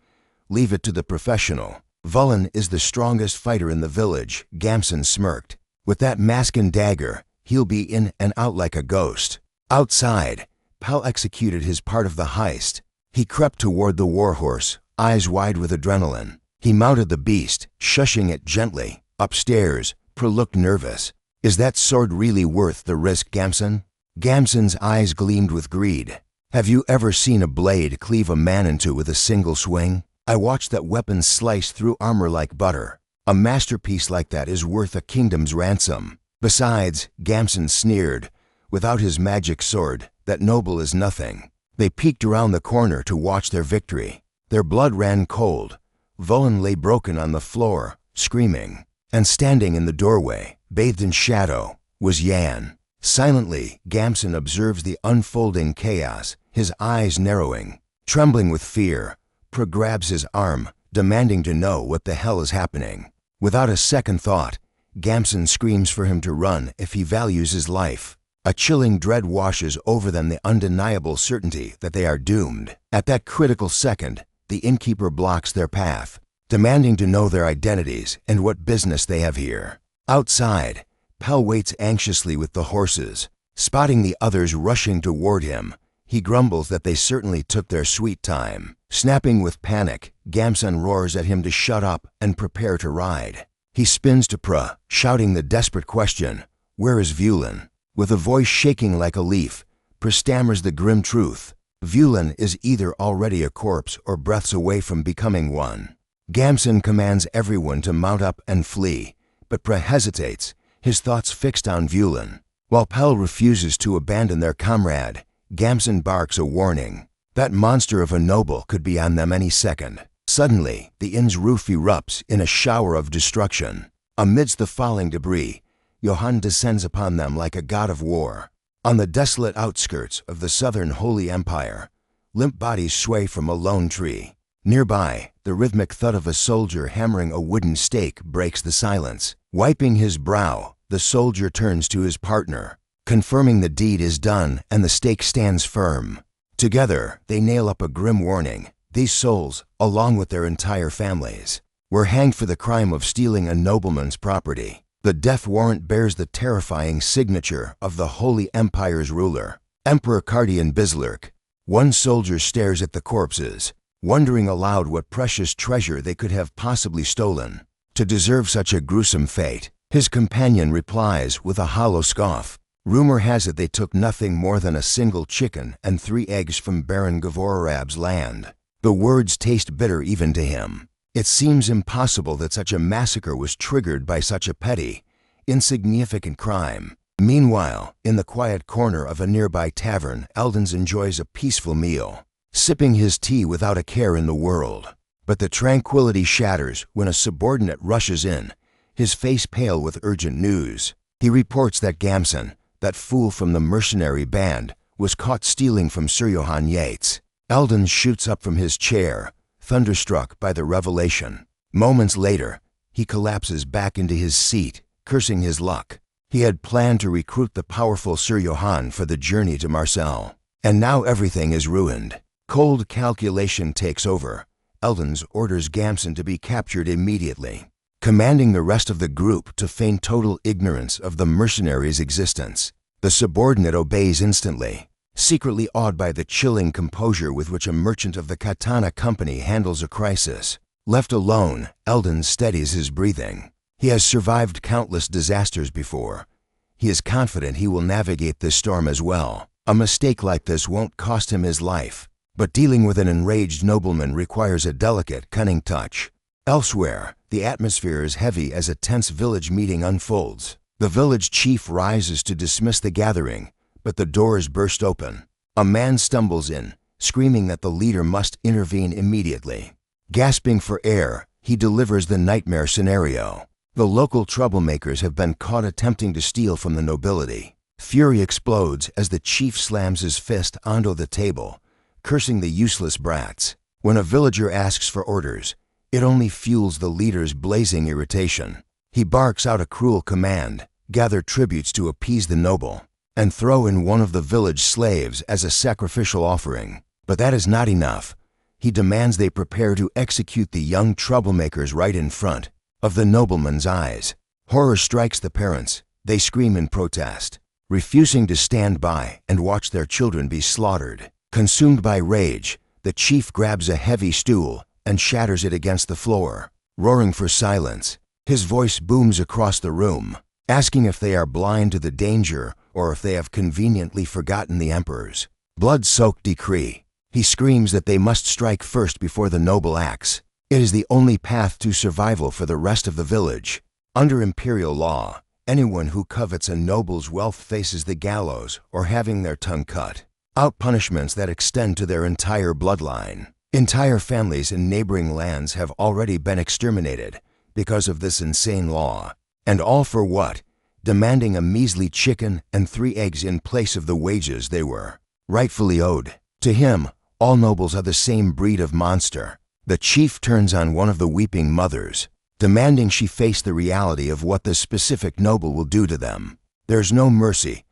"Leave it to the professional. Vullen is the strongest fighter in the village." Gamson smirked. "With that mask and dagger, he'll be in and out like a ghost." Outside, Pal executed his part of the heist. He crept toward the warhorse, eyes wide with adrenaline. He mounted the beast, shushing it gently. Upstairs, Pr looked nervous. "Is that sword really worth the risk, Gamson?" Gamson's eyes gleamed with greed. "Have you ever seen a blade cleave a man in two with a single swing? I watched that weapon slice through armor like butter. A masterpiece like that is worth a kingdom's ransom. Besides," Gamson sneered, "without his magic sword, that noble is nothing." They peeked around the corner to watch their victory. Their blood ran cold. Vullen lay broken on the floor, screaming. and standing in the doorway, bathed in shadow, was Yan. Silently, Gamson observes the unfolding chaos, his eyes narrowing. Trembling with fear, Pra grabs his arm, demanding to know what the hell is happening. Without a second thought, Gamson screams for him to run if he values his life. A chilling dread washes over them, the undeniable certainty that they are doomed. At that critical second, the innkeeper blocks their path, demanding to know their identities and what business they have here. Outside, Pell waits anxiously with the horses. Spotting the others rushing toward him, he grumbles that they certainly took their sweet time. Snapping with panic, Gamson roars at him to shut up and prepare to ride. He spins to Pra, shouting the desperate question, "Where is Vulan?" With a voice shaking like a leaf, Pra stammers the grim truth. Vulan is either already a corpse or breaths away from becoming one. Gamson commands everyone to mount up and flee, but Pra hesitates, his thoughts fixed on Vulan. While Pell refuses to abandon their comrade, Gamson barks a warning. That monster of a noble could be on them any second. Suddenly, the inn's roof erupts in a shower of destruction. Amidst the falling debris, Johan descends upon them like a god of war. On the desolate outskirts of the southern Holy Empire, limp bodies sway from a lone tree. Nearby, the rhythmic thud of a soldier hammering a wooden stake breaks the silence. Wiping his brow, the soldier turns to his partner, confirming the deed is done and the stake stands firm. Together, they nail up a grim warning. These souls, along with their entire families, were hanged for the crime of stealing a nobleman's property. The death warrant bears the terrifying signature of the Holy Empire's ruler, Emperor Cardian Bislerk. One soldier stares at the corpses, wondering aloud what precious treasure they could have possibly stolen to deserve such a gruesome fate. His companion replies with a hollow scoff. Rumor has it they took nothing more than a single chicken and 3 eggs from Baron Gavorarab's land. The words taste bitter even to him. It seems impossible that such a massacre was triggered by such a petty, insignificant crime. Meanwhile, in the quiet corner of a nearby tavern, Eldons enjoys a peaceful meal, sipping his tea without a care in the world. But the tranquility shatters when a subordinate rushes in, his face pale with urgent news. He reports that Gamson, that fool from the mercenary band, was caught stealing from Sir Johan Yates. Eldon shoots up from his chair, thunderstruck by the revelation. Moments later, he collapses back into his seat, cursing his luck. He had planned to recruit the powerful Sir Johan for the journey to Marseille, and now everything is ruined. Cold calculation takes over. Eldons orders Gamson to be captured immediately, commanding the rest of the group to feign total ignorance of the mercenary's existence. The subordinate obeys instantly, secretly awed by the chilling composure with which a merchant of the Katana Company handles a crisis. Left alone, Eldon steadies his breathing. He has survived countless disasters before. He is confident he will navigate this storm as well. A mistake like this won't cost him his life, but dealing with an enraged nobleman requires a delicate, cunning touch. Elsewhere, the atmosphere is heavy as a tense village meeting unfolds. The village chief rises to dismiss the gathering, but the doors burst open. A man stumbles in, screaming that the leader must intervene immediately. Gasping for air, he delivers the nightmare scenario. The local troublemakers have been caught attempting to steal from the nobility. Fury explodes as the chief slams his fist onto the table, cursing the useless brats. When a villager asks for orders, it only fuels the leader's blazing irritation. He barks out a cruel command: gather tributes to appease the noble, and throw in one of the village slaves as a sacrificial offering. But that is not enough. He demands they prepare to execute the young troublemakers right in front of the nobleman's eyes. Horror strikes the parents. They scream in protest, refusing to stand by and watch their children be slaughtered. Consumed by rage, the chief grabs a heavy stool and shatters it against the floor, roaring for silence. His voice booms across the room, asking if they are blind to the danger or if they have conveniently forgotten the emperor's blood-soaked decree. He screams that they must strike first before the noble acts. It is the only path to survival for the rest of the village. Under imperial law, anyone who covets a noble's wealth faces the gallows or having their tongue cut out, punishments that extend to their entire bloodline. Entire families in neighboring lands have already been exterminated, because of this insane law. And all for what? Demanding a measly chicken and 3 eggs in place of the wages they were rightfully owed. To him, all nobles are the same breed of monster. The chief turns on one of the weeping mothers, demanding she face the reality of what the specific noble will do to them. There's no mercy.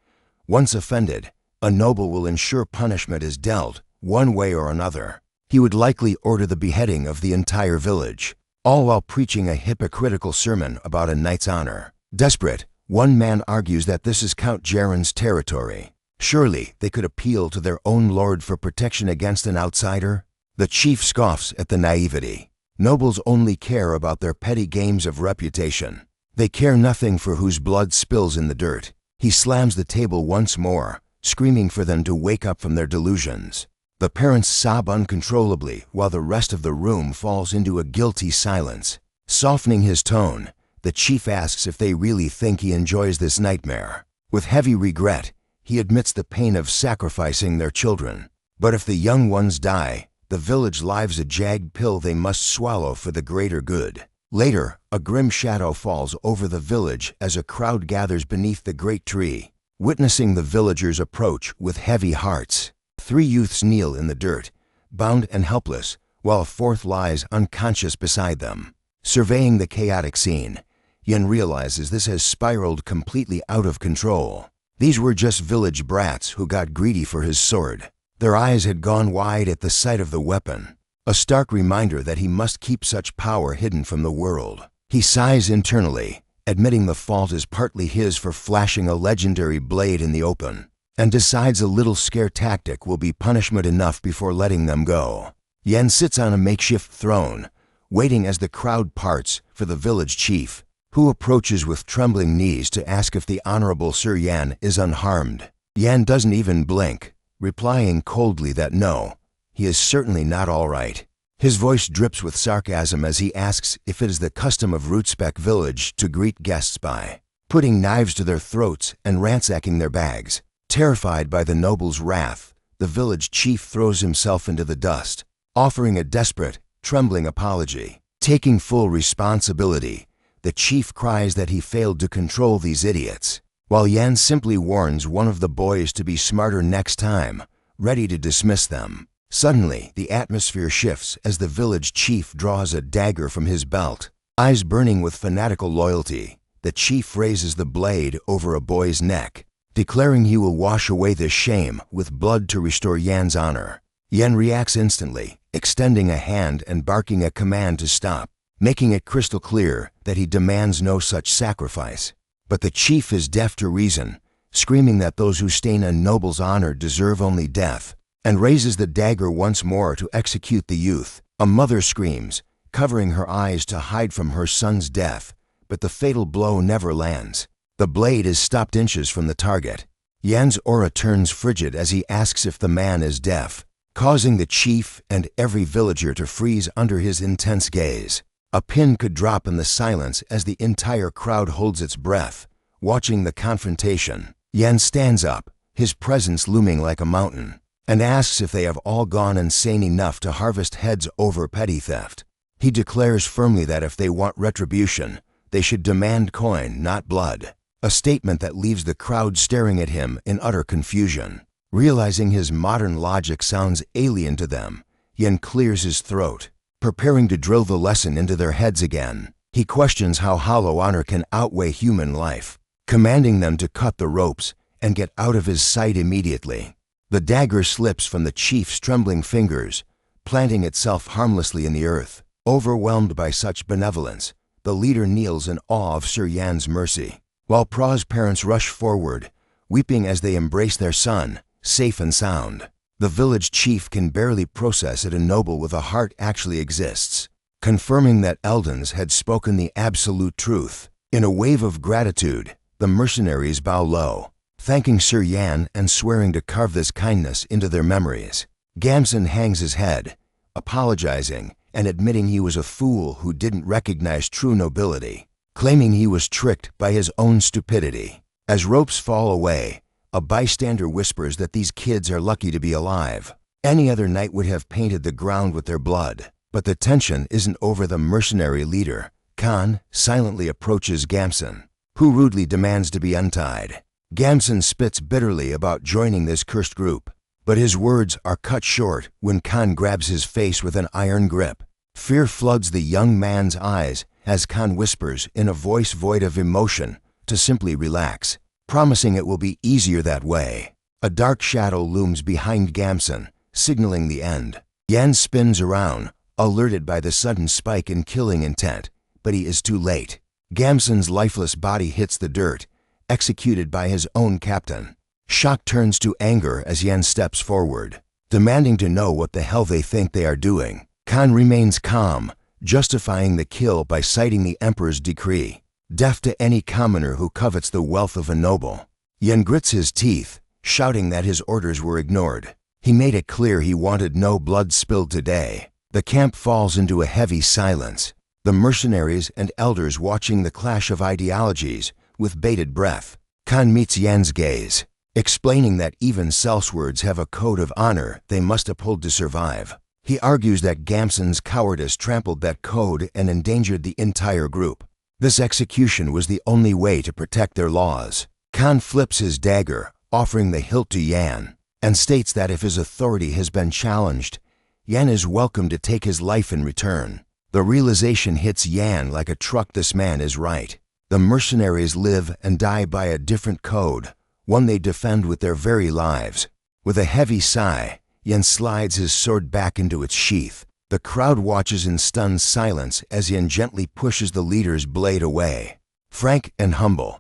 Once offended, a noble will ensure punishment is dealt, one way or another. He would likely order the beheading of the entire village, all while preaching a hypocritical sermon about a knight's honor. Desperate, one man argues that this is Count Jaren's territory. Surely they could appeal to their own lord for protection against an outsider? The chief scoffs at the naivety. Nobles only care about their petty games of reputation. They care nothing for whose blood spills in the dirt. He slams the table once more, screaming for them to wake up from their delusions. The parents sob uncontrollably while the rest of the room falls into a guilty silence. Softening his tone, the chief asks if they really think he enjoys this nightmare. With heavy regret, he admits the pain of sacrificing their children. But if the young ones die, the village lives a jagged pill they must swallow for the greater good. Later, a grim shadow falls over the village as a crowd gathers beneath the great tree, witnessing the villagers approach with heavy hearts. 3 youths kneel in the dirt, bound and helpless, while a 4th lies unconscious beside them. Surveying the chaotic scene, Yen realizes this has spiraled completely out of control. These were just village brats who got greedy for his sword. Their eyes had gone wide at the sight of the weapon, a stark reminder that he must keep such power hidden from the world. He sighs internally, admitting the fault is partly his for flashing a legendary blade in the open, and decides a little scare tactic will be punishment enough before letting them go. Yen sits on a makeshift throne, waiting as the crowd parts for the village chief, who approaches with trembling knees to ask if the Honorable Sir Yan is unharmed. Yan doesn't even blink, replying coldly that no, he is certainly not all right. His voice drips with sarcasm as he asks if it is the custom of Rootspeck village to greet guests by putting knives to their throats and ransacking their bags. Terrified by the noble's wrath, the village chief throws himself into the dust, offering a desperate, trembling apology. Taking full responsibility, the chief cries that he failed to control these idiots, while Yan simply warns one of the boys to be smarter next time, ready to dismiss them. Suddenly, the atmosphere shifts as the village chief draws a dagger from his belt. Eyes burning with fanatical loyalty, the chief raises the blade over a boy's neck, declaring he will wash away this shame with blood to restore Yan's honor. Yan reacts instantly, extending a hand and barking a command to stop, making it crystal clear that he demands no such sacrifice. But the chief is deaf to reason, screaming that those who stain a noble's honor deserve only death, and raises the dagger once more to execute the youth. A mother screams, covering her eyes to hide from her son's death, but the fatal blow never lands. The blade is stopped inches from the target. Yan's aura turns frigid as he asks if the man is deaf, causing the chief and every villager to freeze under his intense gaze. A pin could drop in the silence as the entire crowd holds its breath, watching the confrontation. Yan stands up, his presence looming like a mountain, and asks if they have all gone insane enough to harvest heads over petty theft. He declares firmly that if they want retribution, they should demand coin, not blood, a statement that leaves the crowd staring at him in utter confusion. Realizing his modern logic sounds alien to them, Yan clears his throat, preparing to drill the lesson into their heads again. He questions how hollow honor can outweigh human life, commanding them to cut the ropes and get out of his sight immediately. The dagger slips from the chief's trembling fingers, planting itself harmlessly in the earth. Overwhelmed by such benevolence, the leader kneels in awe of Sir Yan's mercy, while Pra's parents rush forward, weeping as they embrace their son, safe and sound. The village chief can barely process that a noble with a heart actually exists, confirming that Eldons had spoken the absolute truth. In a wave of gratitude, the mercenaries bow low, thanking Sir Yan and swearing to carve this kindness into their memories. Gamson hangs his head, apologizing and admitting he was a fool who didn't recognize true nobility, claiming he was tricked by his own stupidity. As ropes fall away, a bystander whispers that these kids are lucky to be alive. Any other knight would have painted the ground with their blood, but the tension isn't over the mercenary leader, Khan silently approaches Gamson, who rudely demands to be untied. Gamson spits bitterly about joining this cursed group, but his words are cut short when Khan grabs his face with an iron grip. Fear floods the young man's eyes as Khan whispers in a voice void of emotion to simply relax, promising it will be easier that way. A dark shadow looms behind Gamson, signaling the end. Yan spins around, alerted by the sudden spike in killing intent, but he is too late. Gamson's lifeless body hits the dirt, executed by his own captain. Shock turns to anger as Yan steps forward, demanding to know what the hell they think they are doing. Khan remains calm, justifying the kill by citing the emperor's decree, deaf to any commoner who covets the wealth of a noble. Yan grits his teeth, shouting that his orders were ignored. He made it clear he wanted no blood spilled today. The camp falls into a heavy silence, the mercenaries and elders watching the clash of ideologies with bated breath. Khan meets Yan's gaze, explaining that even sellswords have a code of honor they must uphold to survive. He argues that Gamson's cowardice trampled that code and endangered the entire group. This execution was the only way to protect their laws. Khan flips his dagger, offering the hilt to Yan, and states that if his authority has been challenged, Yan is welcome to take his life in return. The realization hits Yan like a truck. This man is right. The mercenaries live and die by a different code, one they defend with their very lives. With a heavy sigh, Yan slides his sword back into its sheath. The crowd watches in stunned silence as Yan gently pushes the leader's blade away. Frank and humble,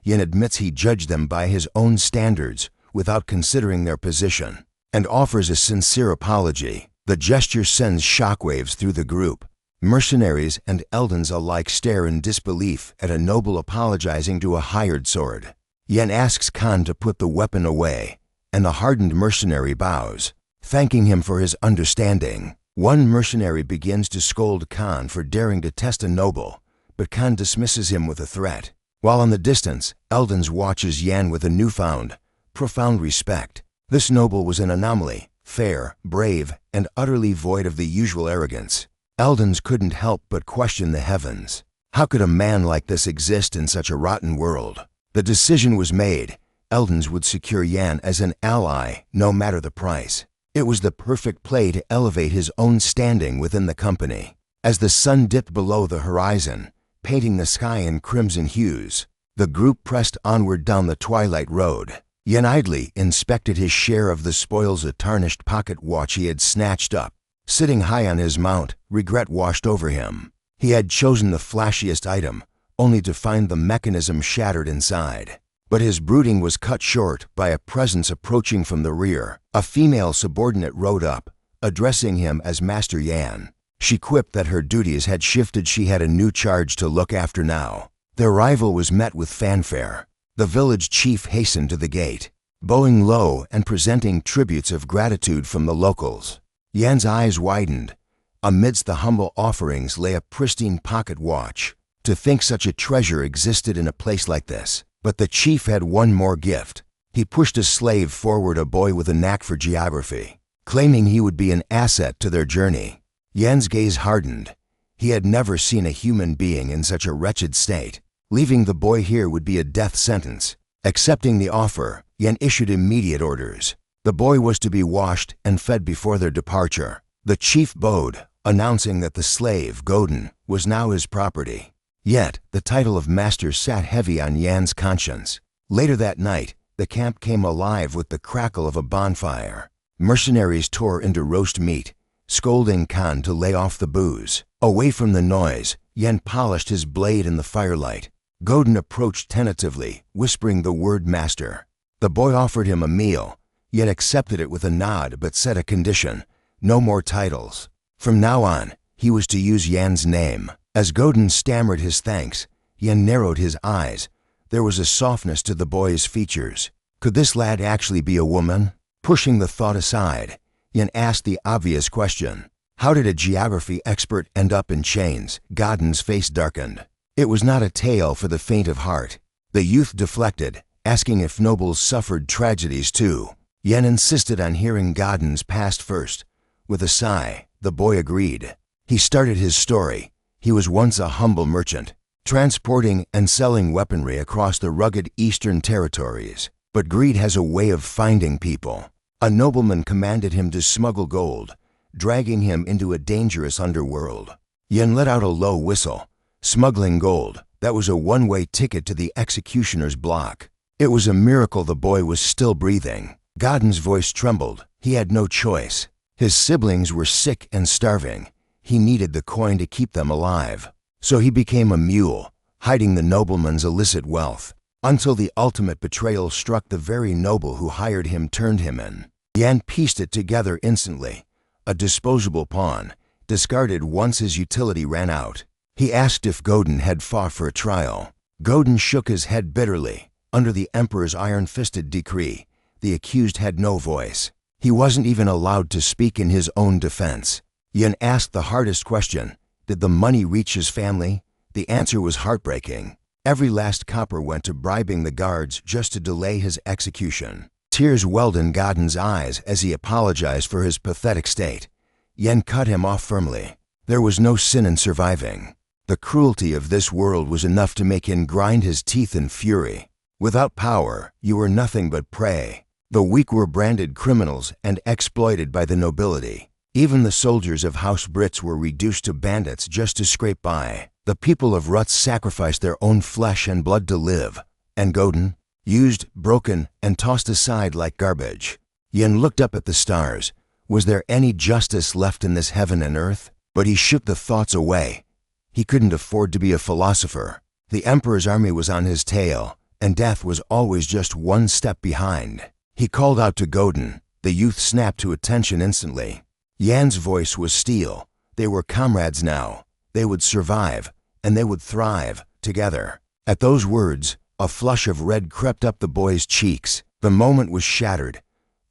Yan admits he judged them by his own standards without considering their position, and offers a sincere apology. The gesture sends shockwaves through the group. Mercenaries and Eldons alike stare in disbelief at a noble apologizing to a hired sword. Yan asks Khan to put the weapon away, and the hardened mercenary bows, thanking him for his understanding. One mercenary begins to scold Khan for daring to test a noble, but Khan dismisses him with a threat. While in the distance, Eldons watches Yan with a newfound, profound respect. This noble was an anomaly, fair, brave, and utterly void of the usual arrogance. Eldons couldn't help but question the heavens. How could a man like this exist in such a rotten world? The decision was made. Eldons would secure Yan as an ally, no matter the price. It was the perfect play to elevate his own standing within the company. As the sun dipped below the horizon, painting the sky in crimson hues, the group pressed onward down the twilight road. Yan idly inspected his share of the spoils, a tarnished pocket watch he had snatched up. Sitting high on his mount, regret washed over him. He had chosen the flashiest item, only to find the mechanism shattered inside. But his brooding was cut short by a presence approaching from the rear. A female subordinate rode up, addressing him as Master Yan. She quipped that her duties had shifted. She had a new charge to look after now. Their arrival was met with fanfare. The village chief hastened to the gate, bowing low and presenting tributes of gratitude from the locals. Yan's eyes widened. Amidst the humble offerings lay a pristine pocket watch. To think such a treasure existed in a place like this. But the chief had one more gift. He pushed a slave forward, a boy with a knack for geography, claiming he would be an asset to their journey. Yan's gaze hardened. He had never seen a human being in such a wretched state. Leaving the boy here would be a death sentence. Accepting the offer, Yan issued immediate orders. The boy was to be washed and fed before their departure. The chief bowed, announcing that the slave, Godin, was now his property. Yet, the title of master sat heavy on Yan's conscience. Later that night, the camp came alive with the crackle of a bonfire. Mercenaries tore into roast meat, scolding Khan to lay off the booze. Away from the noise, Yan polished his blade in the firelight. Godin approached tentatively, whispering the word master. The boy offered him a meal, yet accepted it with a nod but set a condition: no more titles. From now on, he was to use Yan's name. As Godin stammered his thanks, Yan narrowed his eyes. There was a softness to the boy's features. Could this lad actually be a woman? Pushing the thought aside, Yan asked the obvious question: how did a geography expert end up in chains? Godin's face darkened. It was not a tale for the faint of heart. The youth deflected, asking if nobles suffered tragedies too. Yan insisted on hearing Godin's past first. With a sigh, the boy agreed. He started his story. He was once a humble merchant, transporting and selling weaponry across the rugged eastern territories. But greed has a way of finding people. A nobleman commanded him to smuggle gold, dragging him into a dangerous underworld. Yen let out a low whistle. Smuggling gold, that was a one-way ticket to the executioner's block. It was a miracle the boy was still breathing. Godden's voice trembled. He had no choice. His siblings were sick and starving. He needed the coin to keep them alive. So he became a mule, hiding the nobleman's illicit wealth, until the ultimate betrayal struck. The very noble who hired him turned him in. Yen pieced it together instantly. A disposable pawn, discarded once his utility ran out. He asked if Godden had fought for a trial. Godden shook his head bitterly. Under the Emperor's iron-fisted decree, the accused had no voice. He wasn't even allowed to speak in his own defense. Yen asked the hardest question. Did the money reach his family? The answer was heartbreaking. Every last copper went to bribing the guards just to delay his execution. Tears welled in Godden's eyes as he apologized for his pathetic state. Yen cut him off firmly. There was no sin in surviving. The cruelty of this world was enough to make him grind his teeth in fury. Without power, you were nothing but prey. The weak were branded criminals and exploited by the nobility. Even the soldiers of House Brits were reduced to bandits just to scrape by. The people of Rutz sacrificed their own flesh and blood to live. And Godden, used, broken, and tossed aside like garbage. Yen looked up at the stars. Was there any justice left in this heaven and earth? But he shook the thoughts away. He couldn't afford to be a philosopher. The Emperor's army was on his tail, and death was always just one step behind. He called out to Godden. The youth snapped to attention instantly. Yan's voice was steel. They were comrades now. They would survive, and they would thrive, together. At those words, a flush of red crept up the boy's cheeks. The moment was shattered.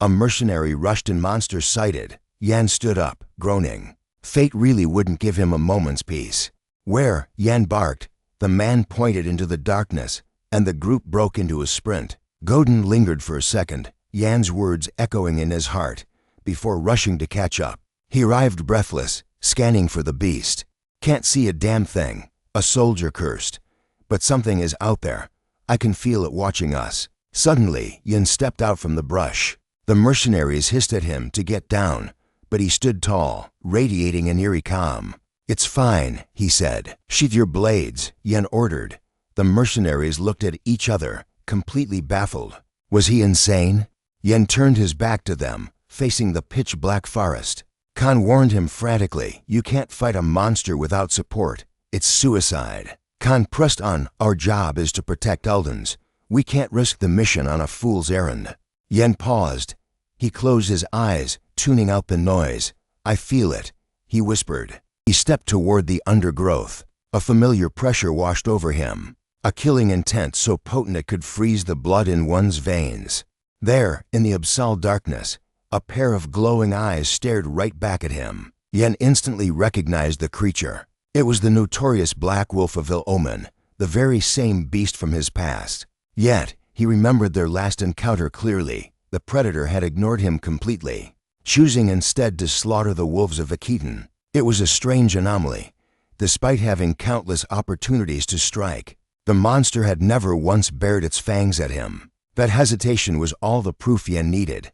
A mercenary rushed and monster sighted. Yan stood up, groaning. Fate really wouldn't give him a moment's peace. Where? Yan barked. The man pointed into the darkness, and the group broke into a sprint. Godden lingered for a second, Yan's words echoing in his heart, before rushing to catch up. He arrived breathless, scanning for the beast. Can't see a damn thing, a soldier cursed. But something is out there. I can feel it watching us. Suddenly, Yin stepped out from the brush. The mercenaries hissed at him to get down, but he stood tall, radiating an eerie calm. It's fine, he said. Sheath your blades, Yen ordered. The mercenaries looked at each other, completely baffled. Was he insane? Yen turned his back to them, facing the pitch-black forest. Khan warned him frantically, you can't fight a monster without support. It's suicide. Khan pressed on, our job is to protect Eldons. We can't risk the mission on a fool's errand. Yen paused. He closed his eyes, tuning out the noise. I feel it, he whispered. He stepped toward the undergrowth. A familiar pressure washed over him. A killing intent so potent it could freeze the blood in one's veins. There, in the abyssal darkness, a pair of glowing eyes stared right back at him. Yen instantly recognized the creature. It was the notorious Black Wolf of Il-Omen, the very same beast from his past. Yet, he remembered their last encounter clearly. The predator had ignored him completely, choosing instead to slaughter the wolves of Akitan. It was a strange anomaly. Despite having countless opportunities to strike, the monster had never once bared its fangs at him. That hesitation was all the proof Yen needed.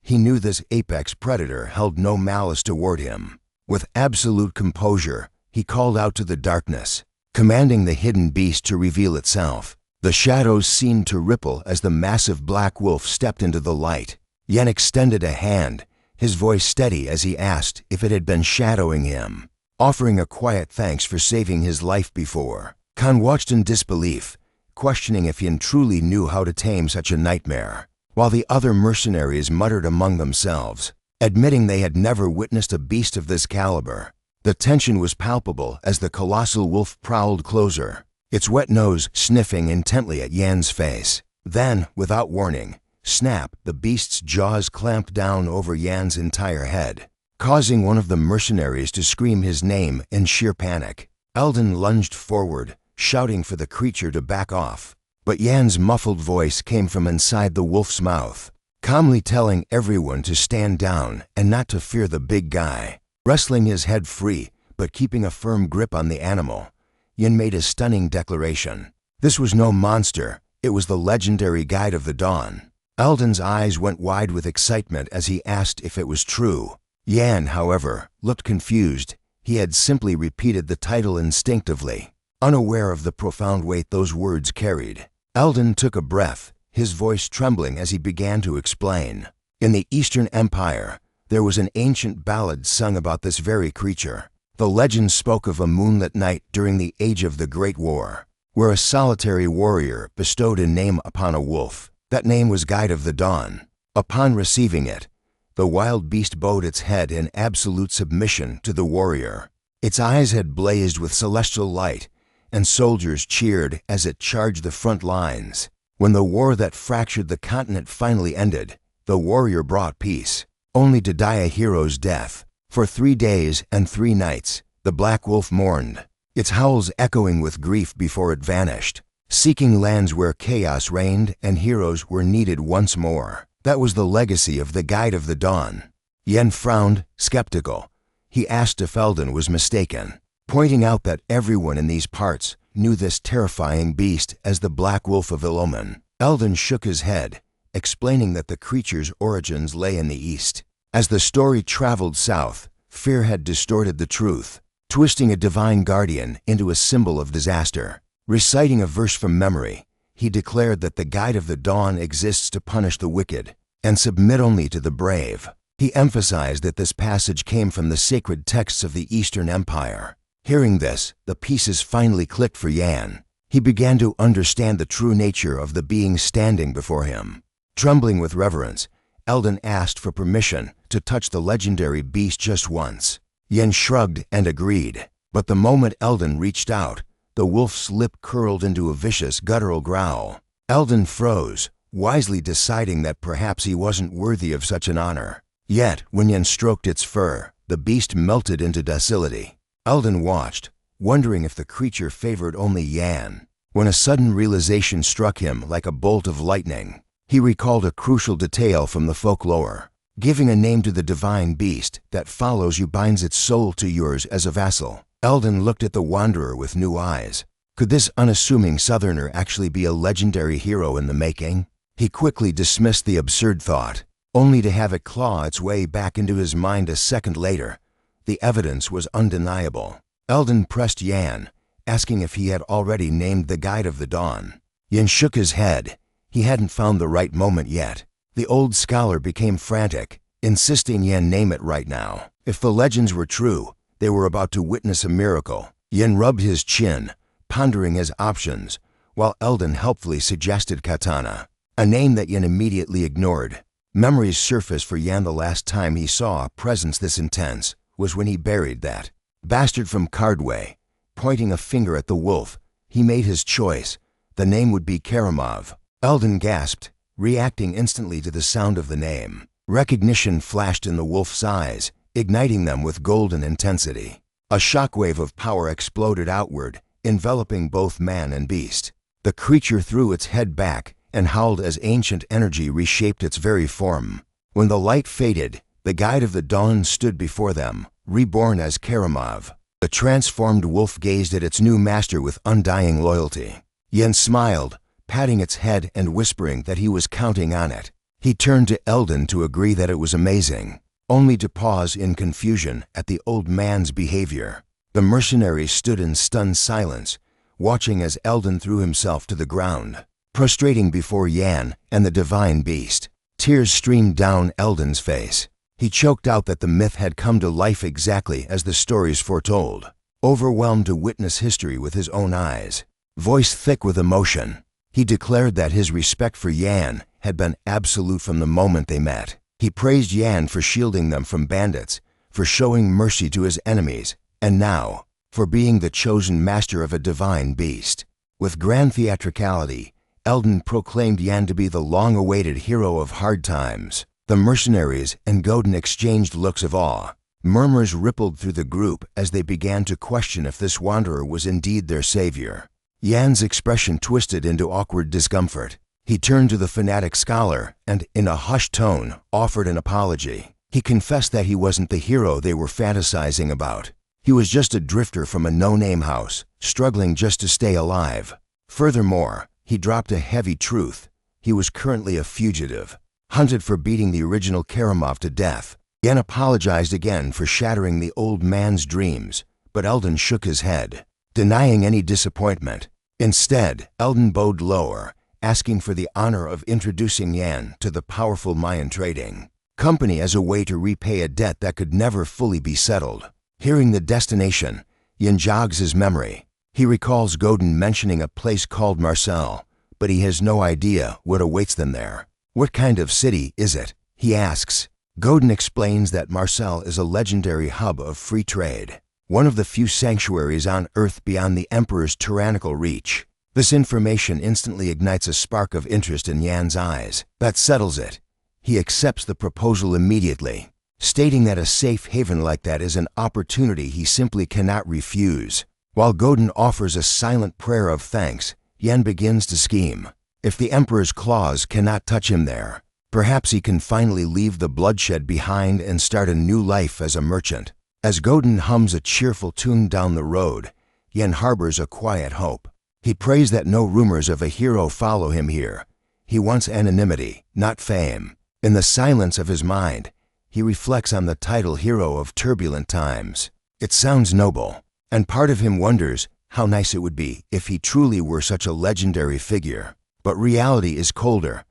He knew this apex predator held no malice toward him. With absolute composure, he called out to the darkness, commanding the hidden beast to reveal itself. The shadows seemed to ripple as the massive black wolf stepped into the light. Yen extended a hand, his voice steady as he asked if it had been shadowing him, offering a quiet thanks for saving his life before. Khan watched in disbelief, questioning if Yen truly knew how to tame such a nightmare, while the other mercenaries muttered among themselves, admitting they had never witnessed a beast of this caliber. The tension was palpable as the colossal wolf prowled closer, its wet nose sniffing intently at Yan's face. Then, without warning, snap, the beast's jaws clamped down over Yan's entire head, causing one of the mercenaries to scream his name in sheer panic. Eldon lunged forward, shouting for the creature to back off. But Yan's muffled voice came from inside the wolf's mouth, calmly telling everyone to stand down and not to fear the big guy. Wrestling his head free, but keeping a firm grip on the animal, Yin made a stunning declaration. This was no monster, it was the legendary Guide of the Dawn. Eldon's eyes went wide with excitement as he asked if it was true. Yan, however, looked confused. He had simply repeated the title instinctively, unaware of the profound weight those words carried. Eldon took a breath, his voice trembling as he began to explain. In the Eastern Empire, there was an ancient ballad sung about this very creature. The legend spoke of a moonlit night during the age of the Great War, where a solitary warrior bestowed a name upon a wolf. That name was Guide of the Dawn. Upon receiving it, the wild beast bowed its head in absolute submission to the warrior. Its eyes had blazed with celestial light, and soldiers cheered as it charged the front lines. When the war that fractured the continent finally ended, the warrior brought peace, only to die a hero's death. For 3 days and 3 nights, the black wolf mourned, its howls echoing with grief before it vanished, seeking lands where chaos reigned and heroes were needed once more. That was the legacy of the Guide of the Dawn. Yen frowned, skeptical. He asked if Eldon was mistaken, pointing out that everyone in these parts knew this terrifying beast as the Black Wolf of Iloman. Eldon shook his head, explaining that the creature's origins lay in the east. As the story traveled south, fear had distorted the truth, twisting a divine guardian into a symbol of disaster. Reciting a verse from memory, he declared that the Guide of the Dawn exists to punish the wicked and submit only to the brave. He emphasized that this passage came from the sacred texts of the Eastern Empire. Hearing this, the pieces finally clicked for Yan. He began to understand the true nature of the being standing before him. Trembling with reverence, Eldon asked for permission to touch the legendary beast just once. Yen shrugged and agreed, but the moment Eldon reached out, the wolf's lip curled into a vicious guttural growl. Eldon froze, wisely deciding that perhaps he wasn't worthy of such an honor. Yet, when Yen stroked its fur, the beast melted into docility. Eldon watched, wondering if the creature favored only Yan, when a sudden realization struck him like a bolt of lightning. He recalled a crucial detail from the folklore. Giving a name to the divine beast that follows you binds its soul to yours as a vassal. Eldon looked at the wanderer with new eyes. Could this unassuming southerner actually be a legendary hero in the making? He quickly dismissed the absurd thought, only to have it claw its way back into his mind a second later. The evidence was undeniable. Eldon pressed Yan, asking if he had already named the Guide of the Dawn. Yan shook his head. He hadn't found the right moment yet. The old scholar became frantic, insisting Yen name it right now. If the legends were true, they were about to witness a miracle. Yen rubbed his chin, pondering his options, while Eldon helpfully suggested Katana, a name that Yen immediately ignored. Memories surfaced for Yen. The last time he saw a presence this intense was when he buried that bastard from Cardway. Pointing a finger at the wolf, he made his choice. The name would be Karamov. Eldon gasped, reacting instantly to the sound of the name. Recognition flashed in the wolf's eyes, igniting them with golden intensity. A shockwave of power exploded outward, enveloping both man and beast. The creature threw its head back and howled as ancient energy reshaped its very form. When the light faded, the Guide of the Dawn stood before them, reborn as Karamov. The transformed wolf gazed at its new master with undying loyalty. Yen smiled, patting its head and whispering that he was counting on it. He turned to Eldon to agree that it was amazing, only to pause in confusion at the old man's behavior. The mercenary stood in stunned silence, watching as Eldon threw himself to the ground, prostrating before Yan and the divine beast. Tears streamed down Eldon's face. He choked out that the myth had come to life exactly as the stories foretold, overwhelmed to witness history with his own eyes. Voice thick with emotion, he declared that his respect for Yan had been absolute from the moment they met. He praised Yan for shielding them from bandits, for showing mercy to his enemies, and now, for being the chosen master of a divine beast. With grand theatricality, Eldon proclaimed Yan to be the long-awaited hero of hard times. The mercenaries and Godin exchanged looks of awe. Murmurs rippled through the group as they began to question if this wanderer was indeed their savior. Yan's expression twisted into awkward discomfort. He turned to the fanatic scholar and, in a hushed tone, offered an apology. He confessed that he wasn't the hero they were fantasizing about. He was just a drifter from a no-name house, struggling just to stay alive. Furthermore, he dropped a heavy truth. He was currently a fugitive, hunted for beating the original Karamov to death. Yen apologized again for shattering the old man's dreams, but Eldon shook his head, denying any disappointment. Instead, Eldon bowed lower, asking for the honor of introducing Yan to the powerful Mayan trading company as a way to repay a debt that could never fully be settled. Hearing the destination, Yan jogs his memory. He recalls Godin mentioning a place called Marseille, but he has no idea what awaits them there. What kind of city is it? He asks. Godin explains that Marseille is a legendary hub of free trade, one of the few sanctuaries on Earth beyond the Emperor's tyrannical reach. This information instantly ignites a spark of interest in Yan's eyes. That settles it. He accepts the proposal immediately, stating that a safe haven like that is an opportunity he simply cannot refuse. While Godin offers a silent prayer of thanks, Yan begins to scheme. If the Emperor's claws cannot touch him there, perhaps he can finally leave the bloodshed behind and start a new life as a merchant. As Godin hums a cheerful tune down the road, Yan harbors a quiet hope. He prays that no rumors of a hero follow him here. He wants anonymity, not fame. In the silence of his mind, he reflects on the title hero of turbulent times. It sounds noble, and part of him wonders how nice it would be if he truly were such a legendary figure. But reality is colder.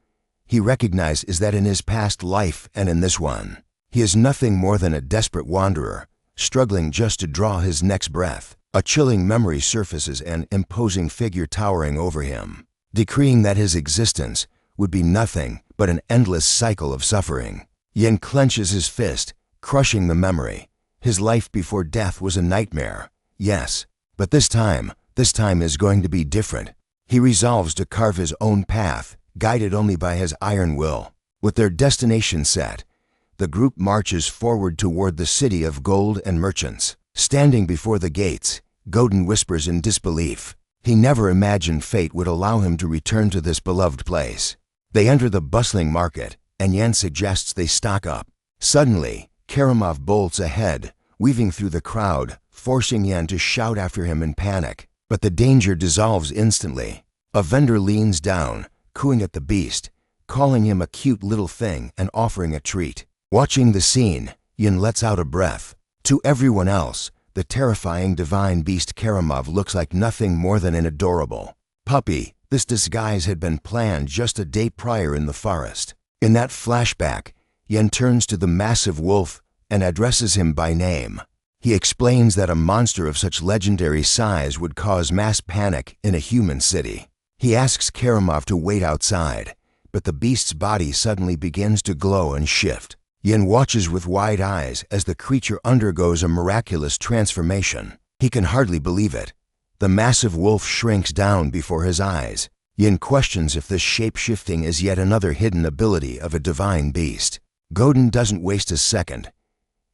He recognizes that in his past life and in this one, he is nothing more than a desperate wanderer, struggling just to draw his next breath. A chilling memory surfaces, an imposing figure towering over him, decreeing that his existence would be nothing but an endless cycle of suffering. Yen clenches his fist, crushing the memory. His life before death was a nightmare. Yes, but this time is going to be different. He resolves to carve his own path, guided only by his iron will. With their destination set, the group marches forward toward the city of gold and merchants. Standing before the gates, Godin whispers in disbelief. He never imagined fate would allow him to return to this beloved place. They enter the bustling market, and Yan suggests they stock up. Suddenly, Karamov bolts ahead, weaving through the crowd, forcing Yan to shout after him in panic. But the danger dissolves instantly. A vendor leans down, cooing at the beast, calling him a cute little thing and offering a treat. Watching the scene, Yan lets out a breath. To everyone else, the terrifying divine beast Karamov looks like nothing more than an adorable puppy. This disguise had been planned just a day prior in the forest. In that flashback, Yen turns to the massive wolf and addresses him by name. He explains that a monster of such legendary size would cause mass panic in a human city. He asks Karamov to wait outside, but the beast's body suddenly begins to glow and shift. Yen watches with wide eyes as the creature undergoes a miraculous transformation. He can hardly believe it. The massive wolf shrinks down before his eyes. Yen questions if this shape-shifting is yet another hidden ability of a divine beast. Godin doesn't waste a second.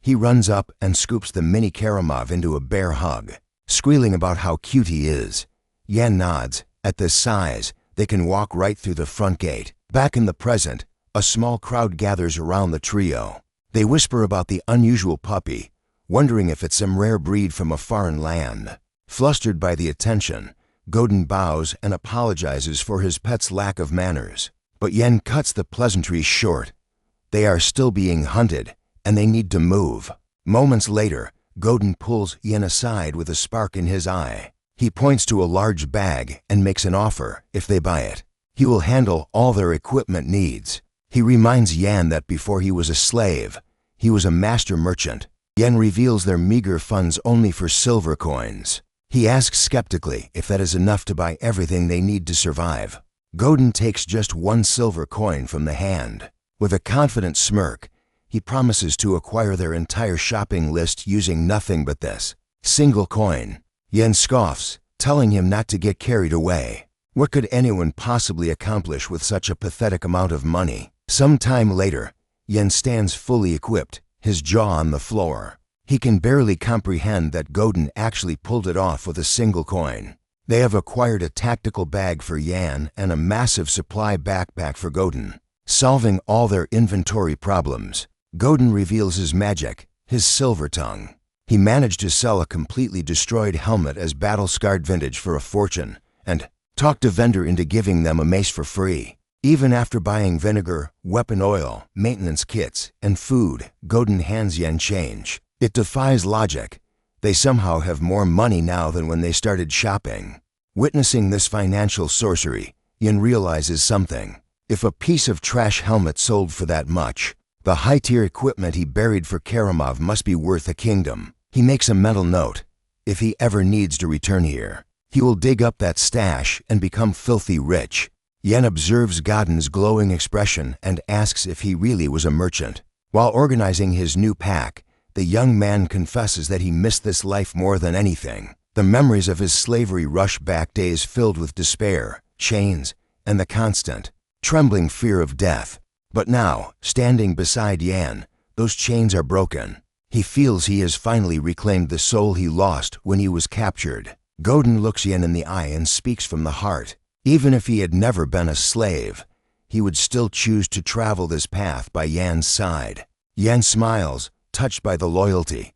He runs up and scoops the mini Karamov into a bear hug, squealing about how cute he is. Yen nods. At this size, they can walk right through the front gate. Back in the present, a small crowd gathers around the trio. They whisper about the unusual puppy, wondering if it's some rare breed from a foreign land. Flustered by the attention, Godin bows and apologizes for his pet's lack of manners. But Yen cuts the pleasantries short. They are still being hunted, and they need to move. Moments later, Godin pulls Yen aside with a spark in his eye. He points to a large bag and makes an offer if they buy it. He will handle all their equipment needs. He reminds Yan that before he was a slave, he was a master merchant. Yen reveals their meager funds only for silver coins. He asks skeptically if that is enough to buy everything they need to survive. Godin takes just one silver coin from the hand. With a confident smirk, he promises to acquire their entire shopping list using nothing but this single coin. Yen scoffs, telling him not to get carried away. What could anyone possibly accomplish with such a pathetic amount of money? Some time later, Yen stands fully equipped, his jaw on the floor. He can barely comprehend that Godin actually pulled it off with a single coin. They have acquired a tactical bag for Yan and a massive supply backpack for Godin, solving all their inventory problems. Godin reveals his magic, his silver tongue. He managed to sell a completely destroyed helmet as battle-scarred vintage for a fortune, and talked a vendor into giving them a mace for free. Even after buying vinegar, weapon oil, maintenance kits, and food, Godin hands Yen change. It defies logic. They somehow have more money now than when they started shopping. Witnessing this financial sorcery, Yen realizes something. If a piece of trash helmet sold for that much, the high-tier equipment he buried for Karamov must be worth a kingdom. He makes a mental note. If he ever needs to return here, he will dig up that stash and become filthy rich. Yen observes Godin's glowing expression and asks if he really was a merchant. While organizing his new pack, the young man confesses that he missed this life more than anything. The memories of his slavery rush back, days filled with despair, chains, and the constant, trembling fear of death. But now, standing beside Yen, those chains are broken. He feels he has finally reclaimed the soul he lost when he was captured. Godin looks Yen in the eye and speaks from the heart. Even if he had never been a slave, he would still choose to travel this path by Yen's side. Yen smiles, touched by the loyalty.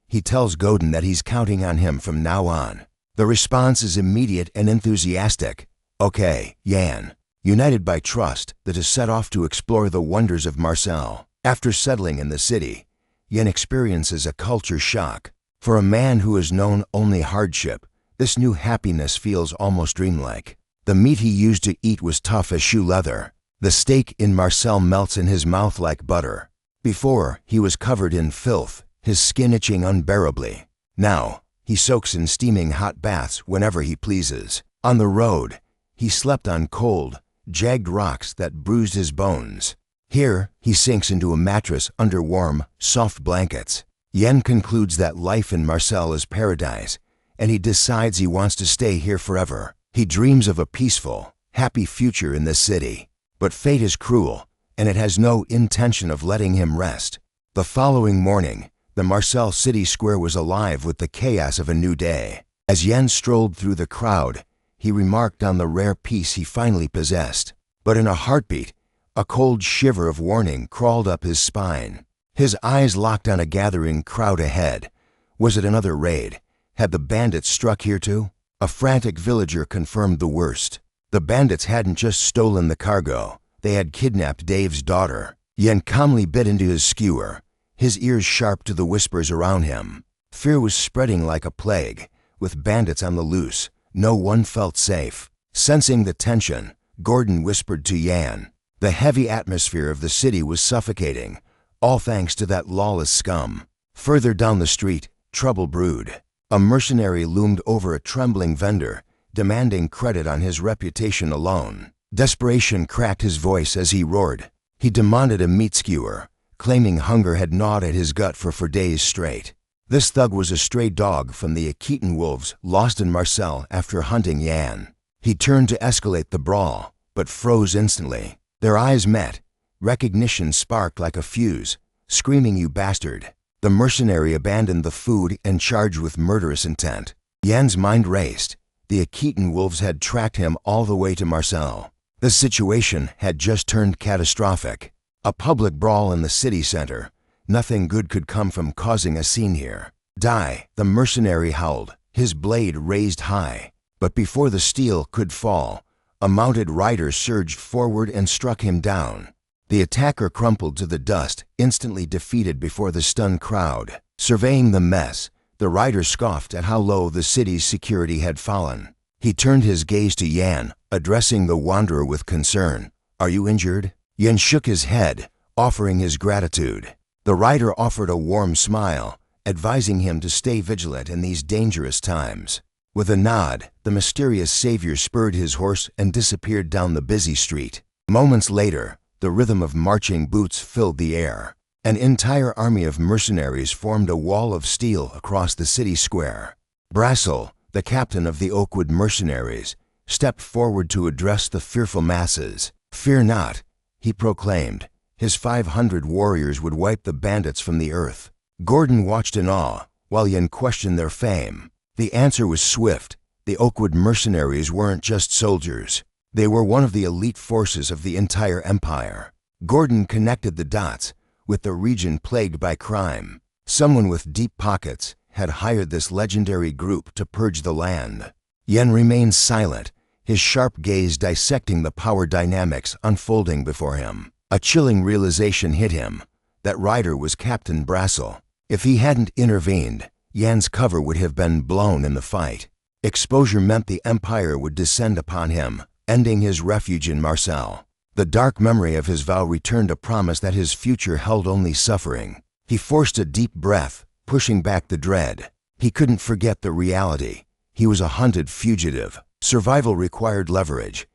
He tells Godin that he's counting on him from now on. The response is immediate and enthusiastic. Okay, Yen. United by trust, the two set off to explore the wonders of Marseille. After settling in the city, Yen experiences a culture shock. For a man who has known only hardship, this new happiness feels almost dreamlike. The meat he used to eat was tough as shoe leather. The steak in Marseille melts in his mouth like butter. Before, he was covered in filth, his skin itching unbearably. Now, he soaks in steaming hot baths whenever he pleases. On the road, he slept on cold, jagged rocks that bruised his bones. Here, he sinks into a mattress under warm, soft blankets. Yen concludes that life in Marseille is paradise, and he decides he wants to stay here forever. He dreams of a peaceful, happy future in this city. But fate is cruel, and it has no intention of letting him rest. The following morning, the Marseille city square was alive with the chaos of a new day. As Yen strolled through the crowd, he remarked on the rare peace he finally possessed. But in a heartbeat, a cold shiver of warning crawled up his spine. His eyes locked on a gathering crowd ahead. Was it another raid? Had the bandits struck here too? A frantic villager confirmed the worst. The bandits hadn't just stolen the cargo, they had kidnapped Dave's daughter. Yen calmly bit into his skewer, his ears sharp to the whispers around him. Fear was spreading like a plague. With bandits on the loose, no one felt safe. Sensing the tension, Gordon whispered to Yen. The heavy atmosphere of the city was suffocating, all thanks to that lawless scum. Further down the street, trouble brewed. A mercenary loomed over a trembling vendor, demanding credit on his reputation alone. Desperation cracked his voice as he roared. He demanded a meat skewer, claiming hunger had gnawed at his gut for days straight. This thug was a stray dog from the Akitan wolves lost in Marseille after hunting Yen. He turned to escalate the brawl, but froze instantly. Their eyes met. Recognition sparked like a fuse. Screaming, "You bastard!" The mercenary abandoned the food and charged with murderous intent. Yen's mind raced. The Akitan wolves had tracked him all the way to Marseille. The situation had just turned catastrophic. A public brawl in the city center. Nothing good could come from causing a scene here. Die, the mercenary howled, his blade raised high. But before the steel could fall, a mounted rider surged forward and struck him down. The attacker crumpled to the dust, instantly defeated before the stunned crowd. Surveying the mess, the rider scoffed at how low the city's security had fallen. He turned his gaze to Yen, addressing the wanderer with concern. "Are you injured?" Yen shook his head, offering his gratitude. The rider offered a warm smile, advising him to stay vigilant in these dangerous times. With a nod, the mysterious savior spurred his horse and disappeared down the busy street. Moments later, the rhythm of marching boots filled the air. An entire army of mercenaries formed a wall of steel across the city square. Brassel, the captain of the Oakwood mercenaries, stepped forward to address the fearful masses. "Fear not," he proclaimed. His 500 warriors would wipe the bandits from the earth. Gordon watched in awe, while Yen questioned their fame. The answer was swift. The Oakwood mercenaries weren't just soldiers. They were one of the elite forces of the entire empire. Gordon connected the dots. With the region plagued by crime, someone with deep pockets had hired this legendary group to purge the land. Yan remained silent, his sharp gaze dissecting the power dynamics unfolding before him. A chilling realization hit him. That rider was Captain Brassel. If he hadn't intervened, Yan's cover would have been blown in the fight. Exposure meant the Empire would descend upon him, ending his refuge in Marseille. The dark memory of his vow returned a promise that his future held only suffering. He forced a deep breath, pushing back the dread. He couldn't forget the reality. He was a hunted fugitive. Survival required leverage.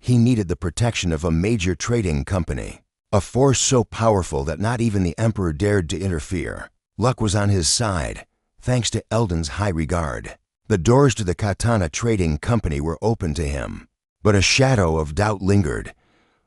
He needed the protection of a major trading company, a force so powerful that not even the Emperor dared to interfere. Luck was on his side, thanks to Eldon's high regard. The doors to the Katana Trading Company were open to him. But a shadow of doubt lingered.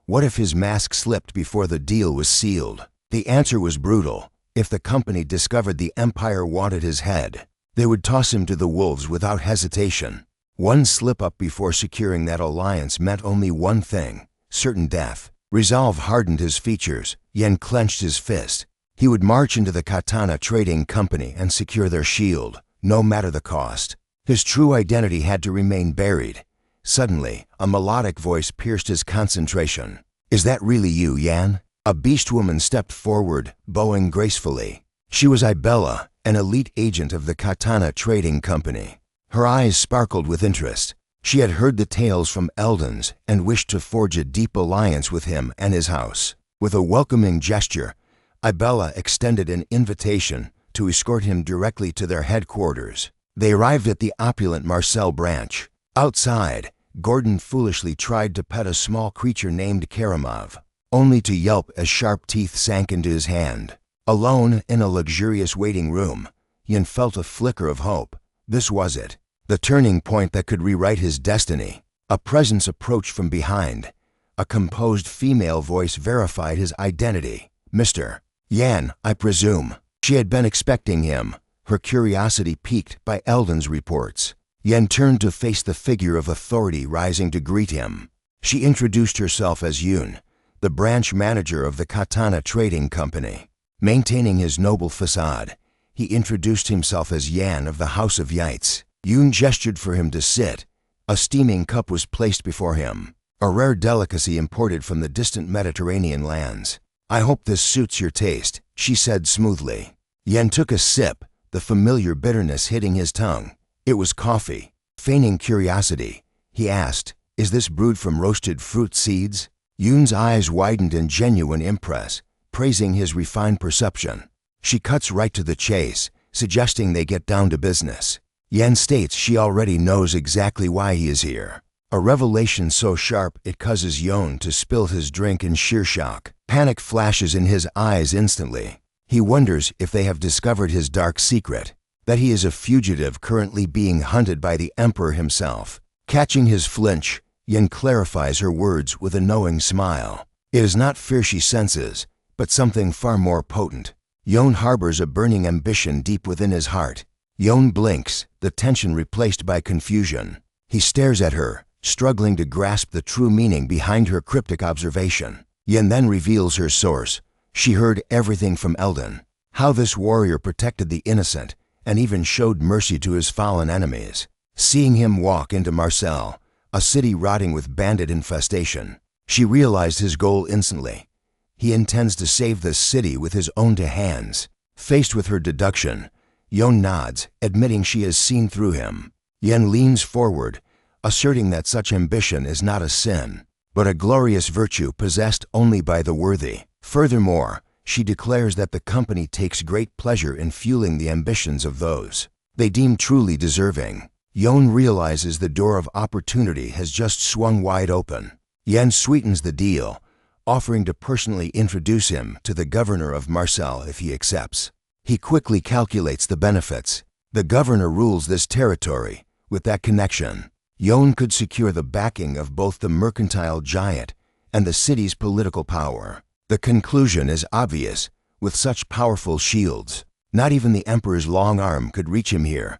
What if his mask slipped before the deal was sealed? The answer was brutal. If the company discovered the Empire wanted his head, they would toss him to the wolves without hesitation. One slip-up before securing that alliance meant only one thing: certain death. Resolve hardened his features. Yan clenched his fist. He would march into the Katana Trading Company and secure their shield, no matter the cost. His true identity had to remain buried. Suddenly, a melodic voice pierced his concentration. "Is that really you, Yan?" A beast woman stepped forward, bowing gracefully. She was Ibella, an elite agent of the Katana Trading Company. Her eyes sparkled with interest. She had heard the tales from Eldon's and wished to forge a deep alliance with him and his house. With a welcoming gesture, Ibella extended an invitation to escort him directly to their headquarters. They arrived at the opulent Marseille branch. Outside, Gordon foolishly tried to pet a small creature named Karamov, only to yelp as sharp teeth sank into his hand. Alone in a luxurious waiting room, Yan felt a flicker of hope. This was it, the turning point that could rewrite his destiny. A presence approached from behind. A composed female voice verified his identity. "Mr. Yan, I presume." She had been expecting him, her curiosity piqued by Eldon's reports. Yan turned to face the figure of authority rising to greet him. She introduced herself as Yun, the branch manager of the Katana Trading Company. Maintaining his noble facade, he introduced himself as Yan of the House of Yates. Yun gestured for him to sit. A steaming cup was placed before him, a rare delicacy imported from the distant Mediterranean lands. "I hope this suits your taste," she said smoothly. Yan took a sip, the familiar bitterness hitting his tongue. It was coffee. Feigning curiosity, he asked, "Is this brewed from roasted fruit seeds?" Yun's eyes widened in genuine impress, praising his refined perception. She cuts right to the chase, suggesting they get down to business. Yan states she already knows exactly why he is here. A revelation so sharp it causes Yun to spill his drink in sheer shock. Panic flashes in his eyes instantly. He wonders if they have discovered his dark secret, that he is a fugitive currently being hunted by the Emperor himself. Catching his flinch, Yan clarifies her words with a knowing smile. It is not fear she senses, but something far more potent. Yun harbors a burning ambition deep within his heart. Yun blinks, the tension replaced by confusion. He stares at her, struggling to grasp the true meaning behind her cryptic observation. Yan then reveals her source. She heard everything from Eldon, how this warrior protected the innocent and even showed mercy to his fallen enemies. Seeing him walk into Marseille, a city rotting with bandit infestation, she realized his goal instantly. He intends to save this city with his own two hands. Faced with her deduction, Yun nods, admitting she has seen through him. Yan leans forward, asserting that such ambition is not a sin, but a glorious virtue possessed only by the worthy. Furthermore, she declares that the company takes great pleasure in fueling the ambitions of those they deem truly deserving. Yun realizes the door of opportunity has just swung wide open. Yan sweetens the deal, offering to personally introduce him to the governor of Marseille if he accepts. He quickly calculates the benefits. The governor rules this territory. With that connection, Yun could secure the backing of both the mercantile giant and the city's political power. The conclusion is obvious. With such powerful shields, not even the Emperor's long arm could reach him here.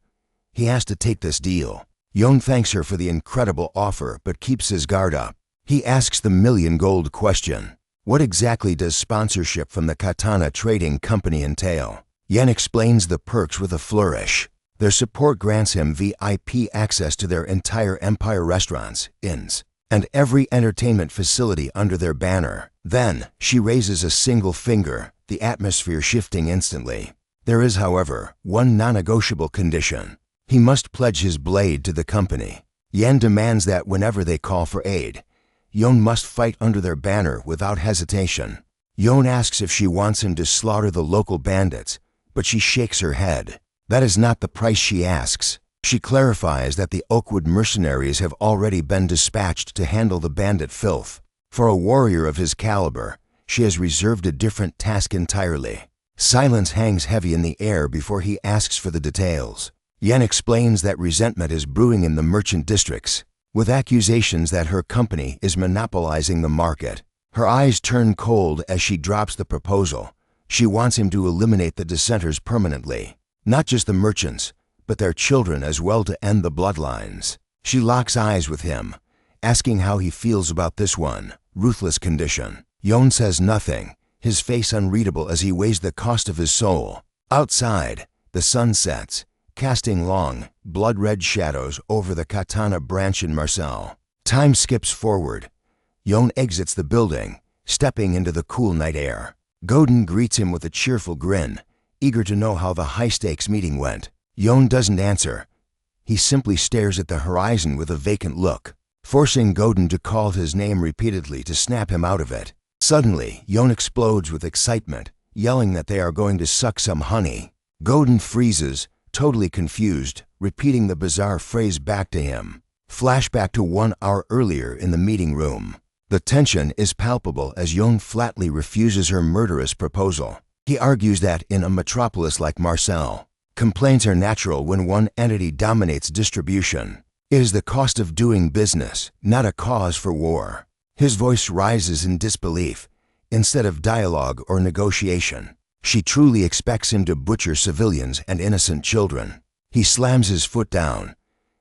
He has to take this deal. Yun thanks her for the incredible offer but keeps his guard up. He asks the million-gold question. What exactly does sponsorship from the Katana Trading Company entail? Yen explains the perks with a flourish. Their support grants him VIP access to their entire empire restaurants, inns, and every entertainment facility under their banner. Then, she raises a single finger, the atmosphere shifting instantly. There is, however, one non-negotiable condition. He must pledge his blade to the company. Yen demands that whenever they call for aid, Yon must fight under their banner without hesitation. Yon asks if she wants him to slaughter the local bandits, but she shakes her head. That is not the price she asks. She clarifies that the Oakwood mercenaries have already been dispatched to handle the bandit filth. For a warrior of his caliber, she has reserved a different task entirely. Silence hangs heavy in the air before he asks for the details. Yen explains that resentment is brewing in the merchant districts, with accusations that her company is monopolizing the market. Her eyes turn cold as she drops the proposal. She wants him to eliminate the dissenters permanently, not just the merchants, but their children as well, to end the bloodlines. She locks eyes with him, asking how he feels about this one, ruthless condition. Yon says nothing, his face unreadable as he weighs the cost of his soul. Outside, the sun sets, casting long, blood-red shadows over the Katana branch in Marcel. Time skips forward. Yon exits the building, stepping into the cool night air. Godin greets him with a cheerful grin, eager to know how the high-stakes meeting went. Yon doesn't answer. He simply stares at the horizon with a vacant look, forcing Godin to call his name repeatedly to snap him out of it. Suddenly, Yon explodes with excitement, yelling that they are going to suck some honey. Godin freezes, totally confused, repeating the bizarre phrase back to him. Flashback to 1 hour earlier in the meeting room. The tension is palpable as Yon flatly refuses her murderous proposal. He argues that in a metropolis like Marcel, complaints are natural when one entity dominates distribution. It is the cost of doing business, not a cause for war. His voice rises in disbelief, instead of dialogue or negotiation. She truly expects him to butcher civilians and innocent children. He slams his foot down.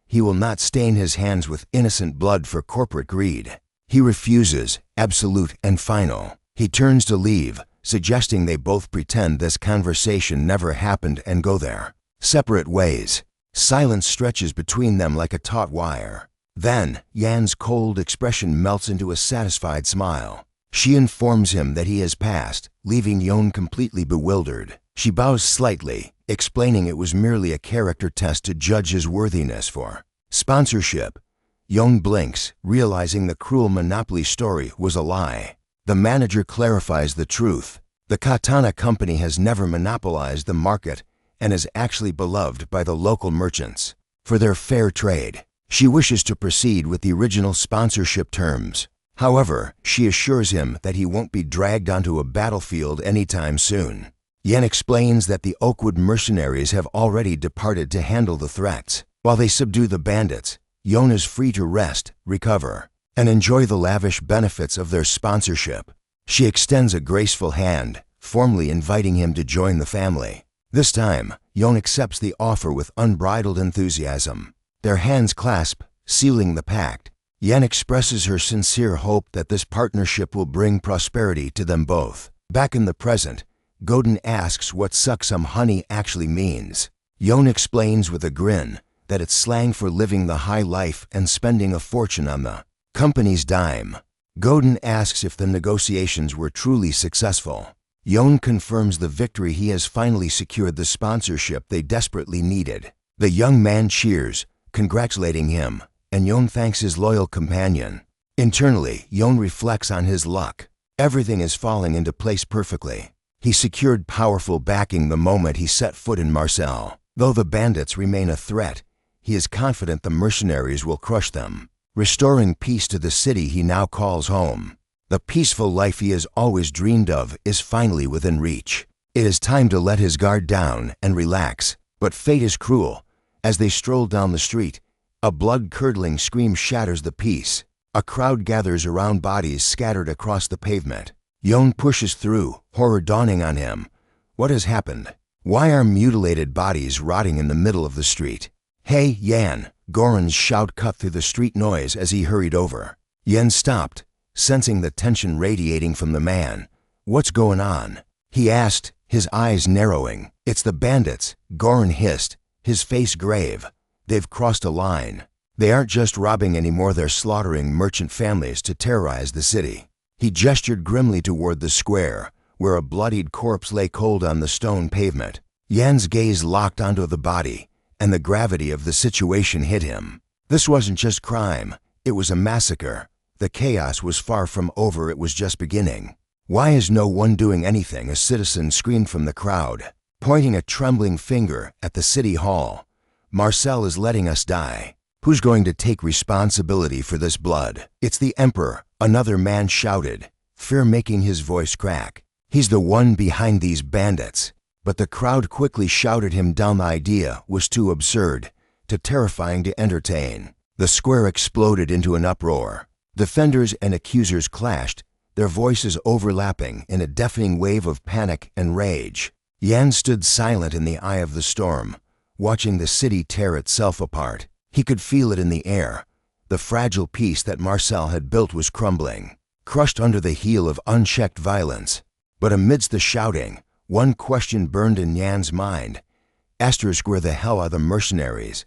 He will not stain his hands with innocent blood for corporate greed. He refuses, absolute and final. He turns to leave, suggesting they both pretend this conversation never happened and go their separate ways. Silence stretches between them like a taut wire. Then, Yan's cold expression melts into a satisfied smile. She informs him that he has passed, leaving Yon completely bewildered. She bows slightly, explaining it was merely a character test to judge his worthiness for sponsorship. Yon blinks, realizing the cruel monopoly story was a lie. The manager clarifies the truth. The Katana company has never monopolized the market and is actually beloved by the local merchants for their fair trade. She wishes to proceed with the original sponsorship terms. However, she assures him that he won't be dragged onto a battlefield anytime soon. Yen explains that the Oakwood mercenaries have already departed to handle the threats. While they subdue the bandits, Yon is free to rest, recover, and enjoy the lavish benefits of their sponsorship. She extends a graceful hand, formally inviting him to join the family. This time, Yon accepts the offer with unbridled enthusiasm. Their hands clasp, sealing the pact. Yen expresses her sincere hope that this partnership will bring prosperity to them both. Back in the present, Godin asks what "suck some honey" actually means. Yon explains with a grin that it's slang for living the high life and spending a fortune on the company's dime. Godin asks if the negotiations were truly successful. Yon confirms the victory. He has finally secured the sponsorship they desperately needed. The young man cheers, congratulating him, and Yon thanks his loyal companion. Internally, Yon reflects on his luck. Everything is falling into place perfectly. He secured powerful backing the moment he set foot in Marcel. Though the bandits remain a threat, he is confident the mercenaries will crush them, restoring peace to the city he now calls home. The peaceful life he has always dreamed of is finally within reach. It is time to let his guard down and relax. But fate is cruel. As they stroll down the street, a blood-curdling scream shatters the peace. A crowd gathers around bodies scattered across the pavement. Yon pushes through, horror dawning on him. What has happened? Why are mutilated bodies rotting in the middle of the street? "Hey, Yan!" Goran's shout cut through the street noise as he hurried over. Yen stopped, sensing the tension radiating from the man. "What's going on?" he asked, his eyes narrowing. "It's the bandits," Goran hissed, his face grave. "They've crossed a line. They aren't just robbing anymore, they're slaughtering merchant families to terrorize the city." He gestured grimly toward the square, where a bloodied corpse lay cold on the stone pavement. Jan's gaze locked onto the body, and the gravity of the situation hit him. This wasn't just crime, it was a massacre. The chaos was far from over, it was just beginning. "Why is no one doing anything?" a citizen screamed from the crowd, pointing a trembling finger at the city hall. "Marcel is letting us die. Who's going to take responsibility for this blood?" "It's the Emperor," another man shouted, fear making his voice crack. "He's the one behind these bandits." But the crowd quickly shouted him down. The idea was too absurd, too terrifying to entertain. The square exploded into an uproar. Defenders and accusers clashed, their voices overlapping in a deafening wave of panic and rage. Jan stood silent in the eye of the storm, watching the city tear itself apart. He could feel it in the air. The fragile peace that Marcel had built was crumbling, crushed under the heel of unchecked violence. But amidst the shouting, one question burned in Jan's mind. Where the hell are the mercenaries?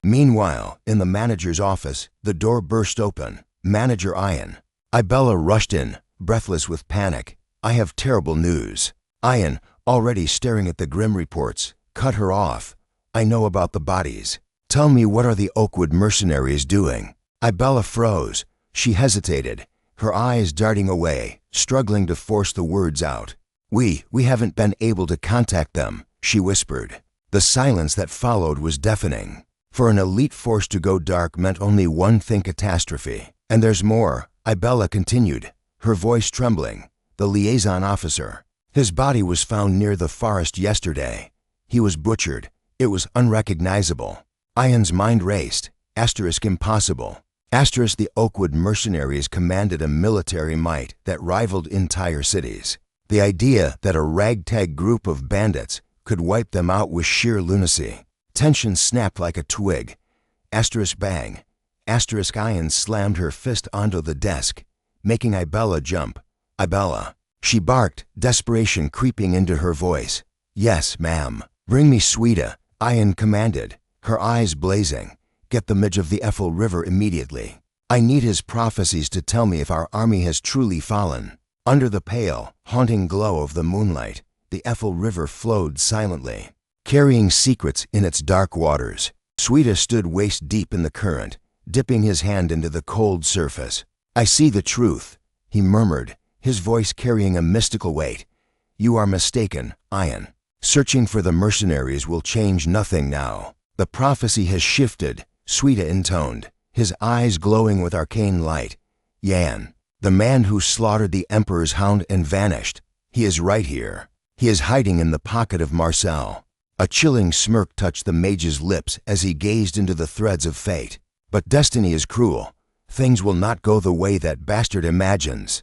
Meanwhile, in the manager's office, the door burst open. Manager Ian. Ibella rushed in, breathless with panic. "I have terrible news." Ian, already staring at the grim reports, cut her off. "I know about the bodies. Tell me, what are the Oakwood mercenaries doing?" Ibella froze. She hesitated, her eyes darting away, struggling to force the words out. We haven't been able to contact them," she whispered. The silence that followed was deafening. For an elite force to go dark meant only one thing: catastrophe. "And there's more," Ibella continued, her voice trembling. "The liaison officer. His body was found near the forest yesterday. He was butchered. It was unrecognizable." Ian's mind raced. Impossible. The Oakwood mercenaries commanded a military might that rivaled entire cities. The idea that a ragtag group of bandits could wipe them out was sheer lunacy. Tension snapped like a twig. Bang. Ian slammed her fist onto the desk, making Ibella jump. "Ibella," she barked, desperation creeping into her voice. "Yes, ma'am." "Bring me Sweeta," Ian commanded, her eyes blazing. "Get the midge of the Ethel River immediately. I need his prophecies to tell me if our army has truly fallen." Under the pale, haunting glow of the moonlight, the Ethel River flowed silently, carrying secrets in its dark waters. Sweeta stood waist deep in the current, dipping his hand into the cold surface. "I see the truth," he murmured, his voice carrying a mystical weight. "You are mistaken, Ian. Searching for the mercenaries will change nothing now. The prophecy has shifted," Sweeta intoned, his eyes glowing with arcane light. "Jan, the man who slaughtered the Emperor's hound and vanished. He is right here. He is hiding in the pocket of Marcel." A chilling smirk touched the mage's lips as he gazed into the threads of fate. "But destiny is cruel. Things will not go the way that bastard imagines."